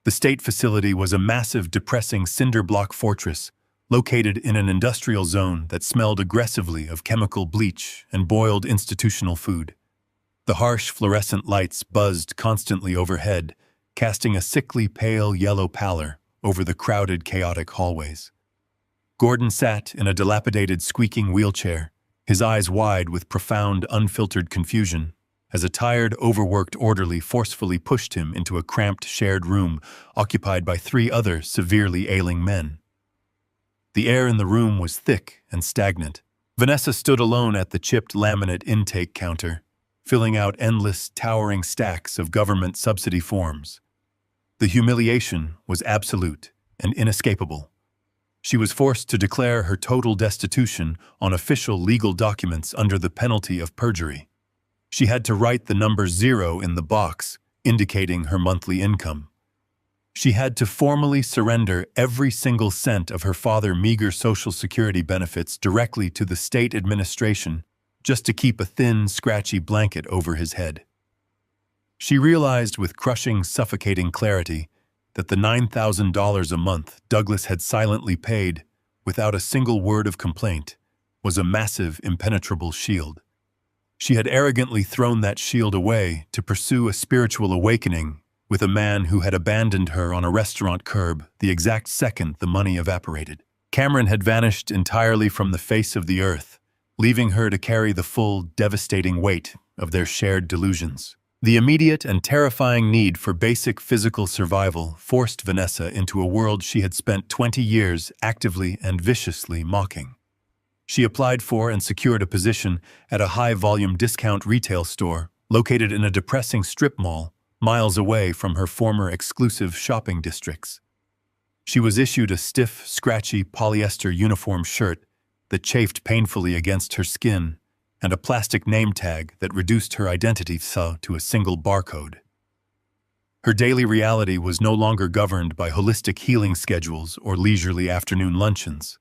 The state facility was a massive, depressing cinder block fortress located in an industrial zone that smelled aggressively of chemical bleach and boiled institutional food. The harsh fluorescent lights buzzed constantly overhead, casting a sickly pale yellow pallor over the crowded, chaotic hallways. Gordon sat in a dilapidated, squeaking wheelchair, his eyes wide with profound, unfiltered confusion, as a tired, overworked orderly forcefully pushed him into a cramped, shared room occupied by 3 other severely ailing men. The air in the room was thick and stagnant. Vanessa stood alone at the chipped laminate intake counter, filling out endless, towering stacks of government subsidy forms. The humiliation was absolute and inescapable. She was forced to declare her total destitution on official legal documents under the penalty of perjury. She had to write the number 0 in the box, indicating her monthly income. She had to formally surrender every single cent of her father's meager Social Security benefits directly to the state administration, just to keep a thin, scratchy blanket over his head. She realized with crushing, suffocating clarity that the $9,000 a month Douglas had silently paid, without a single word of complaint, was a massive, impenetrable shield. She had arrogantly thrown that shield away to pursue a spiritual awakening with a man who had abandoned her on a restaurant curb the exact second the money evaporated. Cameron had vanished entirely from the face of the earth, leaving her to carry the full, devastating weight of their shared delusions. The immediate and terrifying need for basic physical survival forced Vanessa into a world she had spent 20 years actively and viciously mocking. She applied for and secured a position at a high-volume discount retail store located in a depressing strip mall miles away from her former exclusive shopping districts. She was issued a stiff, scratchy polyester uniform shirt that chafed painfully against her skin and a plastic name tag that reduced her identity to a single barcode. Her daily reality was no longer governed by holistic healing schedules or leisurely afternoon luncheons.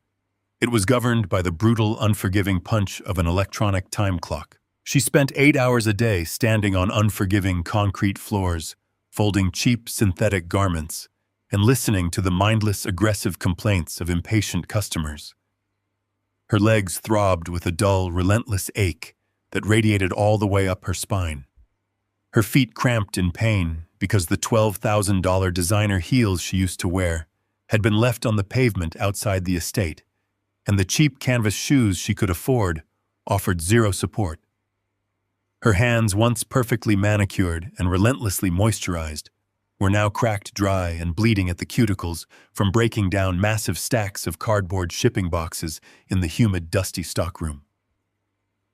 It was governed by the brutal, unforgiving punch of an electronic time clock. She spent 8 hours a day standing on unforgiving concrete floors, folding cheap synthetic garments, and listening to the mindless, aggressive complaints of impatient customers. Her legs throbbed with a dull, relentless ache that radiated all the way up her spine. Her feet cramped in pain because the $12,000 designer heels she used to wear had been left on the pavement outside the estate, and the cheap canvas shoes she could afford offered zero support. Her hands, once perfectly manicured and relentlessly moisturized, were now cracked dry and bleeding at the cuticles from breaking down massive stacks of cardboard shipping boxes in the humid, dusty stockroom.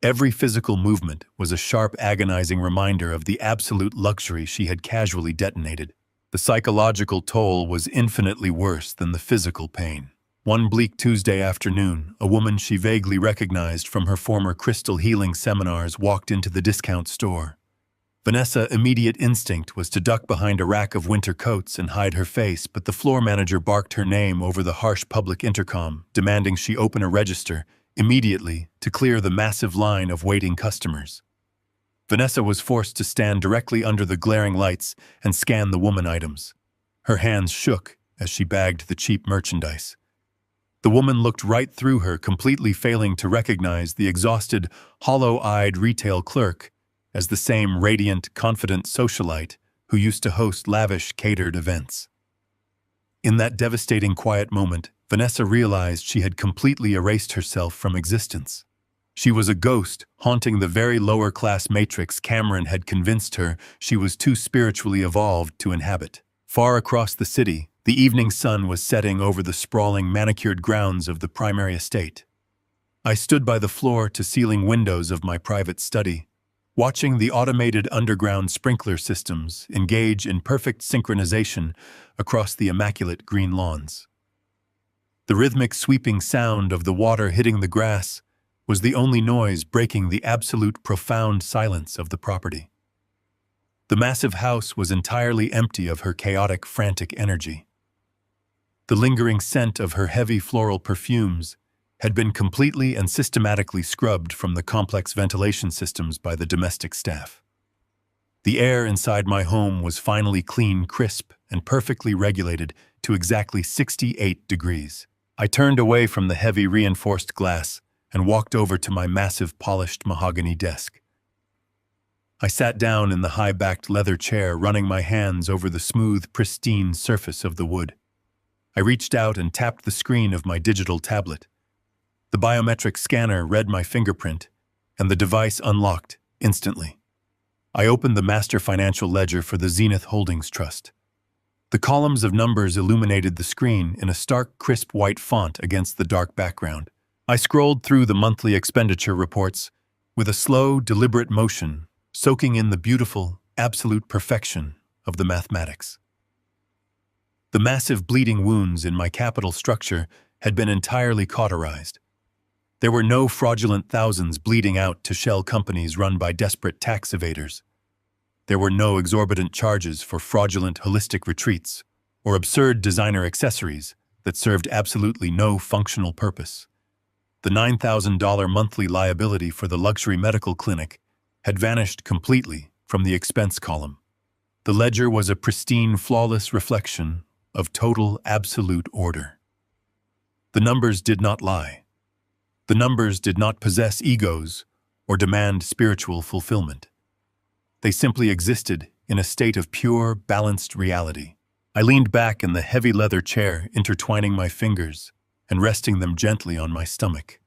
Every physical movement was a sharp, agonizing reminder of the absolute luxury she had casually detonated. The psychological toll was infinitely worse than the physical pain. One bleak Tuesday afternoon, a woman she vaguely recognized from her former crystal healing seminars walked into the discount store. Vanessa's immediate instinct was to duck behind a rack of winter coats and hide her face, but the floor manager barked her name over the harsh public intercom, demanding she open a register immediately to clear the massive line of waiting customers. Vanessa was forced to stand directly under the glaring lights and scan the woman items. Her hands shook as she bagged the cheap merchandise. The woman looked right through her, completely failing to recognize the exhausted, hollow-eyed retail clerk as the same radiant, confident socialite who used to host lavish, catered events. In that devastating quiet moment, Vanessa realized she had completely erased herself from existence. She was a ghost, haunting the very lower-class matrix Cameron had convinced her she was too spiritually evolved to inhabit. Far across the city, the evening sun was setting over the sprawling, manicured grounds of the primary estate. I stood by the floor-to-ceiling windows of my private study, watching the automated underground sprinkler systems engage in perfect synchronization across the immaculate green lawns. The rhythmic sweeping sound of the water hitting the grass was the only noise breaking the absolute profound silence of the property. The massive house was entirely empty of her chaotic, frantic energy. The lingering scent of her heavy floral perfumes had been completely and systematically scrubbed from the complex ventilation systems by the domestic staff. The air inside my home was finally clean, crisp, and perfectly regulated to exactly 68 degrees. I turned away from the heavy reinforced glass and walked over to my massive polished mahogany desk. I sat down in the high-backed leather chair, running my hands over the smooth, pristine surface of the wood. I reached out and tapped the screen of my digital tablet. The biometric scanner read my fingerprint, and the device unlocked instantly. I opened the master financial ledger for the Zenith Holdings Trust. The columns of numbers illuminated the screen in a stark, crisp white font against the dark background. I scrolled through the monthly expenditure reports with a slow, deliberate motion, soaking in the beautiful, absolute perfection of the mathematics. The massive bleeding wounds in my capital structure had been entirely cauterized. There were no fraudulent thousands bleeding out to shell companies run by desperate tax evaders. There were no exorbitant charges for fraudulent holistic retreats or absurd designer accessories that served absolutely no functional purpose. The $9,000 monthly liability for the luxury medical clinic had vanished completely from the expense column. The ledger was a pristine, flawless reflection of total, absolute order. The numbers did not lie. The numbers did not possess egos or demand spiritual fulfillment. They simply existed in a state of pure, balanced reality. I leaned back in the heavy leather chair, intertwining my fingers and resting them gently on my stomach.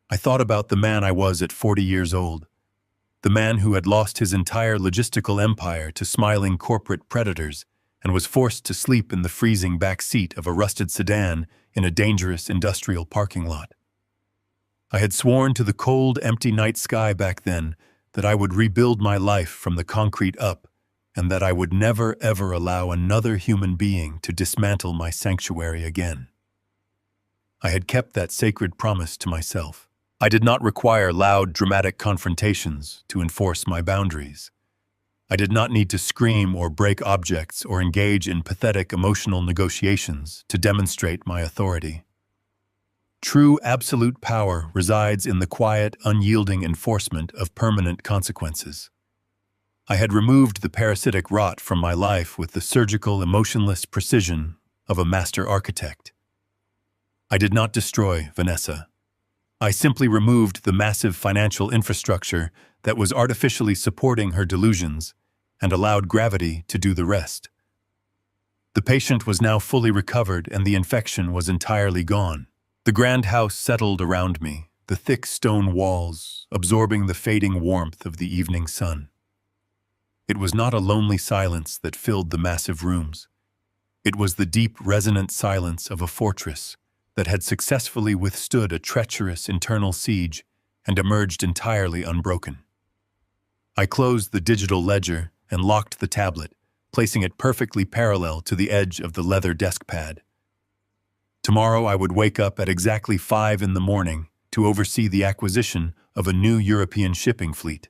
I thought about the man I was at 40 years old, the man who had lost his entire logistical empire to smiling corporate predators and was forced to sleep in the freezing back seat of a rusted sedan in a dangerous industrial parking lot. I had sworn to the cold, empty night sky back then that I would rebuild my life from the concrete up, and that I would never, ever allow another human being to dismantle my sanctuary again. I had kept that sacred promise to myself. I did not require loud, dramatic confrontations to enforce my boundaries. I did not need to scream or break objects or engage in pathetic emotional negotiations to demonstrate my authority. True absolute power resides in the quiet, unyielding enforcement of permanent consequences. I had removed the parasitic rot from my life with the surgical, emotionless precision of a master architect. I did not destroy Vanessa. I simply removed the massive financial infrastructure that was artificially supporting her delusions and allowed gravity to do the rest. The patient was now fully recovered and the infection was entirely gone. The grand house settled around me, the thick stone walls absorbing the fading warmth of the evening sun. It was not a lonely silence that filled the massive rooms. It was the deep, resonant silence of a fortress that had successfully withstood a treacherous internal siege and emerged entirely unbroken. I closed the digital ledger and locked the tablet, placing it perfectly parallel to the edge of the leather desk pad. Tomorrow I would wake up at exactly 5 in the morning to oversee the acquisition of a new European shipping fleet.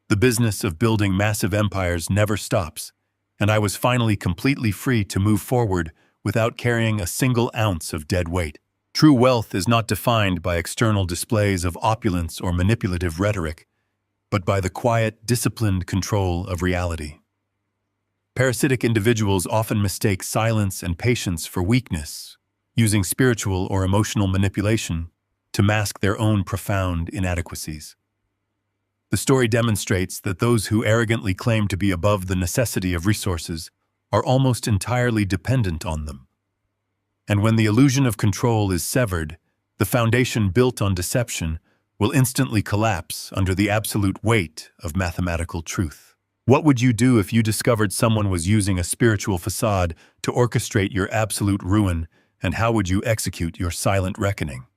The business of building massive empires never stops, and I was finally completely free to move forward without carrying a single ounce of dead weight. True wealth is not defined by external displays of opulence or manipulative rhetoric, but by the quiet, disciplined control of reality. Parasitic individuals often mistake silence and patience for weakness, using spiritual or emotional manipulation to mask their own profound inadequacies. The story demonstrates that those who arrogantly claim to be above the necessity of resources are almost entirely dependent on them. And when the illusion of control is severed, the foundation built on deception will instantly collapse under the absolute weight of mathematical truth. What would you do if you discovered someone was using a spiritual facade to orchestrate your absolute ruin, and how would you execute your silent reckoning?